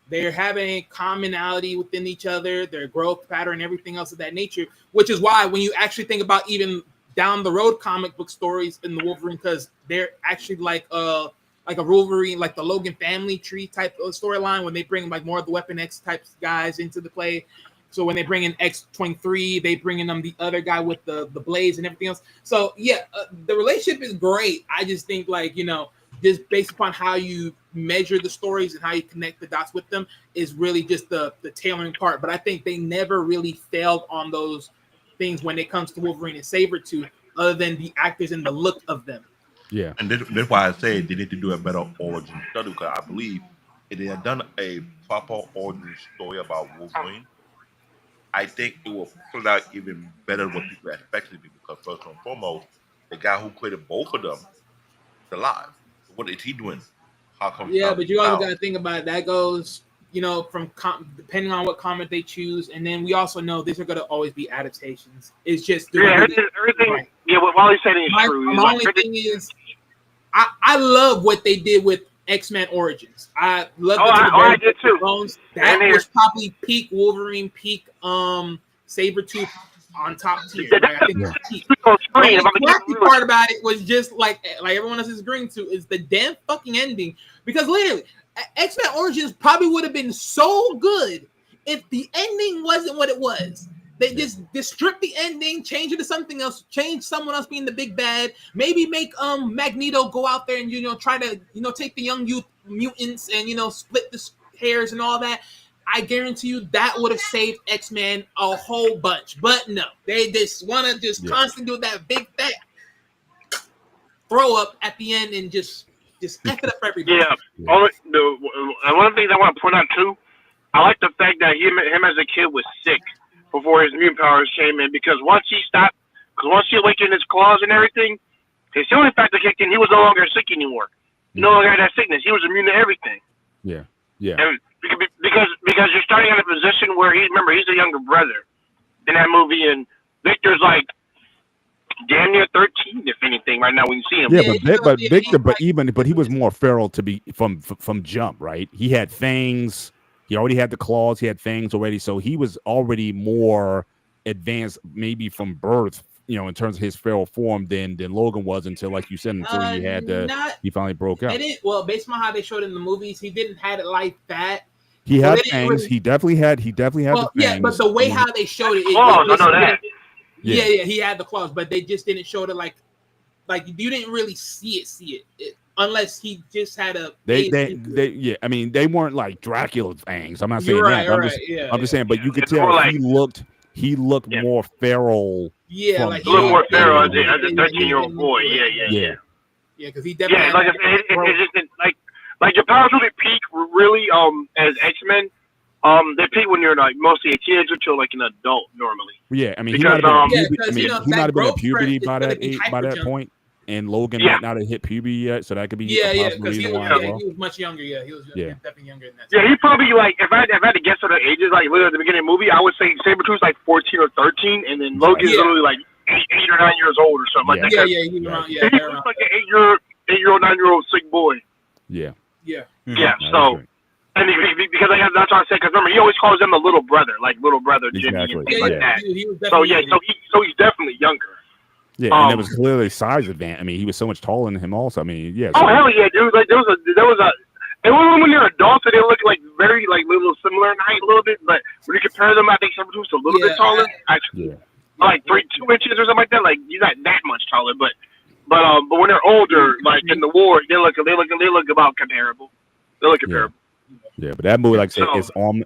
They're having commonality within each other, their growth pattern, everything else of that nature. Which is why when you actually think about even down the road comic book stories in the Wolverine, because they're actually like a Wolverine, like the Logan family tree type of storyline, when they bring like more of the Weapon X type guys into the play. So when they bring in X-23, they bring in them the other guy with the blades and everything else. So the relationship is great. I just think just based upon how you measure the stories and how you connect the dots with them is really just the tailoring part. But I think they never really failed on those things when it comes to Wolverine and Sabretooth, other than the actors and the look of them. Yeah. And that's why I say they need to do a better origin study, because I believe if they had done a proper origin story about Wolverine, I think it will pull out even better than what people expected it to be, because first and foremost, the guy who created both of them is alive. What is he doing? How come? But you also got to think about it. That goes, from depending on what comic they choose, and then we also know these are going to always be adaptations. It's just everything. Right. Yeah, what Wally said is true. My only thing is, I love what they did with X-Men Origins. I love I did too. That was probably peak Wolverine, peak Sabretooth on top tier. Right? I think it's peak. The crappy part about it was just like everyone else is agreeing to is the damn fucking ending, because literally X-Men Origins probably would have been so good if the ending wasn't what it was, they just strip the ending, change it to something else, change someone else being the big bad, maybe make Magneto go out there and try to take the young youth mutants and split the hairs and all that. I guarantee you that would have saved X-Men a whole bunch. But no, they just want to constantly do that big fat throw up at the end and just F it up for everybody. Yeah. One of the things I want to point out too, I like the fact that him as a kid was sick before his mutant powers came in, because once he awakened his claws and everything, his healing factor kicked in. He was no longer sick anymore. No longer had that sickness. He was immune to everything. Yeah. Yeah. And because you're starting in a position where he's a younger brother in that movie, and Victor's like damn near 13, if anything, right now when you see him. Yeah, but Victor, but he was more feral to be from jump, right? He had fangs. He already had the claws. He had fangs already, so he was already more advanced, maybe from birth, in terms of his feral form than Logan was until, like you said, he finally broke out. Well, based on how they showed in the movies, he didn't have it like that. He had fangs. He definitely had the fangs. Yeah, but the way how they showed it, I know that. Yeah, he had the claws, but they just didn't show it like you didn't really see it unless he just had a. I mean, they weren't like Dracula fangs. I'm not saying right, that. I'm just saying, but you could tell he looked more feral. Yeah, a little more feral as a 13-year-old boy. Yeah, because he definitely. Yeah, like I said, it's just like your powers really peak really as X-Men. They peak when you're like mostly a teenager to like an adult normally. Yeah, I mean, because, he might have been at puberty by that point, and Logan might not have hit puberty yet, so that could be because he was much younger. Yeah, he was definitely younger than that. Yeah, he probably like if I had to guess on the ages, like literally at the beginning of the movie, I would say Sabretooth's like 14 or 13, and then Logan's literally like 8 or 9 years old or something like that. He was like an 8-year-old, 9-year-old sick boy. Yeah. So. And because that's what I said. Because remember, he always calls him the little brother, like little brother Jimmy and things like that. So he's definitely younger. Yeah, and there was clearly size advantage. I mean, he was so much taller than him. Also, I mean, yeah. Oh hell yeah, dude! Like there was a. And when they're adults, they look like very like little similar in height a little bit. But when you compare them, I think Sabretooth's a little bit taller. Actually, like 2 inches or something like that. Like he's not that much taller, but when they're older, like in the war, they look about comparable. They look comparable. Yeah, but that movie, like I said,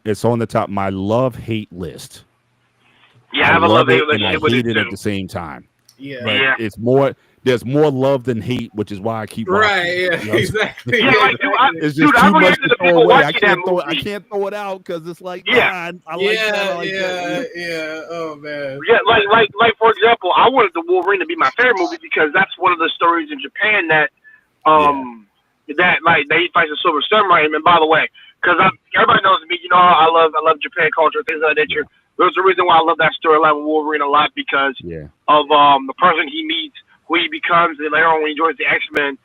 it's on the top of my love-hate list. Yeah, I have a love-hate list, and I hate it at the same time. It's more. There's more love than hate, which is why I keep watching. Exactly. It's just too much to throw away. I can't throw it out because it's like, I like that. Oh man. Yeah, like for example, I wanted the Wolverine to be my favorite movie because that's one of the stories in Japan that that he fights a Silver Samurai. And by the way, because everybody knows me, I love Japan culture, things of that nature. There's a reason why I love that storyline with Wolverine a lot because of the person he meets, who he becomes, and later on when he joins the X-Men,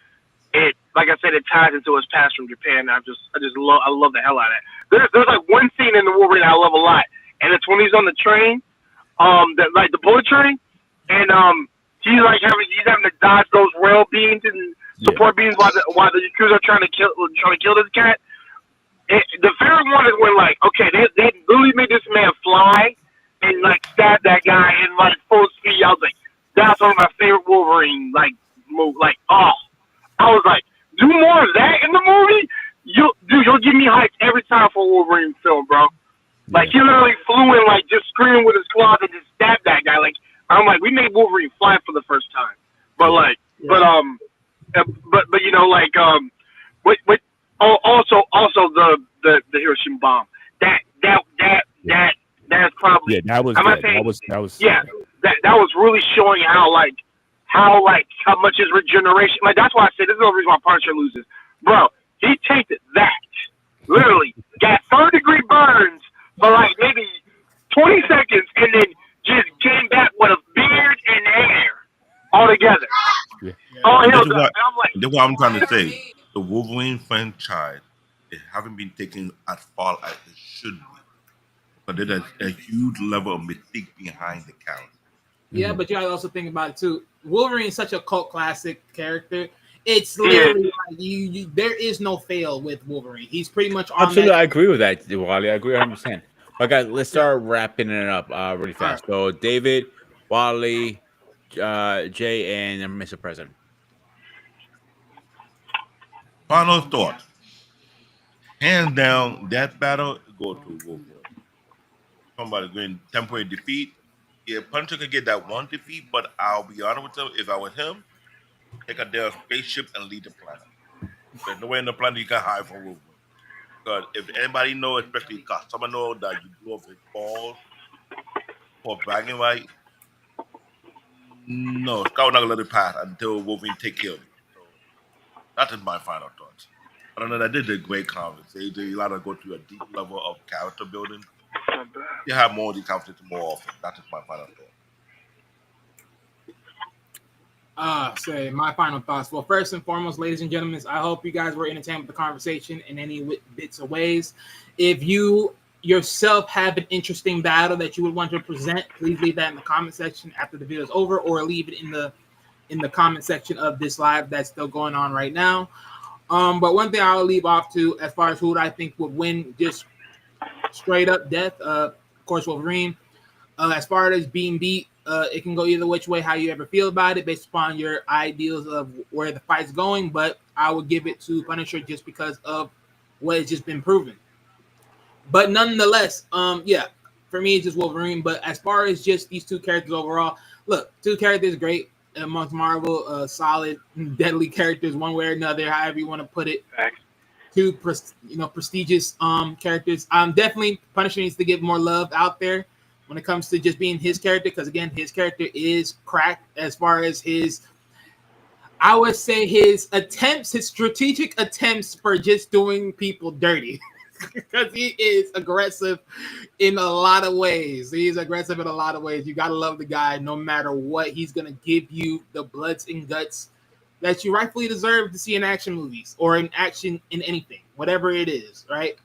it, like I said, it ties into his past from Japan. I love the hell out of it. There's like one scene in the Wolverine I love a lot, and it's when he's on the train, the bullet train, and he's having to dodge those rail beams and support beams while the Yakuza are trying to kill this cat. The favorite one is when they literally made this man fly and stab that guy in full speed. I was like, that's one of my favorite Wolverine move. I was like, do more of that in the movie. You'll give me hype every time for a Wolverine film, bro. He literally flew in just screaming with his claws and just stabbed that guy. I'm like, we made Wolverine fly for the first time, also the Hiroshima bomb. That's probably that was really showing how much his regeneration. That's why I said this is the reason why Punisher loses, bro. He tasted that literally got 3rd-degree burns for maybe 20 seconds, and then just came back with a beard and hair all together. That's what I'm trying to say. The Wolverine franchise, it haven't been taken as far as it should be. But there's a huge level of mystique behind the character. Yeah, but you gotta also think about it too. Wolverine is such a cult classic character. It's literally there is no fail with Wolverine. He's pretty much on absolutely. I agree with that, Wally. I agree 100%. Okay, let's start wrapping it up really All fast. So David, Wally, Jay, and Mr. President. Final thought. Hands down, that battle go to Wolverine. Somebody going temporary defeat. Yeah, Punisher could get that one defeat, but I'll be honest with you, if I was him, take a damn spaceship and leave the planet. There's no way in the planet you can hide from Wolverine. Because if anybody know, especially because someone know that you blew up his balls for bragging right, no, Scout not gonna let it pass until Wolverine take care of you. So that is my final thoughts. I don't know. That did a great conversation. They allowed to go to a deep level of character building. You have more of these conversations more often. That is my final thought. Say my final thoughts. Well, first and foremost, ladies and gentlemen, I hope you guys were entertained with the conversation in any bits of ways. If you yourself have an interesting battle that you would want to present, please leave that in the comment section after the video is over, or leave it in the comment section of this live that's still going on right now. But one thing I'll leave off to, as far as who I think would win, just straight up death. Of course, Wolverine. As far as being beat, it can go either which way, how you ever feel about it, based upon your ideals of where the fight's going. But I would give it to Punisher just because of what has just been proven. But nonetheless, yeah, for me, it's just Wolverine. But as far as just these two characters overall, look, two characters great amongst Marvel, solid, deadly characters, one way or another, however you want to put it. Two, prestigious characters. Definitely Punisher needs to get more love out there when it comes to just being his character, because again, his character is cracked as far as I would say his strategic attempts for just doing people dirty. Because he is aggressive in a lot of ways. You got to love the guy no matter what. He's going to give you the bloods and guts that you rightfully deserve to see in action movies or in action in anything, whatever it is, right?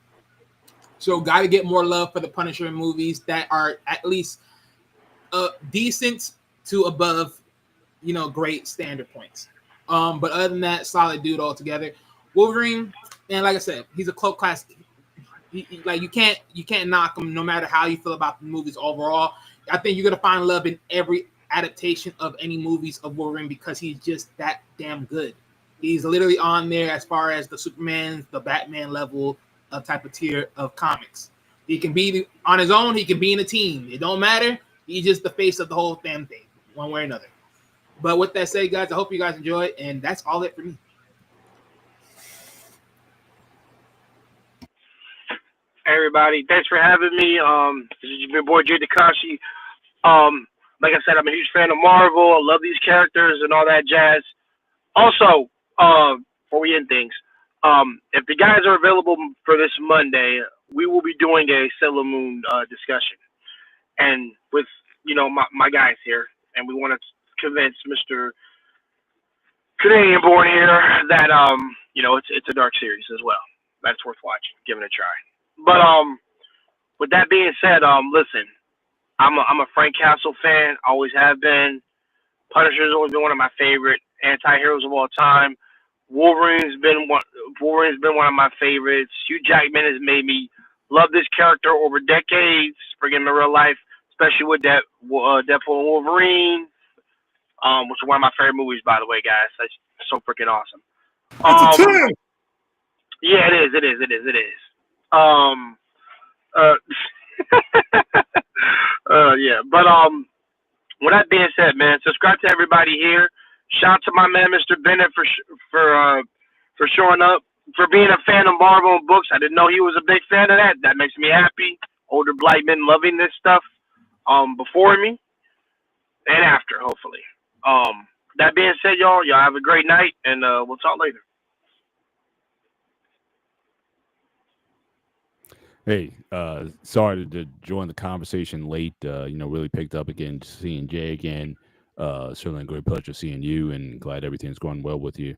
So got to get more love for the Punisher in movies that are at least decent to above, great standard points. But other than that, solid dude altogether. Wolverine, and like I said, he's a cult class. You can't knock him no matter how you feel about the movies overall. I think you're gonna find love in every adaptation of any movies of Wolverine because he's just that damn good. He's literally on there as far as the Superman, the Batman level of type of tier of comics. He can be on his own. He can be in a team. It don't matter. He's just the face of the whole damn thing, one way or another. But with that said, guys, I hope you guys enjoy it, and that's all it for me. Everybody, thanks for having me. This is your boy Jay Takashi. Like I said, I'm a huge fan of Marvel. I love these characters and all that jazz. Also, before we end things, if the guys are available for this Monday, we will be doing a Sailor Moon discussion, and with my guys here, and we want to convince Mr. Canadian born here that it's a dark series as well. That's worth watching, giving it a try. But with that being said, listen, I'm a Frank Castle fan, always have been. Punisher's always been one of my favorite anti-heroes of all time. Wolverine's been one of my favorites. Hugh Jackman has made me love this character over decades, bringing him in real life, especially with that Deadpool and Wolverine, which is one of my favorite movies, by the way, guys. That's so freaking awesome. It's a 10. Yeah, it is. Yeah, but with that being said, man, subscribe to everybody here. Shout out to my man, Mr. Bennett, for showing up, for being a fan of Marvel and books. I didn't know he was a big fan of that. That makes me happy. Older black men loving this stuff, before me and after, hopefully. That being said, y'all have a great night, and we'll talk later. Hey, sorry to join the conversation late. Really picked up again, seeing Jay again. Certainly a great pleasure seeing you, and glad everything's going well with you.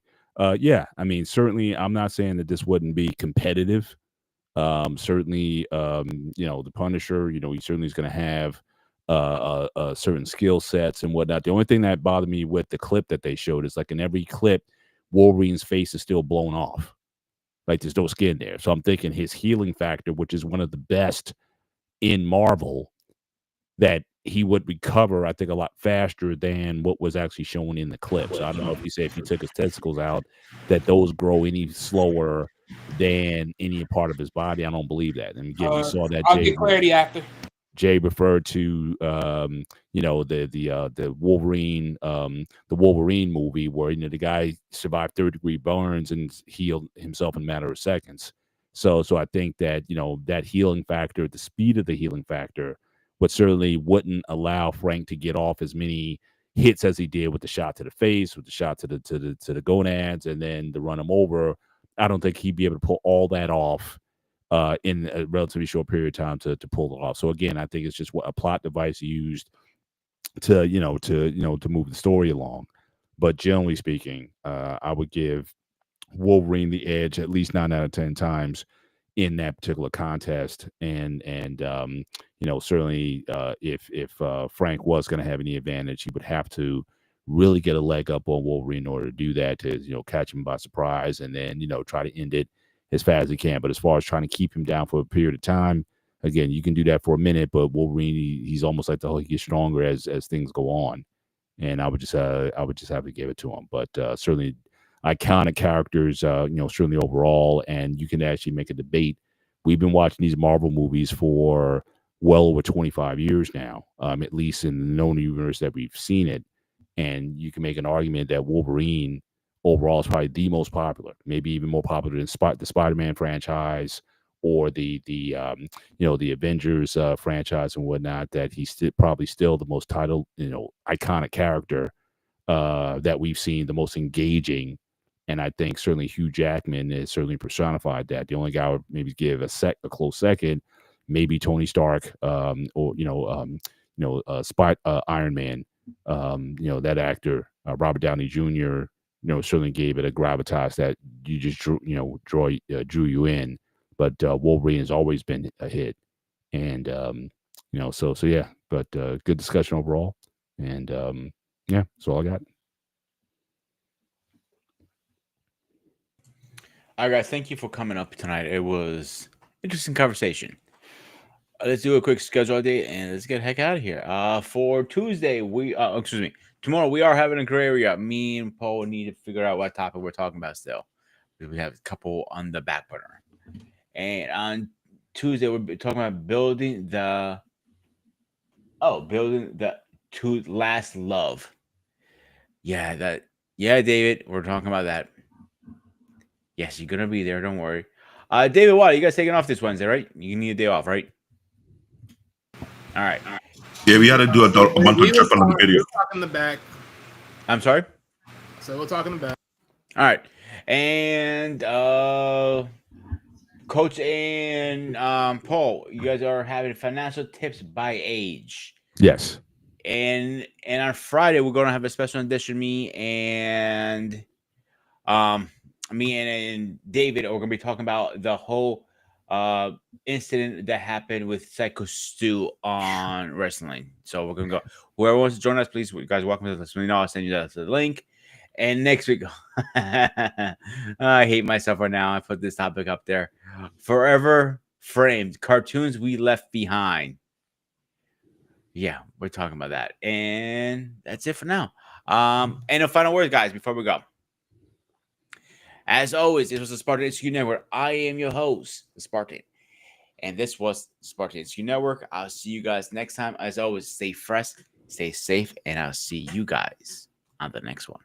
Yeah, I mean, certainly, I'm not saying that this wouldn't be competitive. Certainly, the Punisher, he certainly is going to have certain skill sets and whatnot. The only thing that bothered me with the clip that they showed is like in every clip, Wolverine's face is still blown off. Like there's no skin there. So I'm thinking his healing factor, which is one of the best in Marvel, that he would recover, I think, a lot faster than what was actually shown in the clip. So I don't know if you say if he took his testicles out, that those grow any slower than any part of his body. I don't believe that. And again, we saw that I'll get clarity after. Jay referred to the Wolverine movie where the guy survived 3rd-degree burns and healed himself in a matter of seconds. So I think that that healing factor, the speed of the healing factor, but certainly wouldn't allow Frank to get off as many hits as he did with the shot to the face, with the shot to the gonads, and then to run him over. I don't think he'd be able to pull all that off in a relatively short period of time to pull it off. So again, I think it's just a plot device used to move the story along. But generally speaking, I would give Wolverine the edge at least 9 out of 10 times in that particular contest. And certainly if Frank was going to have any advantage, he would have to really get a leg up on Wolverine in order to do that, to catch him by surprise and then try to end it as fast as he can. But as far as trying to keep him down for a period of time, again, you can do that for a minute, but Wolverine, he's almost like he gets stronger as things go on. And I would just have to give it to him. But certainly iconic characters, certainly overall, and you can actually make a debate. We've been watching these Marvel movies for well over 25 years now, at least in the known universe that we've seen it. And you can make an argument that Wolverine overall is probably the most popular, maybe even more popular than the Spider-Man franchise or the Avengers franchise and whatnot. That he's probably still the most titled, iconic character that we've seen, the most engaging. And I think certainly Hugh Jackman is certainly personified that. The only guy I would maybe give a close second, maybe Tony Stark, or Iron Man. That actor, Robert Downey Jr. Certainly gave it a gravitas that you just drew you in. But Wolverine has always been a hit, and so yeah. But good discussion overall, and yeah, that's all I got. All right, guys, thank you for coming up tonight. It was interesting conversation. Let's do a quick schedule update and let's get the heck out of here. For Tuesday, tomorrow we are having a gray area. Me and Paul need to figure out what topic we're talking about still. We have a couple on the back burner. And on Tuesday, we're talking about building the last love. Yeah, David, we're talking about that. Yes, you're gonna be there. Don't worry. David, what? You guys taking off this Wednesday, right? You need a day off, right? All right. Yeah, we had to do a bunch of trip on the video. We'll talk in the back. I'm sorry? So we'll talk in the back. All right. And Coach and Paul, you guys are having financial tips by age. Yes. And on Friday, we're gonna have a special edition. Me and David are gonna be talking about the whole incident that happened with Psycho Stu on wrestling. So we're gonna go. Whoever wants to join us, please, you guys, welcome to this. I'll send you the link. And next week, I hate myself right now. I put this topic up there. Forever Framed, cartoons we left behind. Yeah, we're talking about that. And that's it for now. And a final word, guys, before we go. As always, this was the Spartan Institute Network. I am your host, the Spartan. And this was the Spartan Institute Network. I'll see you guys next time. As always, stay fresh, stay safe, and I'll see you guys on the next one.